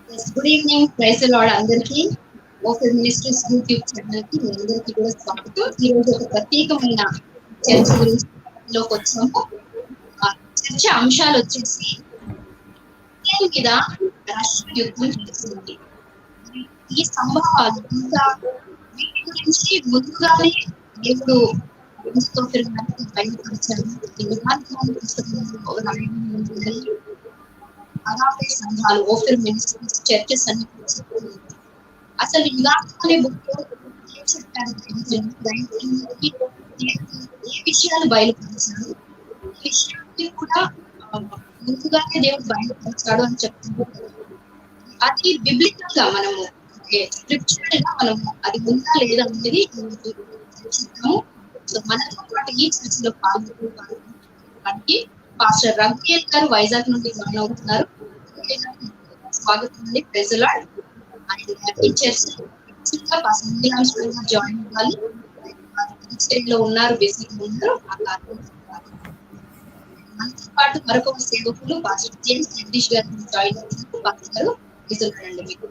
Good evening, praise the Lord అందరికీ. Open Ministries YouTube channel కి మీ అందరికీ కూడా స్వాగతం. ఈ రోజు ఒక ప్రత్యేకమైన చర్చ గురించి వచ్చాము. చర్చ అంశాలు వచ్చేసి ఉక్రెయిన్ మీద రష్యా యుద్ధం చేస్తుంది. ఈ సంభవాలు ఇంకా వీటి గురించి ముందుగానే దేవుడు బయలుపరిచారు. అలాగే సంఘాలు ఓపెన్ మినిస్ట్రీస్ చర్చెస్ అన్ని అసలు ఇలాంటి బుక్ ఏం చెప్పారు, ఏ విషయాలు బయలుపరిచారు, ఈ విషయాన్ని కూడా ముందుగానే దేవుడు బయలుపరిచాడు అని చెప్తున్నారు. అది బిబ్లికల్ గా మనము స్క్రిప్చురల్ గా మనము అది ఉందా లేదా అనేది చూద్దాము. సో మనతో పాటు ఈ చర్చలో పాల్గొనడానికి పాస్టర్ రఘుయేల్ గారు వైజాగ్ నుండి జాయిన్ అవుతున్నారు. స్వాగతం అండి, ప్రైజ్ ది లార్డ్. ఈ చర్చ జాయిన్ అవ్వాలి, లో ఉన్నారు, బేసిక్ ఉన్నారు. మనతో పాటు మరొక సేవకులు పాస్టర్ జేమ్స్ జగదీష్ గారు జాయిన్ అవుతున్నారు. పాస్టర్ అండి మీకు.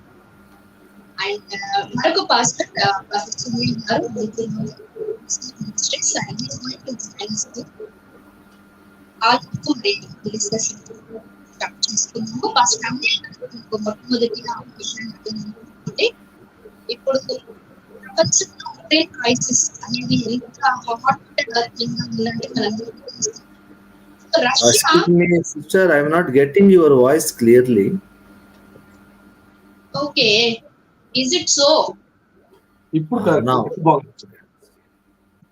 అండ్ మరొక పాస్టర్ సునీల్ గారు డిస్కషన్ స్టార్ట్ చేసుకున్నాము. పాస్టర్ మొట్టమొదటిగా ఇప్పుడు ప్రపంచంలో క్రైసిస్ అనేది ఎంత హాట్ థింగ్ ఉందంటే Sister, I am not getting your voice clearly. Okay, is it so? Now.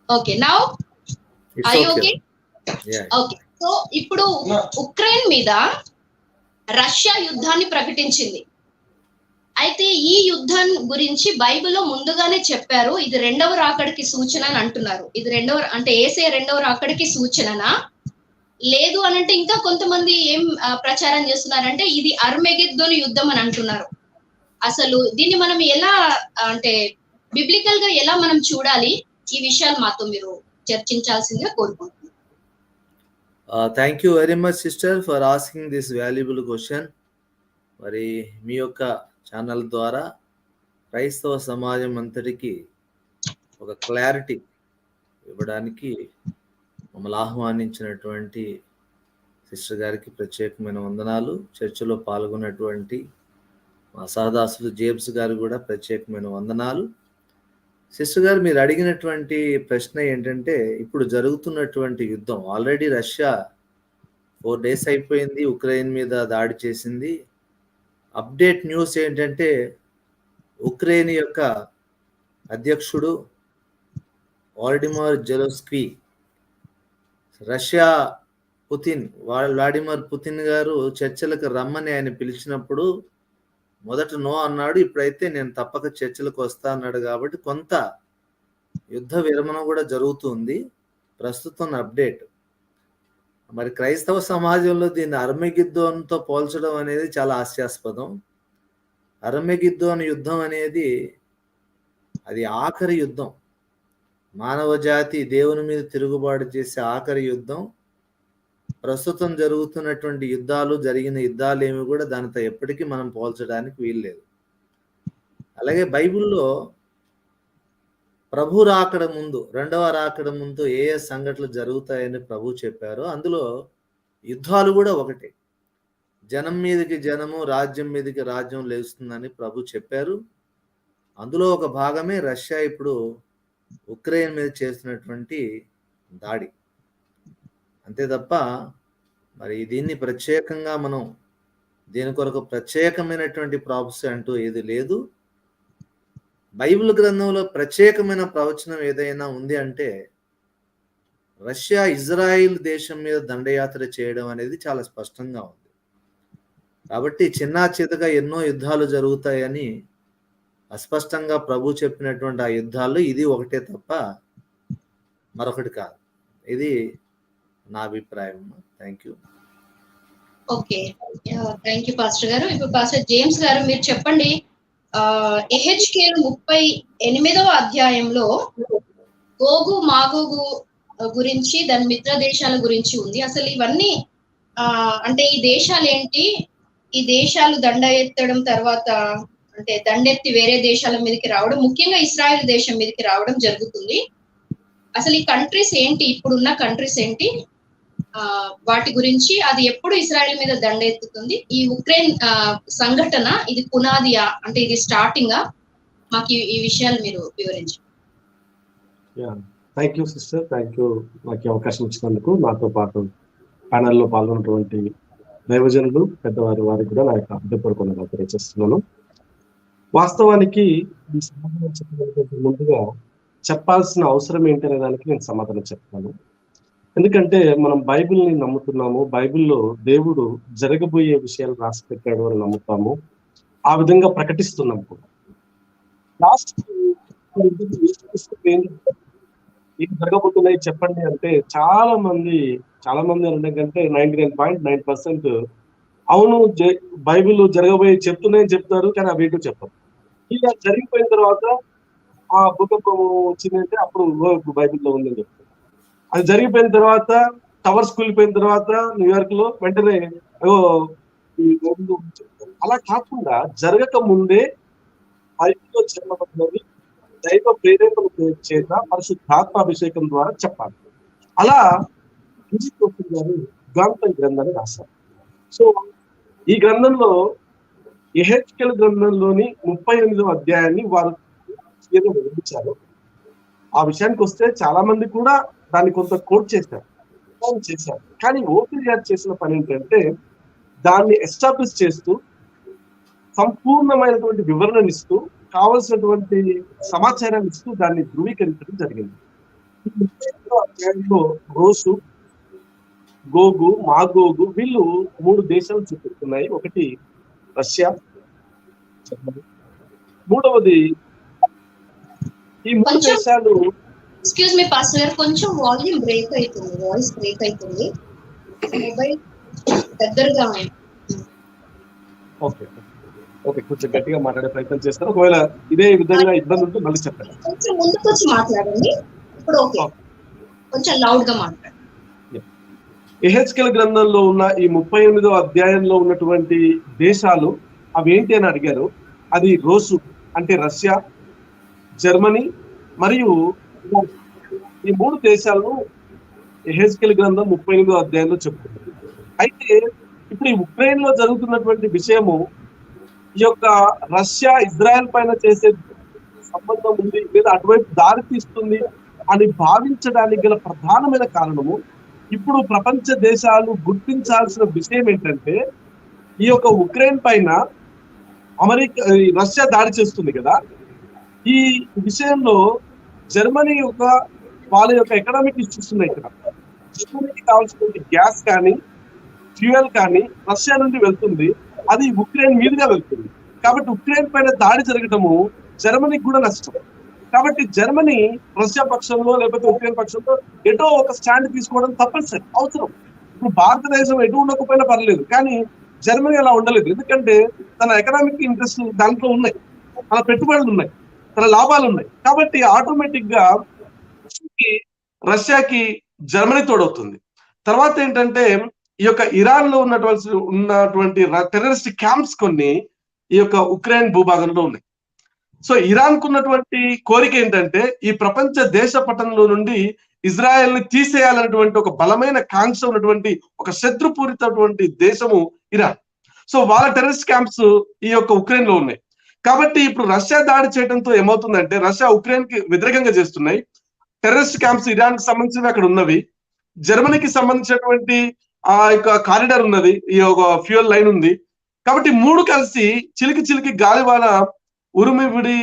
Okay, now It's are you okay? Yeah. Okay. So ఇప్పుడు ఉక్రెయిన్ మీద రష్యా యుద్ధాన్ని ప్రకటించింది. అయితే ఈ యుద్ధం గురించి బైబిల్లో ముందుగానే చెప్పారు. ఇది రెండవ రాకడికి సూచన అని అంటున్నారు. ఇది యేసయ్య రెండవ రాకడికి సూచననా, లేదు అని అంటే ఇంకా కొంతమంది ఏం ప్రచారం చేస్తున్నారంటే ఇది అర్మెగెద్దోను యుద్ధం అని అంటున్నారు. అసలు దీన్ని మనం ఎలా అంటే బిబ్లికల్ గా ఎలా మనం చూడాలి, ఈ విషయాలు మాతో మీరు చర్చించాల్సిందిగా కోరుకుంటున్నాను. Thank you very much, sister, for asking this valuable question. మరి మీ యొక్క ఛానల్ ద్వారా క్రైస్తవ సమాజం అంతటికి ఒక క్లారిటీ ఇవ్వడానికి మమ్మల్ని ఆహ్వానించినటువంటి సిస్టర్ గారికి ప్రత్యేకమైన వందనాలు. చర్చలో పాల్గొన్నటువంటి మా సహదాసులు జేమ్స్ గారు కూడా ప్రత్యేకమైన వందనాలు. సిస్టర్ గారు, మీరు అడిగినటువంటి ప్రశ్న ఏంటంటే, ఇప్పుడు జరుగుతున్నటువంటి యుద్ధం ఆల్రెడీ రష్యా 4 days అయిపోయింది, ఉక్రెయిన్ మీద దాడి చేసింది. అప్డేట్ న్యూస్ ఏంటంటే ఉక్రెయిన్ యొక్క అధ్యక్షుడు వాల్డిమిర్ జెలెన్స్కీ రష్యా వ్లాడిమిర్ పుతిన్ గారు చర్చలకు రమ్మని ఆయన పిలిచినప్పుడు మొదట నో అన్నాడు. ఇప్పుడైతే నేను తప్పక చర్చలకు వస్తా అన్నాడు. కాబట్టి కొంత యుద్ధ విరమణ కూడా జరుగుతుంది. ప్రస్తుతం అప్డేట్. మరి క్రైస్తవ సమాజంలో దీన్ని అర్మెగిద్దోన్తో పోల్చడం అనేది చాలా హాస్యాస్పదం. అర్మెగిద్దోన్ యుద్ధం అనేది అది ఆఖరి యుద్ధం. మానవ జాతి దేవుని మీద తిరుగుబాటు చేసే ఆఖరి యుద్ధం. ప్రస్తుతం జరుగుతున్నటువంటి జరిగిన యుద్ధాలు ఏమి కూడా దానితో ఎప్పటికీ మనం పోల్చడానికి వీల్లేదు. అలాగే బైబిల్లో ప్రభు రాకడ ముందు, రెండవ రాకడ ముందు ఏ సంఘటనలు జరుగుతాయని ప్రభు చెప్పారో అందులో యుద్ధాలు కూడా ఒకటే. జనం మీదకి జనము, రాజ్యం మీదకి రాజ్యం లేస్తుందని ప్రభు చెప్పారు. అందులో ఒక భాగమే రష్యా ఇప్పుడు ఉక్రెయిన్ మీద చేస్తున్నటువంటి దాడి. అంతే తప్ప మరి దీన్ని ప్రత్యేకంగా మనం దీని కొరకు ప్రత్యేకమైనటువంటి ప్రాఫెసీ అంటూ ఏది లేదు. బైబిల్ గ్రంథంలో ప్రత్యేకమైన ప్రవచనం ఏదైనా ఉంది అంటే రష్యా ఇజ్రాయిల్ దేశం మీద దండయాత్ర చేయడం అనేది చాలా స్పష్టంగా ఉంది. కాబట్టి చిన్నా చితగా ఎన్నో యుద్ధాలు జరుగుతాయని అస్పష్టంగా ప్రభు చెప్పినటువంటి ఆ యుద్ధాల్లో ఇది ఒకటే తప్ప మరొకటి కాదు. ఇది నా అభిప్రాయం. Thank you. Okay, thank you pastor గారు. ఇప్పుడు పాస్టర్ జేమ్స్ గారు మీరు చెప్పండి. ఎహెచ్కేలు 38వ అధ్యాయంలో గోగు మాగోగు గురించి, దాని మిత్ర దేశాల గురించి ఉంది. అసలు ఇవన్నీ అంటే ఈ దేశాలు ఏంటి, ఈ దేశాలు దండ ఎత్తడం తర్వాత అంటే దండెత్తి వేరే దేశాల మీదకి రావడం, ముఖ్యంగా ఇస్రాయెల్ దేశం మీదకి రావడం జరుగుతుంది. అసలు ఈ కంట్రీస్ ఏంటి, ఇప్పుడున్న కంట్రీస్ ఏంటి, వాటి గురించి, అది ఎప్పుడు ఇజ్రాయెల్ మీద దండెత్తుతుంది, ఈ ఉక్రెయిన్ సంఘటన ఇది పునాదియా అంటే ఇది స్టార్టింగా, మాకు ఈ విషయాలు మీరు వివరించండి. Thank you sister, thank you నాకు అవకాశం ఇచ్చినందుకు. నాతో పాటు ప్యానల్లో పాల్గొన్నటువంటి దైవజనులు పెద్దవారి వారికి కూడా నా యొక్క హృదయపూర్వకంగా తెలియజేస్తున్నాను. వాస్తవానికి ఈ సమాధానం చెప్పడానికి ముందుగా చెప్పాల్సిన అవసరం ఏంటనే దానికి నేను సమాధానం చెప్తాను. ఎందుకంటే మనం బైబిల్ని నమ్ముతున్నాము, బైబిల్లో దేవుడు జరగబోయే విషయాలు రాసి పెట్టాడు అని నమ్ముతాము, ఆ విధంగా ప్రకటిస్తున్నాం కూడా. లాస్ట్ ఏం జరగబోతున్నాయి చెప్పండి అంటే చాలా మంది అనకంటే 99.9% అవును బైబిల్ జరగబోయే చెప్తున్నాయని చెప్తారు, కానీ అవి ఏంటో చెప్పరు. ఇలా జరిగిపోయిన తర్వాత ఆ భూకంపం వచ్చిందంటే అప్పుడు బైబిల్లో ఉందని చెప్తారు. అది జరిగిపోయిన తర్వాత టవర్స్ కూలిపోయిన తర్వాత న్యూయార్క్ లో వెంటనే అలా కాకుండా జరగక ముందే బైబిల్లో చెప్పబడినవి దైవ ప్రేరేపణ చేత పరిశుద్ధాత్మాభిషేకం ద్వారా చెప్పాలి. అలా గారు గాంతం గ్రంథాన్ని రాశారు. సో ఈ గ్రంథంలో యెహెజ్కేలు గ్రంథంలోని 38వ అధ్యాయాన్ని వారు వివరించారు. ఆ విషయానికి వస్తే చాలా మంది కూడా దాన్ని కొంత కోట్ చేశారు. కానీ ఓపిరియాడ్ చేసిన పని ఏంటంటే దాన్ని ఎస్టాబ్లిష్ చేస్తూ సంపూర్ణమైనటువంటి వివరణనిస్తూ కావలసినటువంటి సమాచారాన్ని ఇస్తూ దాన్ని ధృవీకరించడం జరిగింది. అధ్యాయంలో రోసు, గోగు, మాగోగు వీళ్ళు 3 దేశాలు చూపిస్తున్నాయి. ఒకటి రష్యా, మూడవది ఈ 3 దేశాలు. ఎక్స్క్యూజ్ మీ పాస్టర్ గారు, కొంచెం వాల్యూమ్ బ్రేక్ అవుతుంది, వాయిస్ బ్రేక్ అవుతుంది, మొబైల్ దగ్గరగా. ఓకే ఓకే, కొంచెం గట్టిగా మాట్లాడే ప్రయత్నం చేస్తారు. ఒకవేళ ఇదే విధంగా ఇబ్బంది ఉంటే మళ్ళీ చెప్పండి. కొంచెం ముందుకు వచ్చి మాట్లాడండి. ఇప్పుడు ఓకే, కొంచెం లౌడ్ గా మాట్లాడండి. యెహెజ్కేలు గ్రంథంలో ఉన్న ఈ 38వ అధ్యాయంలో ఉన్నటువంటి దేశాలు అవి ఏంటి అని అడిగారు. అది రోసు అంటే రష్యా, జర్మనీ మరియు ఈ 3 దేశాలను యెహెజ్కేలు గ్రంథం 38వ అధ్యాయంలో చెప్తుంది. అయితే ఇప్పుడు ఈ ఉక్రెయిన్ లో జరుగుతున్నటువంటి విషయము ఈ యొక్క రష్యా ఇజ్రాయెల్ పైన చేసే సంబంధం ఉంది లేదా అటువైపు దారి తీస్తుంది అని భావించడానికి గల ప్రధానమైన కారణము, ఇప్పుడు ప్రపంచ దేశాలు గుర్తించాల్సిన విషయం ఏంటంటే ఈ యొక్క ఉక్రెయిన్ పైన రష్యా దాడి చేస్తుంది కదా, ఈ విషయంలో జర్మనీ వాళ్ళ యొక్క ఎకనామిక్ ఇష్యూస్ ఉన్నాయి. ఇక్కడ జర్మనీకి కావాల్సినటువంటి గ్యాస్ కానీ ఫ్యూయల్ కానీ రష్యా నుండి వెళ్తుంది, అది ఉక్రెయిన్ మీదుగా వెళ్తుంది. కాబట్టి ఉక్రెయిన్ పైన దాడి జరగటము జర్మనీకి కూడా నష్టం. కాబట్టి జర్మనీ రష్యా పక్షంలో లేకపోతే ఉక్రెయిన్ పక్షంలో ఎటో ఒక స్టాండ్ తీసుకోవడం తప్పనిసరి అవసరం. ఇప్పుడు భారతదేశం ఎటు ఉండకపోయినా పర్లేదు, కానీ జర్మనీ అలా ఉండలేదు. ఎందుకంటే తన ఎకనామిక్ ఇంట్రెస్ట్ దాంట్లో ఉన్నాయి, తన పెట్టుబడులు ఉన్నాయి, తన లాభాలు ఉన్నాయి. కాబట్టి ఆటోమేటిక్ గా రష్యాకి జర్మనీ తోడవుతుంది. తర్వాత ఏంటంటే ఈ యొక్క ఇరాన్ లో ఉన్నటువంటి టెర్రరిస్ట్ క్యాంప్స్ కొన్ని ఈ యొక్క ఉక్రెయిన్ భూభాగంలో ఉన్నాయి. సో ఇరాన్ కు ఉన్నటువంటి కోరిక ఏంటంటే ఈ ప్రపంచ దేశ పటంలో నుండి ఇజ్రాయెల్ ని తీసేయాలన్నటువంటి ఒక బలమైన కాంక్ష ఉన్నటువంటి ఒక శత్రుపూరితటువంటి దేశము ఇరాన్. సో వాళ్ళ టెర్రరిస్ట్ క్యాంప్స్ ఈ యొక్క ఉక్రెయిన్ లో ఉన్నాయి. కాబట్టి ఇప్పుడు రష్యా దాడి చేయడంతో ఏమవుతుందంటే రష్యా ఉక్రెయిన్ కి వ్యతిరేకంగా చేస్తున్నాయి. టెర్రరిస్ట్ క్యాంప్స్ ఇరాన్ కి సంబంధించినవి అక్కడ ఉన్నవి, జర్మనీకి సంబంధించినటువంటి ఆ యొక్క కారిడార్ ఉన్నది, ఈ యొక్క ఫ్యూయల్ లైన్ ఉంది. కాబట్టి 3 కలిసి చిలికి గాలివాన ఉరుమివిడి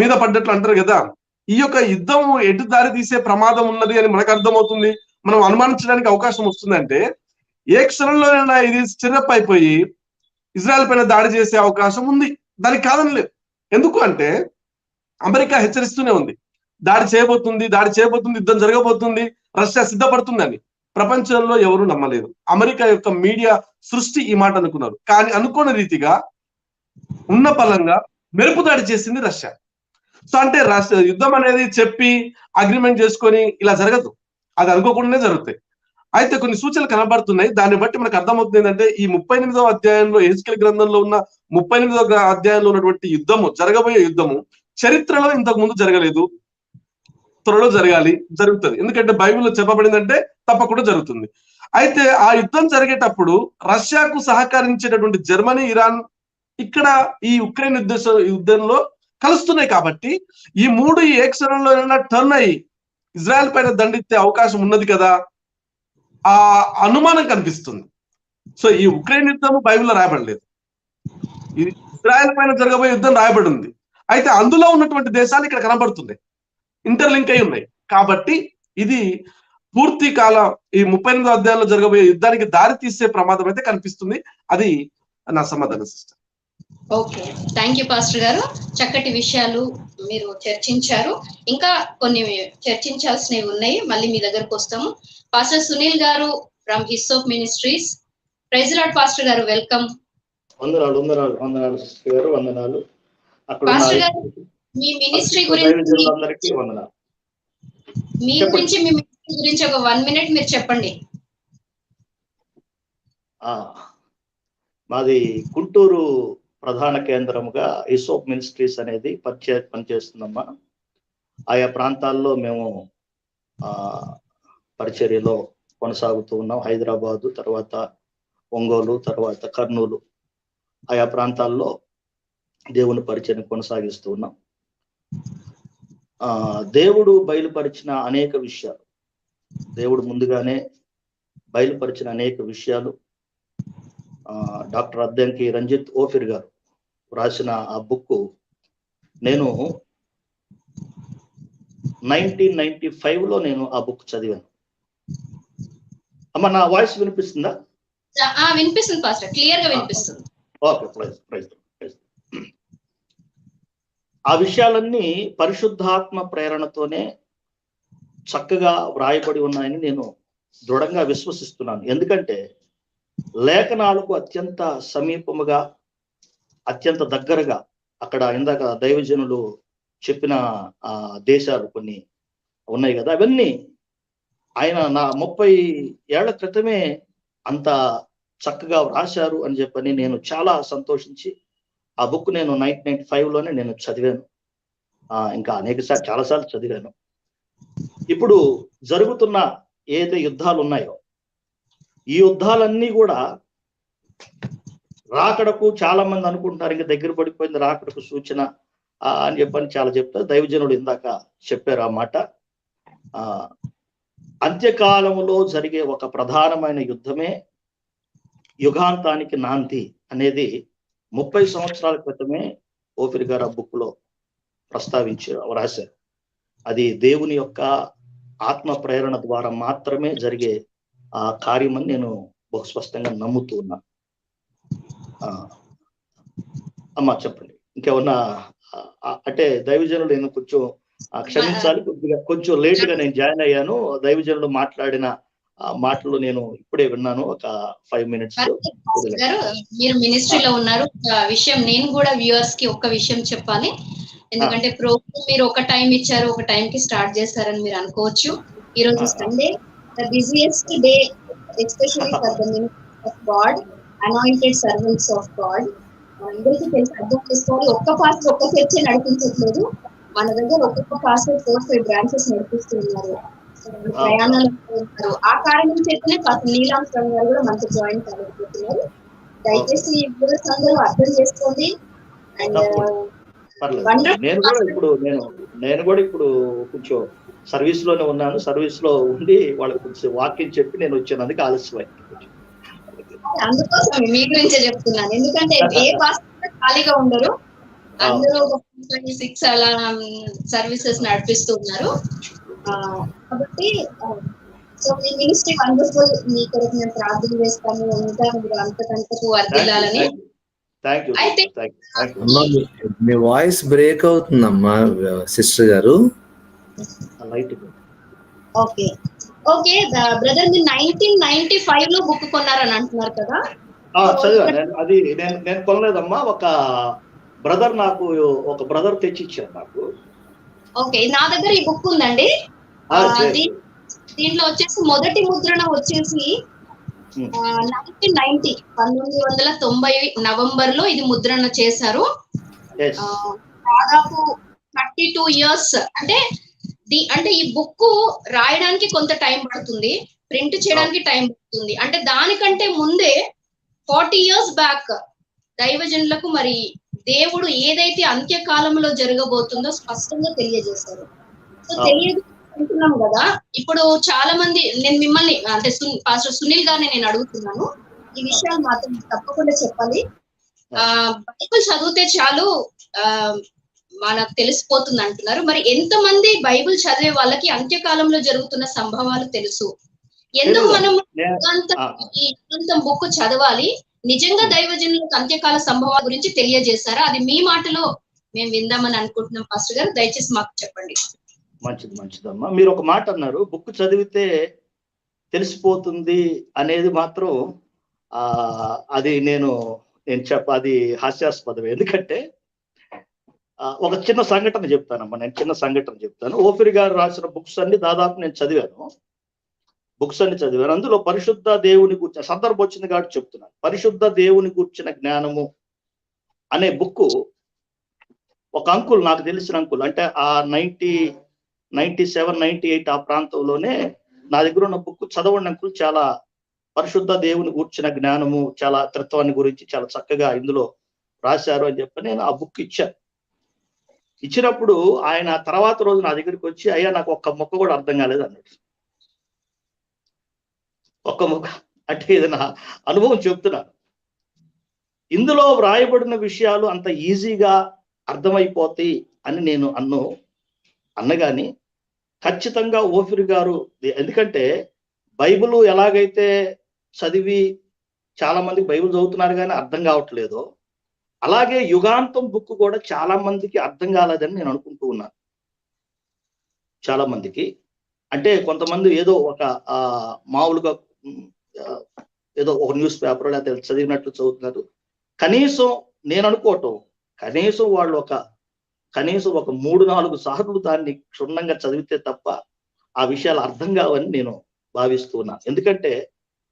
మీద పడ్డట్లు అంటారు కదా, ఈ యొక్క యుద్ధం ఎటు దారి తీసే ప్రమాదం ఉన్నది అని మనకు అర్థమవుతుంది. మనం అనుమానించడానికి అవకాశం వస్తుందంటే ఏ క్షణంలోనైనా ఇది స్టిరప్ అయిపోయి ఇజ్రాయెల్ పైన దాడి చేసే అవకాశం ఉంది. దానికి కాదని లేదు. ఎందుకు అంటే అమెరికా హెచ్చరిస్తూనే ఉంది, దాడి చేయబోతుంది, యుద్ధం జరగబోతుంది, రష్యా సిద్ధపడుతుందని. ప్రపంచంలో ఎవరు నమ్మలేదు. అమెరికా యొక్క మీడియా సృష్టి ఈ మాట అనుకున్నారు, కానీ అనుకోని రీతిగా ఉన్న పలంగా మెరుపు దాడి చేసింది రష్యా. సో అంటే యుద్ధం అనేది చెప్పి అగ్రిమెంట్ చేసుకొని ఇలా జరగదు, అది అనుకోకుండానే జరుగుతాయి. అయితే కొన్ని సూచనలు కనబడుతున్నాయి. దాన్ని బట్టి మనకు అర్థమవుతుంది ఏంటంటే ఈ 38వ అధ్యాయంలో యెహెజ్కేలు గ్రంథంలో ఉన్న 38వ అధ్యాయంలో ఉన్నటువంటి యుద్ధము, జరగబోయే యుద్ధము చరిత్రలో ఇంతకు ముందు జరగలేదు, త్వరలో జరుగుతుంది. ఎందుకంటే బైబిల్లో చెప్పబడిందంటే తప్పకుండా జరుగుతుంది. అయితే ఆ యుద్ధం జరిగేటప్పుడు రష్యాకు సహకరించేటటువంటి జర్మనీ, ఇరాన్ ఇక్కడ ఈ ఉక్రెయిన్ యుద్ధంలో కలుస్తున్నాయి. కాబట్టి ఈ మూడు ఈ ఏకక్షణంలో టర్న్ అయ్యి ఇజ్రాయెల్ పైన దండెత్తే అవకాశం ఉన్నది కదా, ఆ అనుమానం కనిపిస్తుంది. సో ఈ ఉక్రెయిన్ యుద్ధం బైబిల్లో రాయబడలేదు, ఇది ఇజ్రాయెల్ పైన జరగబోయే యుద్ధం రాయబడి ఉంది. అయితే అందులో ఉన్నటువంటి దేశాలు ఇక్కడ కనబడుతున్నాయి, ఇంటర్లింక్ అయి ఉన్నాయి. కాబట్టి ఇది పూర్తి కాలం ఈ 38వ అధ్యాయంలో జరగబోయే యుద్ధానికి దారి తీసే ప్రమాదం అయితే కనిపిస్తుంది. అది నా సమాధానం sister. Okay, thank you pastor గారు, చక్కటి విషయాలు మీరు చర్చించారు. ఇంకా కొన్ని చర్చించాల్సినవి ఉన్నాయి, మళ్ళీ మీ దగ్గరకు వస్తాము. పాస్టర్ సునీల్ గారు from Hyssop Ministries. Praise Lord pastor గారు, వెల్కమ్. వందనాలు సిస్టర్ గారు, వందనాలు. పాస్టర్ గారు, మీ మినిస్ట్రీ గురించి ఒక 1 minute మీరు చెప్పండి. మాది గుంటూరు ప్రధాన కేంద్రముగా హిస్సోప్ మినిస్ట్రీస్ అనేది పనిచేస్తుందమ్మా. ఆయా ప్రాంతాల్లో మేము పరిచర్యలో కొనసాగుతూ ఉన్నాం. హైదరాబాదు, తర్వాత ఒంగోలు, తర్వాత కర్నూలు, ఆయా ప్రాంతాల్లో దేవుని పరిచర్యను కొనసాగిస్తూ ఉన్నాం. దేవుడు బయలుపరిచిన అనేక విషయాలు, దేవుడు ముందుగానే బయలుపరిచిన అనేక విషయాలు డాక్టర్ అద్దంకి రంజిత్ ఓఫిర్ గారు రాసిన ఆ బుక్ నేను 1995లో నేను ఆ బుక్ చదివాను. అమ్మ, నా వాయిస్ వినిపిస్తుందా? వినిపిస్తుంది పాస్టర్, క్లియర్ గా వినిపిస్తుంది. Okay, praise. ఆ విషయాలన్నీ పరిశుద్ధాత్మ ప్రేరణతోనే చక్కగా వ్రాయబడి ఉన్నాయని నేను దృఢంగా విశ్వసిస్తున్నాను. ఎందుకంటే లేఖనాలకు అత్యంత సమీపముగా, అత్యంత దగ్గరగా అక్కడ ఇందాక దైవజనులు చెప్పిన దేశాలు కొన్ని ఉన్నాయి కదా, అవన్నీ ఆయన నా 30 ఏళ్ల క్రితమే అంత చక్కగా వ్రాశారు అని చెప్పని నేను చాలా సంతోషించి ఆ బుక్ నేను 1995లోనే నేను చదివాను. ఇంకా చాలాసార్లు చదివాను. ఇప్పుడు జరుగుతున్న ఏదైతే యుద్ధాలు ఉన్నాయో, ఈ యుద్ధాలన్నీ కూడా రాకడకు, చాలా మంది అనుకుంటున్నారు ఇంకా దగ్గర పడిపోయింది రాకడకు సూచన అని చెప్పని చాలా చెప్తారు. దైవజనుడు ఇందాక చెప్పారు ఆ మాట. అంత్యకాలములో జరిగే ఒక ప్రధానమైన యుద్ధమే యుగాంతానికి నాంది అనేది 30 సంవత్సరాల క్రితమే ఓఫిర్ గారు ఆ బుక్ లో రాశారు. అది దేవుని యొక్క ఆత్మ ప్రేరణ ద్వారా మాత్రమే జరిగే ఆ కార్యమని నేను బహుస్పష్టంగా నమ్ముతూ ఉన్నా. అమ్మా చెప్పండి, ఇంకేమన్నా? అంటే దైవజనులు నేను కొంచెం క్షమించాలి, కొంచెం లేట్ గా నేను జాయిన్ అయ్యాను. దైవజనులు మాట్లాడిన మాటలు నేను ఇప్పుడే విన్నాను, ఒక 5 minutes. మీరు మినిస్ట్రీలో ఉన్నారు, విషయం నేను కూడా వ్యూవర్స్ కి ఒక్క విషయం చెప్పాలి. ఎందుకంటే ప్రోగ్రామ్ మీరు ఒక టైం ఇచ్చారు, ఒక టైం కి స్టార్ట్ చేస్తారని మీరు అనుకోవచ్చు. ఈ రోజు Sunday, the busiest day especially for the ministry of God, anointed servants of God. మనందరికీ తెలిసి అర్థం చేసుకోవాలి, ఒక్క పాస్టర్ ఒక్క చర్చే నడిపించట్లేదు. మన దగ్గర ఒక్కొక్క పాస్టర్ 4-5 బ్రాంచెస్ నడిపిస్తున్నారు, ప్రయాణాలు ఉన్నారు. ఆ కారణం చేతనే పాస్టర్ నీలాంశం గారు కూడా మనకు జాయిన్ కాలేకపోతున్నారు. దయచేసి వ్యూవర్స్ అందరూ అర్థం చేసుకోండి. అండ్ నేను కూడా ఇప్పుడు కొంచెం సర్వీస్ లోనే ఉన్నాను. సర్వీస్ లో ఉండి వాళ్ళకి కొంచెం వాక్యం చెప్పి నేను వచ్చాను, అందుకే ఆలస్యమైంది. అందుకోసం మీ గురించే చెప్తున్నాను, ఎందుకంటే ఏ పాస్టర్ ఖాళీగా ఉండరు, అందరూ 6 అలా సర్వీసెస్ నడిపిస్తూ ఉన్నారు. కాబట్టి సో మీ మినిస్ట్రీ వండర్ఫుల్. మీ కొరకు మేము ప్రార్థన చేస్తాము, ఇంకా మీరు అంతకంతకు వర్ధిల్లాలని. అయితే మీ వాయిస్ బ్రేక్ అవుతుందమ్మా సిస్టర్ గారు. ఓకే బ్రదర్, మీరు 1995లో బుక్ కొన్నారని అంటున్నారు కదా? అది నేను కొనలేదమ్మా, ఒక బ్రదర్ తెచ్చిచ్చారు నాకు. ఓకే, నా దగ్గర ఈ బుక్ ఉందండి. దీంట్లో వచ్చేసి మొదటి ముద్రణ వచ్చేసి 1990 నవంబర్ లో ఇది ముద్రణ చేశారు. దాదాపు 32 years. అంటే ఈ బుక్ రాయడానికి కొంత టైం పడుతుంది, ప్రింట్ చేయడానికి టైం పడుతుంది. అంటే దానికంటే ముందే 40 years బ్యాక్ దైవజనులకు మరి దేవుడు ఏదైతే అంత్యకాలంలో జరగబోతుందో స్పష్టంగా తెలియజేశారు. సో తెలియజేస్తున్నాం కదా. ఇప్పుడు చాలా మంది, నేను మిమ్మల్ని అంటే పాస్టర్ సునీల్ గారిని నేను అడుగుతున్నాను, ఈ విషయాలు మాత్రం తప్పకుండా చెప్పాలి. బైబిల్ చదివితే చాలు మనకు తెలిసిపోతుంది అంటున్నారు. మరి ఎంతమంది బైబిల్ చదివే వాళ్ళకి అంత్యకాలంలో జరుగుతున్న సంభవాలు తెలుసు? ఎందుకు మనం ఈ బుక్ చదవాలి? నిజంగా దైవజనులకు అంత్యకాల సంభవాల గురించి తెలియజేశారా? అది మీ మాటలో మేము విందామని అనుకుంటున్నాం. పాస్టర్ గారు దయచేసి మాకు చెప్పండి. మంచిదమ్మా. మీరు ఒక మాట అన్నారు, బుక్ చదివితే తెలిసిపోతుంది అనేది మాత్రం అది నేను అది హాస్యాస్పదం. ఎందుకంటే ఒక చిన్న సంఘటన చెప్తానమ్మా. నేను చిన్న సంఘటన చెప్తాను. ఓఫిర్ గారు రాసిన బుక్స్ అన్ని దాదాపు నేను చదివాను. అందులో పరిశుద్ధ దేవుని గురించిన సందర్భం వచ్చింది కాబట్టి చెప్తున్నాను. పరిశుద్ధ దేవుని గురించిన జ్ఞానము అనే బుక్ ఒక అంకుల్, నాకు తెలిసిన అంకుల్, అంటే ఆ 97, 98 ఆ ప్రాంతంలోనే నా దగ్గర ఉన్న బుక్ చదవండి అంకుల్, చాలా పరిశుద్ధ దేవుని గురించిన జ్ఞానము, చాలా త్రిత్వాన్ని గురించి చాలా చక్కగా ఇందులో రాశారు అని చెప్పి నేను ఆ బుక్ ఇచ్చినప్పుడు ఆయన తర్వాత రోజు నా దగ్గరికి వచ్చి, అయ్యా నాకు ఒక్క ముక్క కూడా అర్థం కాలేదు అన్నాడు. ఒక్క ముక్క అంటే ఇది నా అనుభవం చెప్తున్నాను. ఇందులో వ్రాయబడిన విషయాలు అంత ఈజీగా అర్థమైపోతాయి అని నేను అన్నగాని ఖచ్చితంగా ఓఫిర్ గారు, ఎందుకంటే బైబిల్ ఎలాగైతే చదివి చాలా మంది బైబిల్ చదువుతున్నారు కానీ అర్థం కావట్లేదో, అలాగే యుగాంతం బుక్ కూడా చాలా మందికి అర్థం కాలేదని నేను అనుకుంటూ ఉన్నాను. చాలా మందికి అంటే కొంతమంది ఏదో ఒక మామూలుగా ఏదో ఒక న్యూస్ పేపర్ లేకపోతే చదివినట్లు చదువుతున్నారు. కనీసం నేను అనుకోవటం, వాళ్ళు కనీసం ఒక 3-4 సార్లు దాన్ని క్షుణ్ణంగా చదివితే తప్ప ఆ విషయాలు అర్థం కావని నేను భావిస్తూ ఉన్నాను. ఎందుకంటే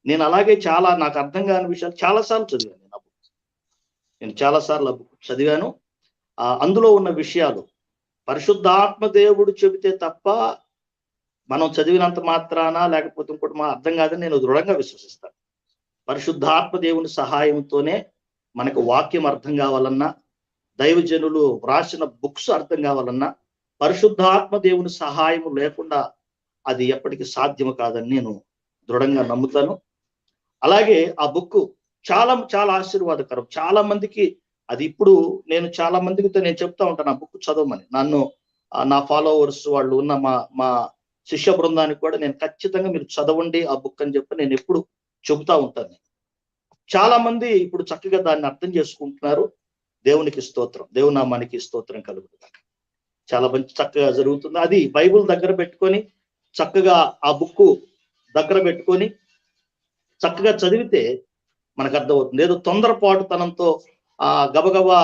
నేను అలాగే నాకు అర్థం కాని విషయాలు చాలాసార్లు చదివాను. నేను చాలాసార్లు చదివాను. అందులో ఉన్న విషయాలు పరిశుద్ధాత్మ దేవుడు చెబితే తప్ప మనం చదివినంత మాత్రాన లేకపోతే ఇంకోటి అర్థం కాదని నేను దృఢంగా విశ్వసిస్తాను. పరిశుద్ధాత్మ దేవుని సహాయంతోనే మనకు వాక్యం అర్థం కావాలన్నా, దైవజనులు వ్రాసిన బుక్స్ అర్థం కావాలన్నా పరిశుద్ధాత్మ దేవుని సహాయం లేకుండా అది ఎప్పటికీ సాధ్యం కాదని నేను దృఢంగా నమ్ముతాను. అలాగే ఆ బుక్ చాలా చాలా ఆశీర్వాదకరం. చాలా మందికి అది ఇప్పుడు నేను చాలా మందికి నేను చెప్తా ఉంటాను ఆ బుక్ చదవమని. నన్ను నా ఫాలోవర్స్ వాళ్ళు ఉన్న మా శిష్య బృందానికి కూడా నేను ఖచ్చితంగా మీరు చదవండి ఆ బుక్ అని చెప్పి నేను ఎప్పుడు చెబుతా ఉంటాను. చాలా మంది ఇప్పుడు చక్కగా దాన్ని అర్థం చేసుకుంటున్నారు. దేవునికి స్తోత్రం, దేవునామానికి స్తోత్రం కలుగుతుంది. చాలా మంచి చక్కగా జరుగుతుంది. అది బైబుల్ దగ్గర పెట్టుకొని చక్కగా ఆ బుక్ దగ్గర పెట్టుకొని చక్కగా చదివితే మనకు అర్థమవుతుంది. ఏదో తొందరపాటుతనంతో గబగబా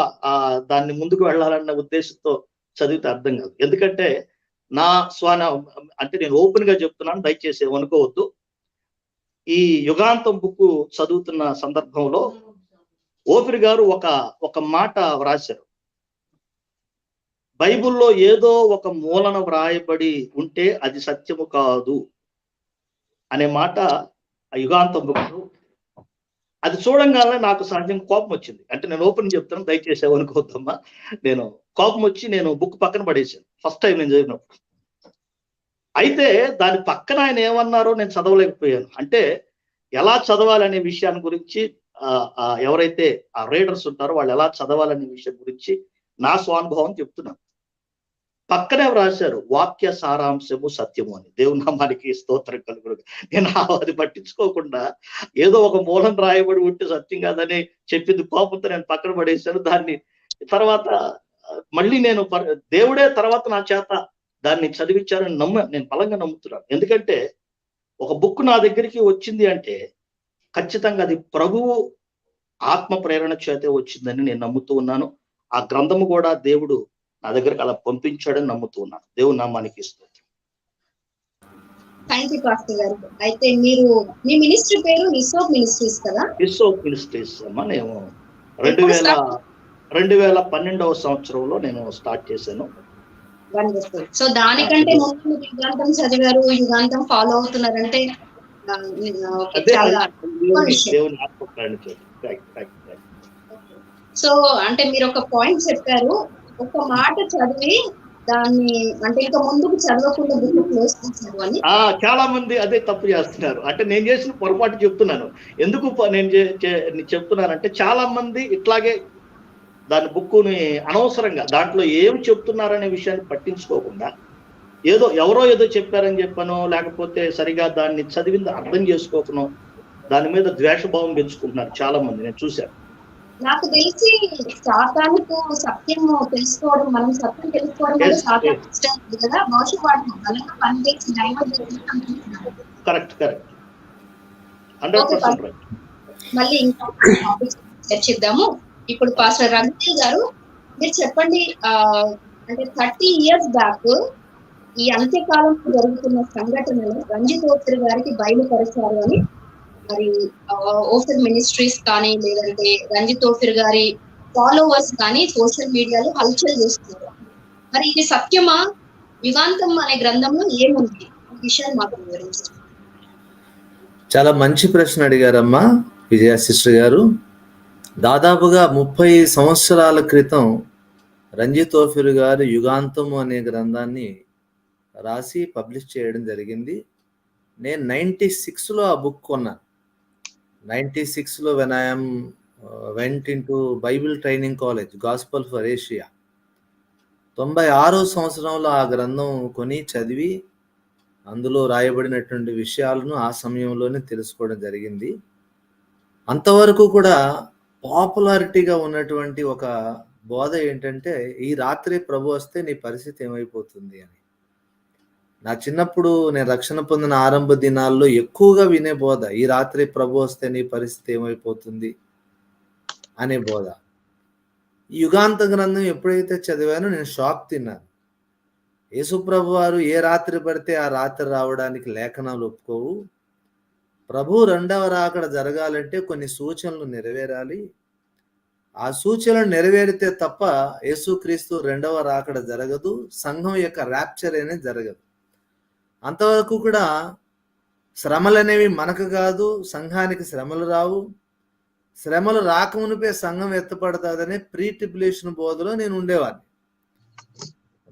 దాన్ని ముందుకు వెళ్ళాలన్న ఉద్దేశంతో చదివితే అర్థం కాదు. ఎందుకంటే నా అంటే నేను ఓపెన్ గా చెప్తున్నాను, దయచేసి ఏమనుకోవద్దు. ఈ యుగాంతం బుక్ చదువుతున్న సందర్భంలో ఓఫిర్ గారు ఒక మాట వ్రాశారు. బైబిల్లో ఏదో ఒక మూలన వ్రాయబడి ఉంటే అది సత్యము కాదు అనే మాట ఆ యుగాంతం బుక్. అది చూడంగానే నాకు సహజంగా కోపం వచ్చింది. అంటే నేను ఓపెన్ చెప్తాను, దయచేసి ఏమనుకోవద్దమ్మా. నేను కోపం వచ్చి నేను బుక్ పక్కన పడేసాను ఫస్ట్ టైం నేను చదివినప్పుడు. అయితే దాని పక్కన ఆయన ఏమన్నారో నేను చదవలేకపోయాను. అంటే ఎలా చదవాలనే విషయాన్ని గురించి ఎవరైతే ఆ రీడర్స్ ఉంటారో వాళ్ళు ఎలా చదవాలనే విషయం గురించి నా స్వానుభవం చెప్తున్నాను. పక్కనే రాశారు వాక్య సారాంశము సత్యము అని. దేవునామానికి స్తోత్రం కలుగును. నేను అది పట్టించుకోకుండా ఏదో ఒక మూలం రాయబడి ఉంటే సత్యం కాదని చెప్పింది కోపంతో నేను పక్కన పడేశాను. దాన్ని తర్వాత మళ్ళీ నేను దేవుడే తర్వాత నా చేత దాన్ని చదివించారని నేను బలంగా నమ్ముతున్నాను. ఎందుకంటే ఒక బుక్ నా దగ్గరికి వచ్చింది అంటే ఖచ్చితంగా అది ప్రభువు ఆత్మ ప్రేరణ చేతే వచ్చిందని నేను నమ్ముతూ ఉన్నాను. ఆ గ్రంథము కూడా దేవుడు నా దగ్గరకు అలా పంపించాడని నమ్ముతూ ఉన్నాను. దేవుని నామానికి స్తోత్రం. థ్యాంక్ యూ పాస్టర్ గారు. అయితే మీరు మీ మినిస్ట్రీ పేరు హిసోప్ మినిస్ట్రీస్ కదా? హిస్సోప్ మినిస్ట్రీస్ అమ్మా. నేను ఎప్పుడు start? 2012వ సంవత్సరంలో నేను స్టార్ట్ చేశాను. వండర్ఫుల్. సో దానికంటే ముందు మీరు యుగాంతం చదివారు, యుగాంతం ఫాలో అవుతున్నారంటే ఓకే, అదే చాలా దేవుని ఆత్మ ప్రయాణించారు. సో అంటే మీరు ఒక పాయింట్ చెప్పారు, ఒక మాట చదివి దాన్ని అంటే ఇంకా ముందుకు చదవకుండా బుక్ క్లోజ్ చేశారు అని. చాలా మంది అదే తప్పు చేస్తున్నారు. అంటే నేను చేసిన పొరపాటు చెప్తున్నాను. ఎందుకు నేను చెప్తున్నానంటే చాలా మంది ఇట్లాగే దాని బుక్కుని అనవసరంగా దాంట్లో ఏం చెప్తున్నారనే విషయాన్ని పట్టించుకోకుండా ఎవరో ఏదో చెప్పారని చెప్పాను, లేకపోతే సరిగా దాన్ని చదివింది అర్థం చేసుకోకను దాని మీద ద్వేషభావం పెంచుకుంటున్నారు చాలా మంది, నేను చూశాను. నాకు తెలిసి సాతానుకు సత్యం తెలుసుకోవడం, మనం సత్యం తెలుసుకోవడం వల్ల సాతాను ఇష్టం ఉంది కదా, బహుశా వాటిని బలంగా పనిచేసి డైవర్ట్ చేస్తున్నారు. Correct 100% right. మళ్ళీ ఇంకా టాపిక్స్ చర్చిద్దాము. ఇప్పుడు పాస్టర్ రఘువీర్ గారు మీరు చెప్పండి, అంటే 30 years బ్యాక్ ఈ అంత్యకాలంలో జరుగుతున్న సంఘటనలు రంజిత్ ఓఫిర్ గారికి బయలుపరిచారు అని మరి ఓఫిర్ మినిస్ట్రీస్ కానీ లేదంటే రంజిత్ ఓఫిర్ గారి ఫాలోవర్స్ కానీ సోషల్ మీడియాలో హల్చల్ చేస్తున్నారు. మరి ఇది సత్యమా? యుగాంతం అనే గ్రంథంలో ఏముంది ఈ విషయాన్ని మాకు వివరించారు. చాలా మంచి ప్రశ్న అడిగారమ్మా విజయ సిస్టర్ గారు. దాదాపుగా 30 సంవత్సరాల క్రితం రంజిత్ ఓఫిర్ గారు యుగాంతము అనే గ్రంథాన్ని రాసి పబ్లిష్ చేయడం జరిగింది. నేను 96లో ఆ బుక్ కొన్నాను. 96లో when I'm went into bible training college gospel for Asia. 96వ సంవత్సరంలో ఆ గ్రంథం కొని చదివి అందులో రాయబడినటువంటి విషయాలను ఆ సమయంలోనే తెలుసుకోవడం జరిగింది. అంతవరకు కూడా పాపులారిటీగా ఉన్నటువంటి ఒక బోధ ఏంటంటే, ఈ రాత్రి ప్రభు వస్తే నీ పరిస్థితి ఏమైపోతుంది అని. నా చిన్నప్పుడు నేను రక్షణ పొందిన ఆరంభ దినాల్లో ఎక్కువగా వినే బోధ, ఈ రాత్రి ప్రభు వస్తే నీ పరిస్థితి ఏమైపోతుంది అనే బోధ. ఈ యుగాంత గ్రంథం ఎప్పుడైతే చదివానో నేను షాక్ తిన్నాను. యేసుప్రభు వారు ఏ రాత్రి పడితే ఆ రాత్రి రావడానికి లేఖనాలు ఒప్పుకోవు. ప్రభు రెండవ రాకడ జరగాలంటే కొన్ని సూచనలు నెరవేరాలి. ఆ సూచనలు నెరవేరితే తప్ప యేసుక్రీస్తు రెండవ రాకడ జరగదు, సంఘం యొక్క ర్యాప్చర్ అనేది జరగదు. అంతవరకు కూడా శ్రమలు అనేవి మనకు కాదు, సంఘానికి శ్రమలు రావు. శ్రమలు రాకమునిపే సంఘం ఎత్తపడుతుందనే ప్రీ ట్రిబులేషన్ బోధలో నేను ఉండేవాడిని.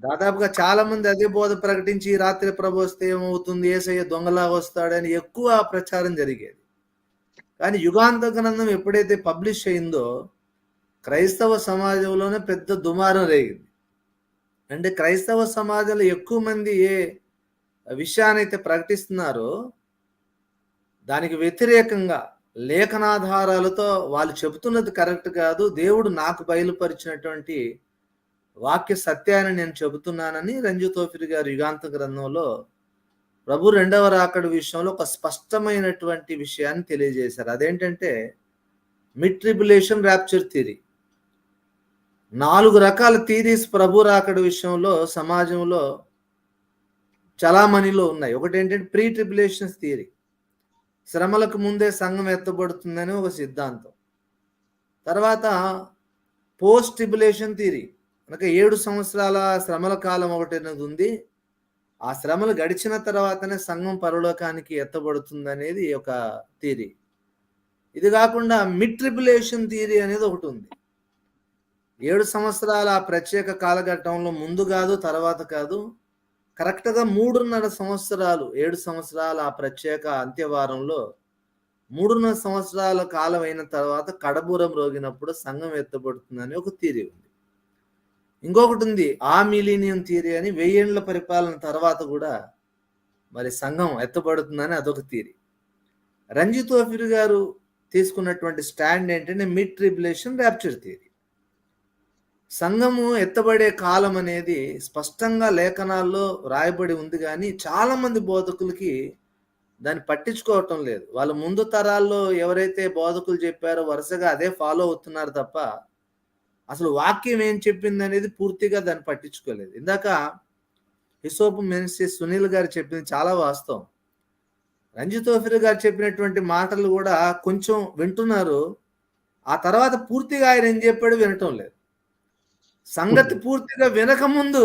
దాదాపుగా చాలా మంది అదే బోధ ప్రకటించి రాత్రి ప్రభు వస్తే ఏమవుతుంది, యేసయ్య దొంగలా వస్తాడని ఎక్కువ ప్రచారం జరిగేది. కానీ యుగాంత గ్రంథం ఎప్పుడైతే పబ్లిష్ అయిందో క్రైస్తవ సమాజంలోనే పెద్ద దుమారం రేగింది. అంటే క్రైస్తవ సమాజంలో ఎక్కువ మంది ఏ విషయాన్నైతే ప్రకటిస్తున్నారో దానికి వ్యతిరేకంగా లేఖనాధారాలతో వాళ్ళు చెబుతున్నది కరెక్ట్ కాదు, దేవుడు నాకు బయలుపరిచినటువంటి వాక్య సత్యాన్ని నేను చెబుతున్నానని రంజిత్ ఓఫిర్ గారు యుగాంత గ్రంథంలో ప్రభు రెండవ రాకడ విషయంలో ఒక స్పష్టమైనటువంటి విషయాన్ని తెలియజేశారు. అదేంటంటే మిడ్ ట్రిబులేషన్ ర్యాప్చర్ థియరీ. 4 రకాల థియరీస్ ప్రభు రాకడ విషయంలో సమాజంలో చలామణిలో ఉన్నాయి. ఒకటి ఏంటంటే ప్రీ ట్రిబులేషన్ థియరీ, శ్రమలకు ముందే సంఘం ఎత్తబడుతుందని ఒక సిద్ధాంతం. తర్వాత పోస్ట్ ట్రిబులేషన్ థియరీ, అనగా 7 సంవత్సరాల శ్రమల కాలం ఒకటి అనేది ఉంది. ఆ శ్రమలు గడిచిన తర్వాతనే సంఘం పరలోకానికి ఎత్తబడుతుంది అనేది ఒక థియరీ. ఇది కాకుండా మిడ్ ట్రిబులేషన్ థియరీ అనేది ఒకటి ఉంది. 7 సంవత్సరాల ఆ ప్రత్యేక కాలఘట్టంలో ముందు కాదు, తర్వాత కాదు, కరెక్ట్గా 3.5 సంవత్సరాలు, 7 సంవత్సరాల ఆ ప్రత్యేక అంత్యవారంలో 3.5 సంవత్సరాల కాలం అయిన తర్వాత కడబూరం రోగినప్పుడు సంఘం ఎత్తబడుతుందని ఒక థియరీ ఉంది. ఇంకొకటి ఉంది ఆ మిలీనియం థియరీ అని, 1000 ఏళ్ల పరిపాలన తర్వాత కూడా మరి సంఘం ఎత్తబడుతుందని అదొక థియరీ. రంజిత్ ఓఫిర్ గారు తీసుకున్నటువంటి స్టాండ్ ఏంటంటే మిడ్ ట్రిబులేషన్ ర్యాప్చర్ థియరీ. సంఘము ఎత్తబడే కాలం అనేది స్పష్టంగా లేఖనాల్లో రాయబడి ఉంది, కానీ చాలా మంది బోధకులకి దాన్ని పట్టించుకోవటం లేదు. వాళ్ళ ముందు తరాల్లో ఎవరైతే బోధకులు చెప్పారో వరుసగా అదే ఫాలో అవుతున్నారు తప్ప అసలు వాక్యం ఏం చెప్పింది అనేది పూర్తిగా దాన్ని పట్టించుకోలేదు. ఇందాక హిసోప్ మినిస్ట్రీ సునీల్ గారు చెప్పింది చాలా వాస్తవం. రంజిత్ ఓఫిర్ గారు చెప్పినటువంటి మాటలు కూడా కొంచెం వింటున్నారు, ఆ తర్వాత పూర్తిగా ఆయన ఏం చెప్పాడు వినటం లేదు. సంగతి పూర్తిగా వినకముందు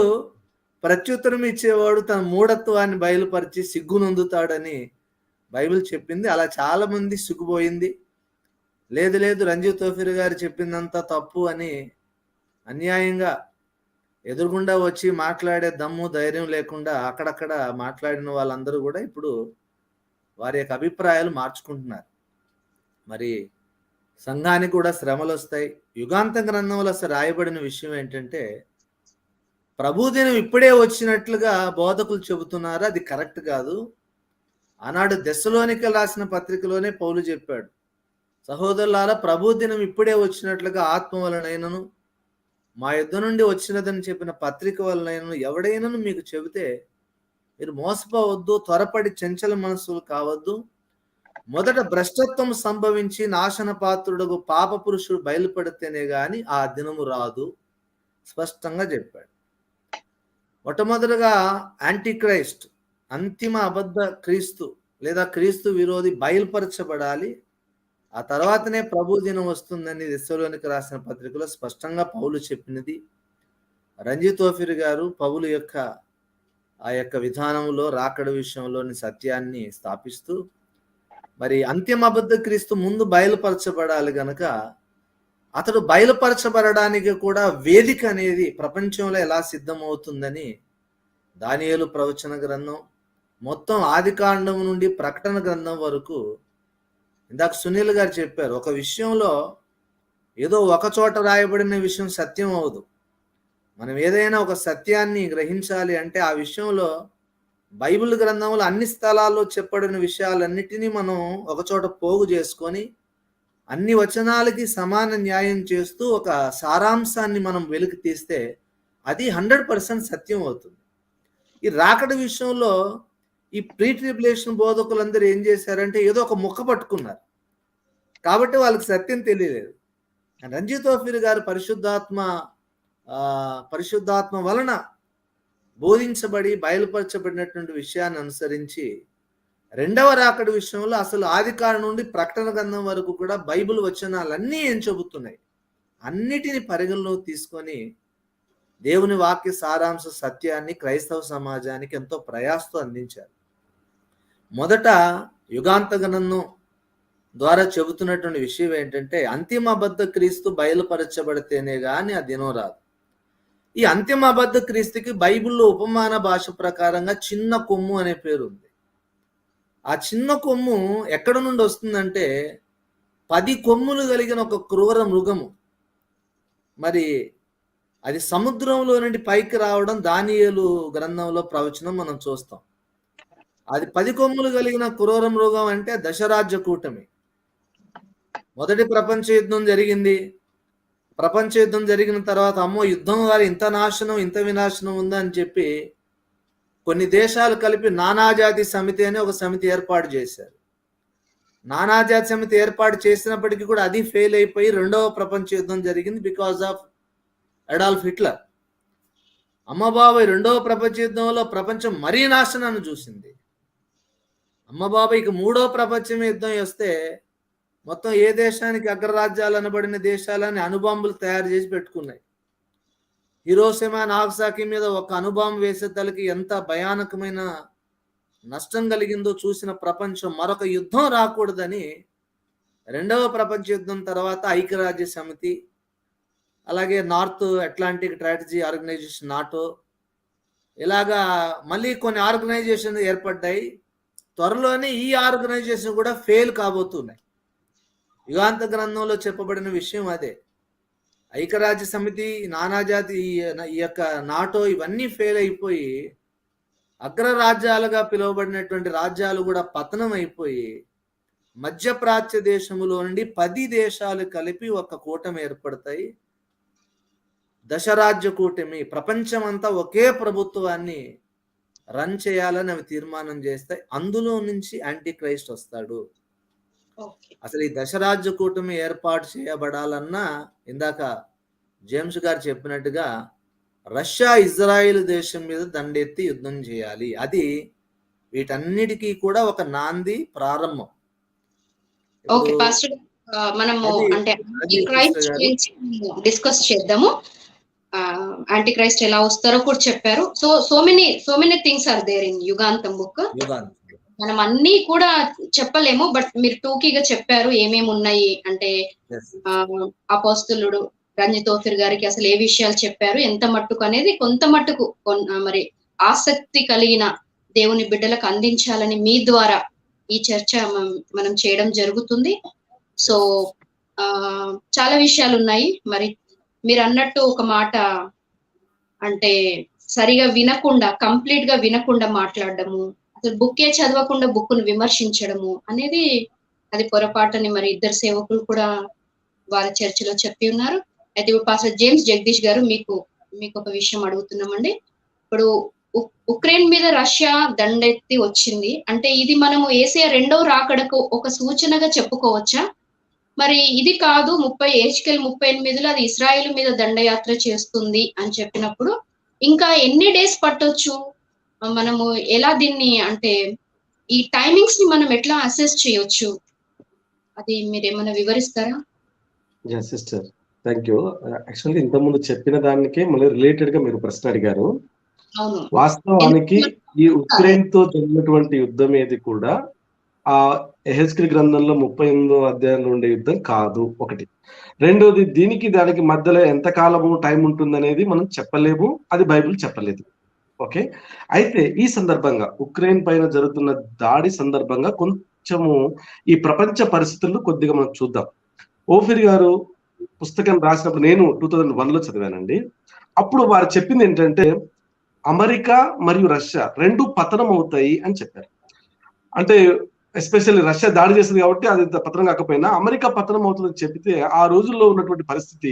ప్రత్యుత్తరం ఇచ్చేవాడు తన మూఢత్వాన్ని బయలుపరిచి సిగ్గునొందుతాడని బైబిల్ చెప్పింది. అలా చాలా మంది సిగ్గుపోయింది. లేదు లేదు రంజిత్ ఓఫిర్ గారు చెప్పిందంతా తప్పు అని అన్యాయంగా ఎదురుగుండా వచ్చి మాట్లాడే దమ్ము ధైర్యం లేకుండా అక్కడక్కడ మాట్లాడిన వాళ్ళందరూ కూడా ఇప్పుడు వారి యొక్క అభిప్రాయాలు మార్చుకుంటున్నారు. మరి సంఘానికి కూడా శ్రమలు వస్తాయి. యుగాంత గ్రంథంలో అసలు రాయబడిన విషయం ఏంటంటే, ప్రభుదినం ఇప్పుడే వచ్చినట్లుగా బోధకులు చెబుతున్నారు, అది కరెక్ట్ కాదు. ఆనాడు దెస్సలోనికలు రాసిన పత్రికలోనే పౌలు చెప్పాడు, సహోదరులారా ప్రభుదినం ఇప్పుడే వచ్చినట్లుగా ఆత్మ వలనైనను మా యుద్ధ నుండి వచ్చినదని చెప్పిన పత్రిక వలనైనను ఎవడైనను మీకు చెబితే మీరు మోసపోవద్దు, త్వరపడి చంచల మనస్సులు కావద్దు. మొదట భ్రష్టత్వం సంభవించి నాశన పాత్రుడు పాప పురుషుడు బయలుపడితేనే గాని ఆ దినము రాదు స్పష్టంగా చెప్పాడు. మొట్టమొదటిగా యాంటీ క్రైస్ట్, అంతిమ అబద్ధ క్రీస్తు లేదా క్రీస్తు విరోధి బయలుపరచబడాలి. ఆ తర్వాతనే ప్రభు దినం వస్తుందని దెస్సలోనికి రాసిన పత్రికలో స్పష్టంగా పౌలు చెప్పినది. రంజిత్ ఓఫిర్ గారు పౌలు యొక్క ఆ యొక్క విధానంలో రాకడ విషయంలోని సత్యాన్ని స్థాపిస్తూ, మరి అంతిమ అబద్ధ క్రీస్తు ముందు బయలుపరచబడాలి గనక అతడు బయలుపరచబడడానికి కూడా వేదిక అనేది ప్రపంచంలో ఎలా సిద్ధమవుతుందని దానియేలు ప్రవచన గ్రంథం మొత్తం ఆదికాండం నుండి ప్రకటన గ్రంథం వరకు, ఇందాక సునీల్ గారు చెప్పారు, ఒక విషయంలో ఏదో ఒక చోట రాయబడిన విషయం సత్యం అవదు. మనం ఏదైనా ఒక సత్యాన్ని గ్రహించాలి అంటే ఆ విషయంలో బైబిల్ గ్రంథంలో అన్ని స్థలాల్లో చెప్పబడిన విషయాలన్నిటినీ మనం ఒక చోట పోగు చేసుకొని అన్ని వచనాలకి సమాన న్యాయం చేస్తూ ఒక సారాంశాన్ని మనం వెలికి తీస్తే అది 100% సత్యం అవుతుంది. ఈ రాకడ విషయంలో ఈ ప్రీ ట్రిబులేషన్ బోధకులందరూ ఏం చేశారంటే ఏదో ఒక ముక్క పట్టుకున్నారు కాబట్టి వాళ్ళకి సత్యం తెలియలేదు. రంజిత్ ఓఫిర్ గారు పరిశుద్ధాత్మ వలన బోధించబడి బయలుపరచబడినటువంటి విషయాన్ని అనుసరించి రెండవ రాకడ విషయంలో అసలు ఆదికాండం నుండి ప్రకటన గ్రంథం వరకు కూడా బైబిల్ వచనాలన్నీ ఏం చెబుతున్నాయి అన్నిటిని పరిగణలో తీసుకొని దేవుని వాక్య సారాంశ సత్యాన్ని క్రైస్తవ సమాజానికి ఎంతో ప్రయాసతో అందించారు. మొదట యుగాంత గ్రంథం ద్వారా చెబుతున్నటువంటి విషయం ఏంటంటే, అంతిమ అబద్ధ క్రీస్తు బయలుపరచబడితేనే గాని ఆ దినం రాదు. ఈ అంతిమ అబద్ధ క్రీస్తుకి బైబిల్లో ఉపమాన భాష ప్రకారంగా చిన్న కొమ్ము అనే పేరు ఉంది. ఆ చిన్న కొమ్ము ఎక్కడ నుండి వస్తుందంటే 10 కొమ్ములు కలిగిన ఒక క్రూర మృగము, మరి అది సముద్రంలో నుండి పైకి రావడం దానియేలు గ్రంథంలో ప్రవచనం మనం చూస్తాం. అది 10 కొమ్ములు కలిగిన క్రూర మృగం అంటే దశరాజ్య కూటమి. మొదటి ప్రపంచ యుద్ధం జరిగింది. ప్రపంచ యుద్ధం జరిగిన తర్వాత అమ్మో యుద్ధం ద్వారా ఇంత నాశనం ఇంత వినాశనం ఉందా అని చెప్పి కొన్ని దేశాలు కలిపి నానాజాతి సమితి అని ఒక సమితి ఏర్పాటు చేశారు. నానాజాతి సమితి ఏర్పాటు చేసినప్పటికీ కూడా అది ఫెయిల్ అయిపోయి రెండవ ప్రపంచ యుద్ధం జరిగింది బికాజ్ ఆఫ్ అడాల్ఫ్ హిట్లర్. అమ్మబాబాయ్ రెండవ ప్రపంచ యుద్ధంలో ప్రపంచం మరీ నాశనాన్ని చూసింది. అమ్మబాబాయ్ ఇక మూడవ ప్రపంచ యుద్ధం వస్తే మొత్తం ఏ దేశానికి అగ్రరాజ్యాలు అనబడిన దేశాలని అణుబాంబులు తయారు చేసి పెట్టుకున్నాయి. హిరోషిమా నాగసాకి మీద ఒక అణుబాంబు వేసేతలకి ఎంత భయానకమైన నష్టం కలిగిందో చూసిన ప్రపంచం మరొక యుద్ధం రాకూడదని రెండవ ప్రపంచ యుద్ధం తర్వాత ఐక్యరాజ్య సమితి, అలాగే North Atlantic strategy organization NATO, ఇలాగా మళ్ళీ కొన్ని ఆర్గనైజేషన్ ఏర్పడ్డాయి. త్వరలోనే ఈ ఆర్గనైజేషన్ కూడా ఫెయిల్ కాబోతున్నాయి. యుగాంత గ్రంథంలో చెప్పబడిన విషయం అదే. ఐక్యరాజ్య సమితి, నానాజాతి, ఈ యొక్క నాటో ఇవన్నీ ఫెయిల్ అయిపోయి అగ్రరాజ్యాలుగా పిలువబడినటువంటి రాజ్యాలు కూడా పతనం అయిపోయి మధ్యప్రాచ్య దేశములో నుండి 10 దేశాలు కలిపి ఒక కూటమి ఏర్పడతాయి. దశరాజ్య కూటమి. ప్రపంచమంతా ఒకే ప్రభుత్వాన్ని రన్ చేయాలని అవి తీర్మానం చేస్తాయి. అందులో నుంచి యాంటీ క్రైస్ట్ వస్తాడు. అసలు ఈ దశరాజ్య కూటమి ఏర్పాటు చేయబడాలన్నా ఇందాక జేమ్స్ గారు చెప్పినట్టుగా రష్యా ఇజ్రాయిల్ దేశం మీద దండెత్తి యుద్ధం చేయాలి. అది వీటన్నిటికీ కూడా ఒక నాంది ప్రారంభం. ఓకే ఇప్పుడు పాస్టర్, మనము అది అంటే అది క్రైస్ట్ సిస్టర్ గారు గురించి డిస్కస్ చేద్దాము. యాంటీ క్రైస్ట్ ఎలా వస్తారో కూడా చెప్పారు. So many things are there in Yugantham book. Yugantham. మనం అన్ని కూడా చెప్పలేము, బట్ మీరు టూకీగా చెప్పారు ఏమేమి ఉన్నాయి అంటే. Yes. అపోస్తలుడు రంజిత్ ఓఫిర్ గారికి అసలు ఏ విషయాలు చెప్పారు, ఎంత మట్టుకు అనేది కొంత మట్టుకు మరి ఆసక్తి కలిగిన దేవుని బిడ్డలకు అందించాలని మీ ద్వారా ఈ చర్చ మనం చేయడం జరుగుతుంది. సో చాలా విషయాలు ఉన్నాయి. మరి మీరు అన్నట్టు ఒక మాట అంటే సరిగా వినకుండా, కంప్లీట్ గా వినకుండా మాట్లాడడము, అసలు బుక్కే చదవకుండా బుక్ను విమర్శించడము అనేది అది పొరపాటని మరి ఇద్దరు సేవకులు కూడా వారి చర్చలో చెప్పి ఉన్నారు. అయితే ఇప్పుడు పాస్టర్ జేమ్స్ జగదీష్ గారు మీకు ఒక విషయం అడుగుతున్నామండి. ఇప్పుడు ఉక్రెయిన్ మీద రష్యా దండెత్తి వచ్చింది అంటే ఇది మనము ఏసియా రెండవ రాకడకు ఒక సూచనగా చెప్పుకోవచ్చా? మరి ఇది కాదు, 38లో అది ఇస్రాయేల్ మీద దండయాత్ర చేస్తుంది అని చెప్పినప్పుడు ఇంకా ఎన్ని డేస్ పట్టొచ్చు? మనము ఎలా దీన్ని అంటే ఈ టైమింగ్స్ ని మనం ఎట్లా అసెస్ చేయొచ్చు, అది మీరు ఏమైనా వివరిస్తారా? Sister, thank you. యాక్చువల్గా ఇంతకుముందు చెప్పిన దానికే మళ్ళీ రిలేటెడ్ గా మీరు ప్రశ్న అడిగారు. వాస్తవానికి ఈ ఉక్రెయిన్ తో జరిగినటువంటి యుద్ధం ఏది కూడా ఆ ఎహెజ్కేల్ గ్రంథంలో 38వ అధ్యాయంలో ఉండే యుద్ధం కాదు, ఒకటి. రెండోది, దీనికి దానికి మధ్యలో ఎంత కాలము టైం ఉంటుందనేది మనం చెప్పలేము, అది బైబిల్ చెప్పలేదు. ఓకే. అయితే ఈ సందర్భంగా ఉక్రెయిన్ పైన జరుగుతున్న దాడి సందర్భంగా కొంచెము ఈ ప్రపంచ పరిస్థితులను కొద్దిగా మనం చూద్దాం. ఓఫిర్ గారు పుస్తకం రాసినప్పుడు నేను 2001లో చదివానండి. అప్పుడు వారు చెప్పింది ఏంటంటే అమెరికా మరియు రష్యా రెండు పతనం అవుతాయి అని చెప్పారు. అంటే ఎస్పెషల్లీ రష్యా దాడి చేసింది కాబట్టి అది పతనం కాకపోయినా అమెరికా పతనం అవుతుందని చెప్తే ఆ రోజుల్లో ఉన్నటువంటి పరిస్థితి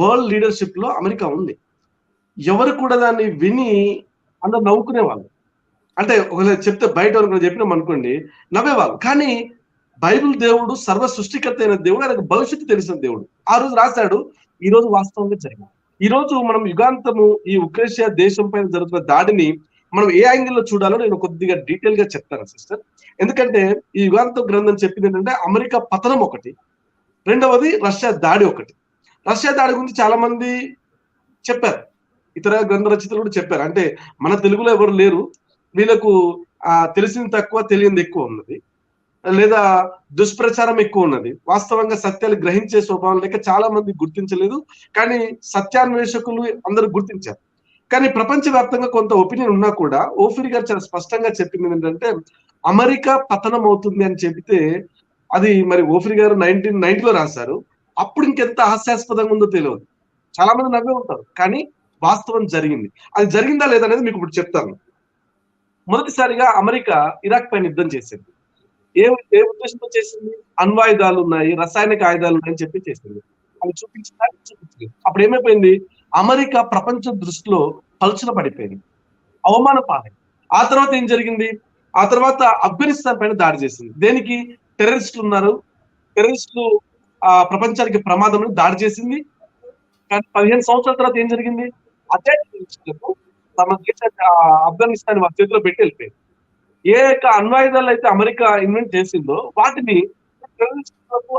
వరల్డ్ లీడర్షిప్ లో అమెరికా ఉంది. ఎవరు కూడా దాన్ని విని అందరు నవ్వుకునేవాళ్ళు. అంటే ఒకవేళ చెప్తే బయట వాళ్ళు చెప్పినాం అనుకోండి నవ్వేవాళ్ళు. కానీ బైబిల్ దేవుడు సర్వ సృష్టికర్త అయిన దేవుడు, ఆయనకు భవిష్యత్తు తెలిసిన దేవుడు. ఆ రోజు రాశాడు, ఈ రోజు వాస్తవంగా జరిగింది. ఈ రోజు మనం యుగాంతము ఈ ఉక్రేషియా దేశం పైన జరుగుతున్న దాడిని మనం ఏ యాంగిల్లో చూడాలో నేను కొద్దిగా డీటెయిల్ గా చెప్తాను సిస్టర్. ఎందుకంటే ఈ యుగాంతం గ్రంథం చెప్పింది ఏంటంటే అమెరికా పతనం ఒకటి, రెండవది రష్యా దాడి ఒకటి. రష్యా దాడి గురించి చాలా మంది చెప్పారు, ఇతర గ్రంథ రచయితలు కూడా చెప్పారు. అంటే మన తెలుగులో ఎవరు లేరు, వీళ్ళకు తెలిసింది తక్కువ తెలియంది ఎక్కువ ఉన్నది, లేదా దుష్ప్రచారం ఎక్కువ ఉన్నది. వాస్తవంగా సత్యాలు గ్రహించే స్వభావం లేక చాలా మంది గుర్తించలేదు, కానీ సత్యాన్వేషకులు అందరూ గుర్తించారు. కానీ ప్రపంచవ్యాప్తంగా కొంత ఒపీనియన్ ఉన్నా కూడా ఓఫిర్ గారు చాలా స్పష్టంగా చెప్పింది ఏంటంటే అమెరికా పతనం అవుతుంది అని చెబితే అది మరి ఓఫిర్ గారు 1990లో రాశారు. అప్పుడు ఇంకెంత హాస్యాస్పదంగా ఉందో తెలియదు, చాలా మంది నవ్వే ఉంటారు. కానీ వాస్తవం జరిగింది. అది జరిగిందా లేదా అనేది మీకు ఇప్పుడు చెప్తాను. మొదటిసారిగా అమెరికా ఇరాక్ పైన యుద్ధం చేసింది. ఏ ఉద్దేశంతో చేసింది? అణ్వాయుధాలు ఉన్నాయి, రసాయనిక ఆయుధాలు ఉన్నాయని చెప్పి చేసింది. అవి చూపించలేదు. అప్పుడు ఏమైపోయింది? అమెరికా ప్రపంచ దృష్టిలో పలుచన పడిపోయింది, అవమాన పాలైంది. ఆ తర్వాత ఏం జరిగింది? ఆ తర్వాత ఆఫ్ఘనిస్తాన్ పైన దాడి చేసింది. దేనికి? టెర్రరిస్టులు ఉన్నారు, టెర్రరిస్టులు ప్రపంచానికి ప్రమాదం దాడి చేసింది. కానీ 15 సంవత్సరాల తర్వాత ఏం జరిగింది? అదే టెర్రరిస్టులకు తమ దేశాన్ని ఆఫ్ఘనిస్తాన్ వారి చేతిలో పెట్టి వెళ్ళిపోయింది. ఏ యొక్క అణ్వాయుధాలు అయితే అమెరికా ఇన్వెంట్ చేసిందో వాటిని టెర్రరిస్టులకు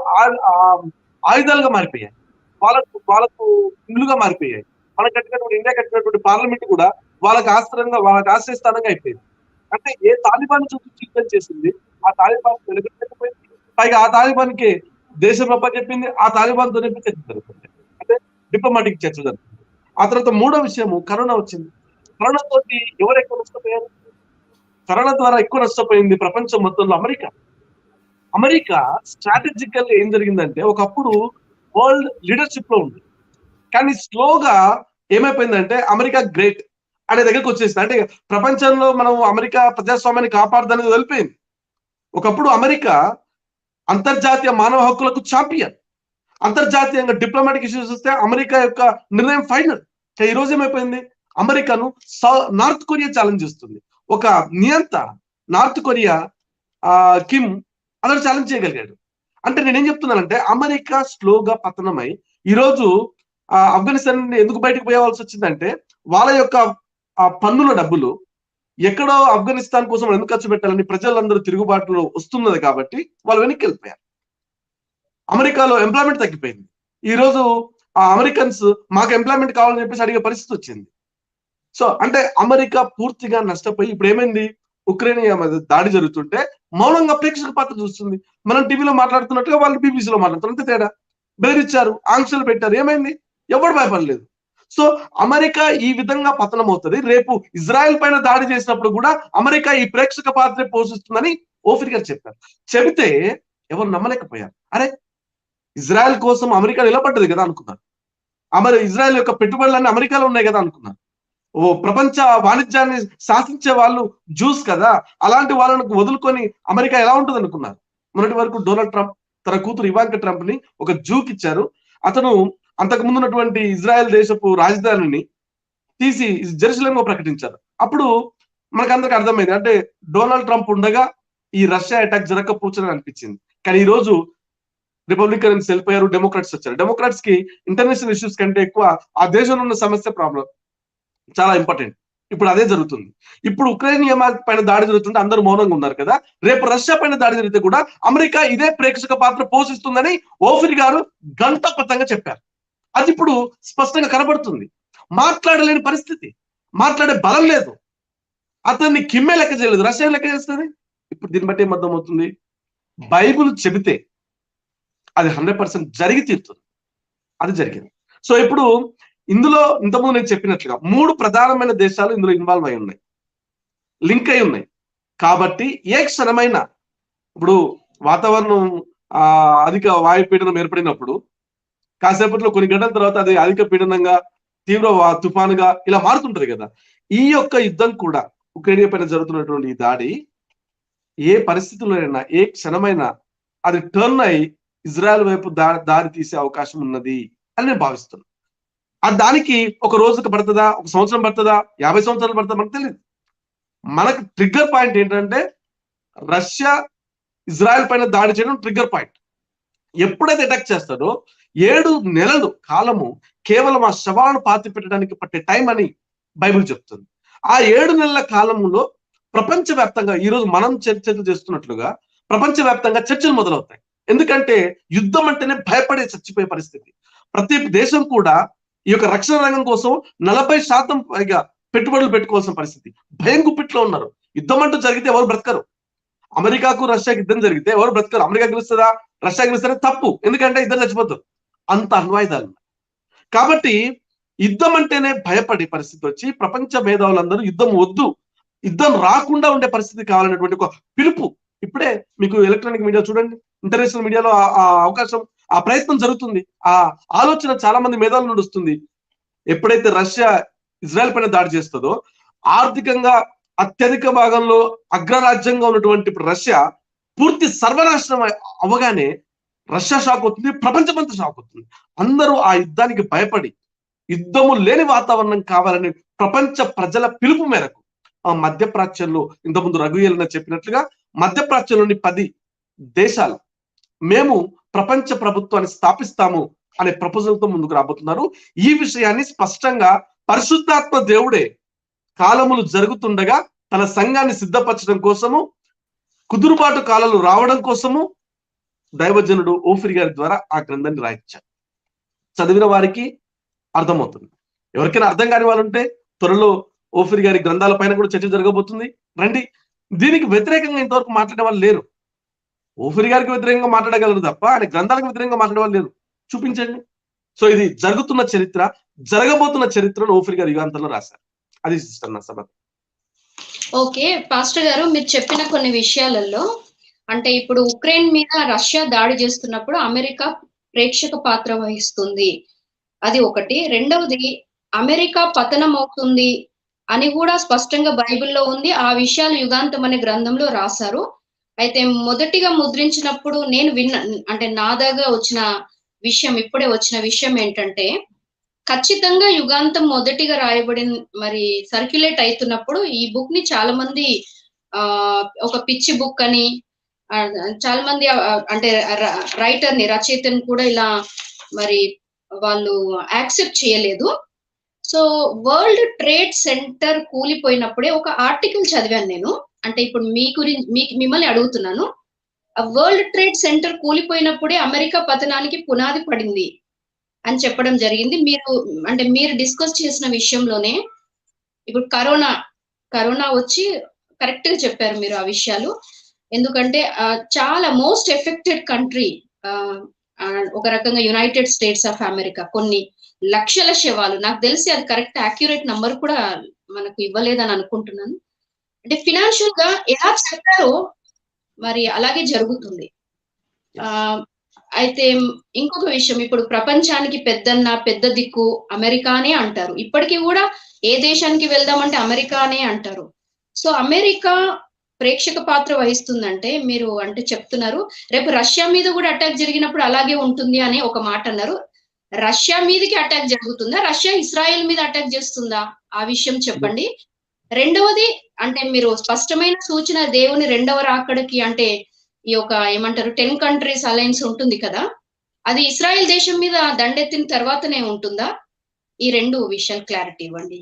ఆయుధాలుగా మారిపోయాయి, వాళ్ళకు ఇండ్లుగా మారిపోయాయి. మనకు కట్టినటువంటి ఇండియా కట్టినటువంటి పార్లమెంట్ కూడా వాళ్ళకి ఆశ్రయస్థానంగా అయిపోయింది. అంటే ఏ తాలిబాన్ చూపించి యుద్ధం చేసింది ఆ తాలిబాన్ వెలుగొట్టకపోయింది, పైగా ఆ తాలిబాన్కి దేశం చెప్పింది, ఆ తాలిబాన్ తో చర్చ జరుగుతుంది, అంటే డిప్లొమాటిక్ చర్చ జరుగుతుంది. ఆ తర్వాత మూడో విషయము కరోనా వచ్చింది. కరోనా తోటి ఎవరు ఎక్కువ నష్టపోయారు? కరోనా ద్వారా ఎక్కువ నష్టపోయింది ప్రపంచం మొత్తంలో అమెరికా స్ట్రాటజికల్ ఏం జరిగిందంటే ఒకప్పుడు వరల్డ్ లీడర్షిప్ లో ఉంది, కానీ స్లోగా ఏమైపోయిందంటే అమెరికా గ్రేట్ అనే దగ్గరకు వచ్చేసింది. అంటే ప్రపంచంలో మనం అమెరికా ప్రజాస్వామ్యాన్ని కాపాడుదనేది వెళ్ళిపోయింది. ఒకప్పుడు అమెరికా అంతర్జాతీయ మానవ హక్కులకు ఛాంపియన్, అంతర్జాతీయంగా డిప్లొమాటిక్ ఇష్యూస్ వస్తే అమెరికా యొక్క నిర్ణయం ఫైనల్. ఈ రోజు ఏమైపోయింది? అమెరికాను నార్త్ కొరియా ఛాలెంజ్ చేస్తుంది. ఒక నియంత నార్త్ కొరియా కిమ్ అతను ఛాలెంజ్ చేయగలిగాడు. అంటే నేనేం చెప్తున్నానంటే అమెరికా స్లోగా పతనమై ఈరోజు ఆఫ్ఘనిస్తాన్ ఎందుకు బయటకు పోయేవాల్సి వచ్చిందంటే వాళ్ళ యొక్క పన్నుల డబ్బులు ఎక్కడో ఆఫ్ఘనిస్తాన్ కోసం ఎందుకు ఖర్చు పెట్టాలని ప్రజలందరూ తిరుగుబాటులో వస్తున్నది కాబట్టి వాళ్ళు వెనక్కి వెళ్ళిపోయారు. అమెరికాలో ఎంప్లాయ్మెంట్ తగ్గిపోయింది. ఈ రోజు ఆ అమెరికన్స్ మాకు ఎంప్లాయ్మెంట్ కావాలని చెప్పేసి అడిగే పరిస్థితి వచ్చింది. సో అంటే అమెరికా పూర్తిగా నష్టపోయి ఇప్పుడు ఏమైంది, ఉక్రెయిన్ దాడి జరుగుతుంటే మౌనంగా ప్రేక్షక పాత్ర చూస్తుంది. మనం టీవీలో మాట్లాడుతున్నట్టుగా వాళ్ళు బీబీసీలో మాట్లాడుతున్నారు, అంతే తేడా. బెదిరించారు, ఆంక్షలు పెట్టారు, ఏమైంది? ఎవరు భయపడలేదు. సో అమెరికా ఈ విధంగా పతనం అవుతుంది. రేపు ఇజ్రాయెల్ పైన దాడి చేసినప్పుడు కూడా అమెరికా ఈ ప్రేక్షక పాత్ర పోషిస్తుందని ఓఫిర్ గారు చెప్పారు. చెబితే ఎవరు నమ్మలేకపోయారు. అరే ఇజ్రాయెల్ కోసం అమెరికా నిలబడ్డది కదా అనుకున్నారు. ఇజ్రాయెల్ యొక్క పెట్టుబడులన్నీ అమెరికాలో ఉన్నాయి కదా అనుకున్నారు. ఓ ప్రపంచ వాణిజ్యాన్ని శాసించే వాళ్ళు జూస్ కదా, అలాంటి వాళ్ళను వదులుకొని అమెరికా ఎలా ఉంటుంది అనుకున్నారు. మొన్నటి వరకు డొనాల్డ్ ట్రంప్ తన కూతురు ఇవాంకా ట్రంప్ ని ఒక జూకి ఇచ్చారు. అతను అంతకు ముందు ఉన్నటువంటి ఇజ్రాయెల్ దేశపు రాజధానిని తీసి జెరూసలేంగా ప్రకటించారు. అప్పుడు మనకందరికి అర్థమైంది, అంటే డొనాల్డ్ ట్రంప్ ఉండగా ఈ రష్యా అటాక్ జరగకపోవచ్చని అనిపించింది. కానీ ఈ రోజు రిపబ్లికన్స్ వెళ్ళిపోయారు, డెమోక్రాట్స్ వచ్చారు. డెమోక్రాట్స్ కి ఇంటర్నేషనల్ ఇష్యూస్ కంటే ఎక్కువ ఆ దేశంలో ఉన్న సమస్య ప్రాబ్లం చాలా ఇంపార్టెంట్. ఇప్పుడు అదే జరుగుతుంది. ఇప్పుడు ఉక్రెయిన్ పైన దాడి జరుగుతుంటే అందరూ మౌనంగా ఉన్నారు కదా, రేపు రష్యా పైన దాడి జరిగితే కూడా అమెరికా ఇదే ప్రేక్షక పాత్ర పోషిస్తుందని ఓఫిర్ గారు ఘంటాపథంగా చెప్పారు. అది ఇప్పుడు స్పష్టంగా కనబడుతుంది. మాట్లాడలేని పరిస్థితి, మాట్లాడే బలం లేదు. అతన్ని కిమ్మే లెక్క చేయలేదు, రష్యా లెక్క చేస్తుంది. ఇప్పుడు దీన్ని బట్టి ఏమర్థం అవుతుంది, బైబుల్ చెబితే అది 100% జరిగి తీరుతుంది. అది జరిగింది. సో ఇప్పుడు ఇందులో ఇంతకుముందు నేను చెప్పినట్లుగా 3 ప్రధానమైన దేశాలు ఇందులో ఇన్వాల్వ్ అయి ఉన్నాయి, లింక్ అయి ఉన్నాయి. కాబట్టి ఏ క్షణమైన ఇప్పుడు వాతావరణం అధిక వాయుపీడనం ఏర్పడినప్పుడు కాసేపట్లో కొన్ని గంటల తర్వాత అది అధిక పీడనంగా తీవ్ర తుఫానుగా ఇలా మారుతుంటది కదా. ఈ యొక్క యుద్ధం కూడా ఉక్రెయిన్ పైన జరుగుతున్నటువంటి ఈ దాడి ఏ పరిస్థితుల్లో అయినా ఏ క్షణమైనా అది టర్న్ అయి ఇజ్రాయెల్ వైపు దారి తీసే అవకాశం ఉన్నది అని నేను భావిస్తున్నాను. దానికి ఒక రోజుకి పడుతుందా, ఒక సంవత్సరం పడుతుందా, 50 సంవత్సరాలు పడుతుందా మనకు తెలియదు. మనకు ట్రిగ్గర్ పాయింట్ ఏంటంటే రష్యా ఇజ్రాయెల్ పైన దాడి చేయడం ట్రిగ్గర్ పాయింట్. ఎప్పుడైతే అటాక్ చేస్తారో 7 నెలలు కాలము కేవలం ఆ శవాలను పాతి పెట్టడానికి పట్టే టైం అని బైబిల్ చెప్తుంది. ఆ 7 నెలల కాలంలో ప్రపంచవ్యాప్తంగా ఈరోజు మనం చర్చలు చేస్తున్నట్లుగా ప్రపంచవ్యాప్తంగా చర్చలు మొదలవుతాయి. ఎందుకంటే యుద్ధం అంటేనే భయపడే చచ్చిపోయే పరిస్థితి. ప్రతి దేశం కూడా ఈ యొక్క రక్షణ రంగం కోసం 40% పైగా పెట్టుబడులు పెట్టుకోవాల్సిన పరిస్థితి. భయం గుప్పిట్లో ఉన్నారు. యుద్ధం అంటూ జరిగితే ఎవరు బ్రతకరు. అమెరికాకు రష్యాకి యుద్ధం జరిగితే ఎవరు బ్రతకరు. అమెరికా గెలుస్తుందా, రష్యా గెలుస్తారా? తప్పు. ఎందుకంటే ఇద్దరు చచ్చిపోతారు, అంత అణ్వాయుధాలు. కాబట్టి యుద్ధం అంటేనే భయపడే పరిస్థితి వచ్చి ప్రపంచ మేధావులందరూ యుద్ధం వద్దు, యుద్ధం రాకుండా ఉండే పరిస్థితి కావాలనేటువంటి ఒక పిలుపు ఇప్పుడే మీకు ఎలక్ట్రానిక్ మీడియా చూడండి, ఇంటర్నేషనల్ మీడియాలో ఆ అవకాశం, ఆ ప్రయత్నం జరుగుతుంది. ఆ ఆలోచన చాలా మంది మేధావుల నుండి వస్తుంది. ఎప్పుడైతే రష్యా ఇజ్రాయెల్ పైన దాడి చేస్తుందో ఆర్థికంగా అత్యధిక భాగంలో అగ్రరాజ్యంగా ఉన్నటువంటి ఇప్పుడు రష్యా పూర్తి సర్వనాశనం అవ్వగానే రష్యా షాక్ అవుతుంది, ప్రపంచమంతా షాక్ అవుతుంది. అందరూ ఆ యుద్ధానికి భయపడి యుద్ధము లేని వాతావరణం కావాలని ప్రపంచ ప్రజల పిలుపు మేరకు ఆ మధ్యప్రాచ్యంలో ఇంతకుముందు రఘుయేలన చెప్పినట్లుగా మధ్యప్రాచ్యంలోని 10 దేశాలు మేము ప్రపంచ ప్రభుత్వాన్ని స్థాపిస్తాము అనే ప్రపోజల్తో ముందుకు రాబోతున్నారు. ఈ విషయాన్ని స్పష్టంగా పరిశుద్ధాత్మ దేవుడే కాలములు జరుగుతుండగా తన సంఘాన్ని సిద్ధపరచడం కోసము, కుదురుబాటు కాలాలు రావడం కోసము దైవజనుడు ఓఫిర్ గారి ద్వారా ఆ గ్రంథాన్ని రాయించారు. చదివిన వారికి అర్థమవుతుంది. ఎవరికైనా అర్థం కాని వాళ్ళు ఉంటే త్వరలో ఓఫిర్ గారి గ్రంథాల పైన కూడా చర్చ జరగబోతుంది. రండి. దీనికి వ్యతిరేకంగా ఇంతవరకు మాట్లాడే వాళ్ళు లేరు. ఓఫిర్ గారికి వ్యతిరేకంగా మాట్లాడగలరు తప్ప ఆయన గ్రంథాలకు వ్యతిరేకంగా మాట్లాడే వాళ్ళు లేరు. చూపించండి. సో ఇది జరుగుతున్న చరిత్ర, జరగబోతున్న చరిత్రను ఓఫిర్ గారు యుగాంతంలో రాశారు. అది సిస్టర్ నా సభ. ఓకే పాస్టర్ గారు, మీరు చెప్పిన కొన్ని విషయాలలో అంటే ఇప్పుడు ఉక్రెయిన్ మీద రష్యా దాడి చేస్తున్నప్పుడు అమెరికా ప్రేక్షక పాత్ర వహిస్తుంది, అది ఒకటి. రెండవది అమెరికా పతనం అవుతుంది అని కూడా స్పష్టంగా బైబిల్లో ఉంది. ఆ విషయాలు యుగాంతం అనే గ్రంథంలో రాశారు. అయితే మొదటిగా ముద్రించినప్పుడు నేను అంటే నా దగ్గర వచ్చిన విషయం, ఇప్పుడే వచ్చిన విషయం ఏంటంటే ఖచ్చితంగా యుగాంతం మొదటిగా రాయబడిన మరి సర్క్యులేట్ అవుతున్నప్పుడు ఈ బుక్ ని చాలా మంది ఒక పిచ్చి బుక్ అని, చాలా మంది అంటే రైటర్ ని, రచయితని కూడా ఇలా మరి వాళ్ళు యాక్సెప్ట్ చేయలేదు. సో వరల్డ్ ట్రేడ్ సెంటర్ కూలిపోయినప్పుడే ఒక ఆర్టికల్ చదివాను నేను. అంటే ఇప్పుడు మీ గురించి మిమ్మల్ని అడుగుతున్నాను. వరల్డ్ ట్రేడ్ సెంటర్ కూలిపోయినప్పుడే అమెరికా పతనానికి పునాది పడింది అని చెప్పడం జరిగింది. మీరు డిస్కస్ చేసిన విషయంలోనే ఇప్పుడు కరోనా వచ్చి కరెక్ట్ గా చెప్పారు మీరు ఆ విషయాలు. ఎందుకంటే చాలా మోస్ట్ ఎఫెక్టెడ్ కంట్రీ ఒక రకంగా యునైటెడ్ స్టేట్స్ ఆఫ్ అమెరికా. కొన్ని లక్షల శవాలు, నాకు తెలిసి అది కరెక్ట్ యాక్యురేట్ నంబర్ కూడా మనకు ఇవ్వలేదని అనుకుంటున్నాను. అంటే ఫినాన్షియల్ గా ఎలా చెప్పారో మరి అలాగే జరుగుతుంది. అయితే ఇంకొక విషయం, ఇప్పుడు ప్రపంచానికి పెద్ద దిక్కు అమెరికానే అంటారు. ఇప్పటికీ కూడా ఏ దేశానికి వెళ్దామంటే అమెరికానే అంటారు. సో అమెరికా ప్రేక్షక పాత్ర వహిస్తుందంటే మీరు అంటే చెప్తున్నారు, రేపు రష్యా మీద కూడా అటాక్ జరిగినప్పుడు అలాగే ఉంటుంది అని ఒక మాట అన్నారు. రష్యా మీదకి అటాక్ జరుగుతుందా, రష్యా ఇస్రాయెల్ మీద అటాక్ చేస్తుందా, ఆ విషయం చెప్పండి. రెండవది, అంటే మీరు స్పష్టమైన సూచన దేవుని రెండవ రాకడకి, అంటే ఈ యొక్క ఏమంటారు 10 కంట్రీస్ అలయన్స్ ఉంటుంది కదా, అది ఇస్రాయెల్ దేశం మీద దండెత్తిన తర్వాతనే ఉంటుందా? ఈ 2 విషయాలు క్లారిటీ ఇవ్వండి.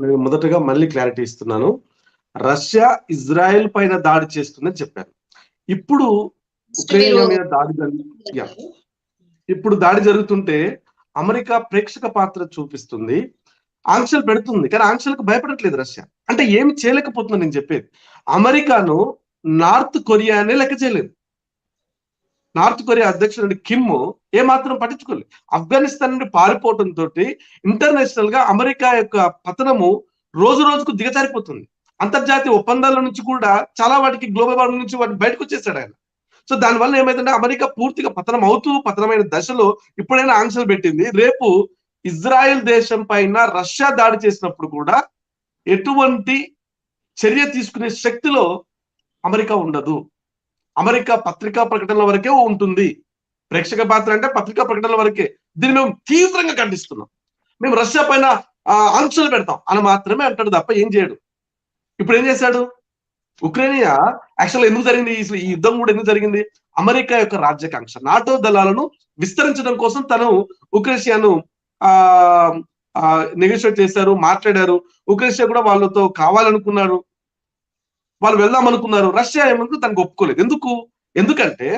నేను మొదటగా మళ్ళీ క్లారిటీ ఇస్తున్నాను. రష్యా ఇజ్రాయెల్ పైన దాడి చేస్తుందని చెప్పాను. ఇప్పుడు ఉక్రెయిన్ మీద దాడి జరుగుతుంటే అమెరికా ప్రేక్షక పాత్ర చూపిస్తుంది, ఆంక్షలు పెడుతుంది. కానీ ఆంక్షలకు భయపడట్లేదు రష్యా. అంటే ఏమి చేయలేకపోతుందో నేను చెప్పేది. అమెరికాను నార్త్ కొరియానే లెక్క చేయలేదు. నార్త్ కొరియా అధ్యక్షుడు కిమ్ ఏమాత్రం పట్టించుకోలేదు. ఆఫ్ఘనిస్తాన్ నుండి పారిపోవడంతో ఇంటర్నేషనల్ గా అమెరికా యొక్క పతనము రోజు రోజుకు దిగజారిపోతుంది. అంతర్జాతీయ ఒప్పందాల నుంచి కూడా చాలా వాటికి గ్లోబల్ వార్మింగ్ నుంచి వాటికి బయటకు వచ్చేసాడు ఆయన. సో దానివల్ల ఏమైందంటే అమెరికా పూర్తిగా పతనమైన దశలో ఇప్పుడైనా ఆంక్షలు పెట్టింది. రేపు ఇజ్రాయెల్ దేశం పైన రష్యా దాడి చేసినప్పుడు కూడా ఎటువంటి చర్య తీసుకునే శక్తిలో అమెరికా ఉండదు. అమెరికా పత్రికా ప్రకటనల వరకే ఉంటుంది. ప్రేక్షక పాత్ర అంటే పత్రికా ప్రకటనల వరకే. దీన్ని మేము తీవ్రంగా ఖండిస్తున్నాం. మేము రష్యా పైన ఆంక్షలు పెడతాం అని మాత్రమే అంటాడు తప్ప ఏం చేయడు. ఇప్పుడు ఏం చేశాడు? ఉక్రెయినియా యాక్చువల్గా ఎందుకు జరిగింది ఈ యుద్ధం కూడా ఎందుకు జరిగింది? అమెరికా యొక్క రాజ్యాకాంక్ష, నాటో దళాలను విస్తరించడం కోసం తను ఉక్రెయినియాను నెగోషియేట్ చేశారు, మాట్లాడారు. ఉక్రెయినియా కూడా వాళ్ళతో కావాలనుకున్నాడు, వాళ్ళు వెళ్దాం అనుకున్నారు. రష్యా ఏమంటే తనకు ఒప్పుకోలేదు. ఎందుకంటే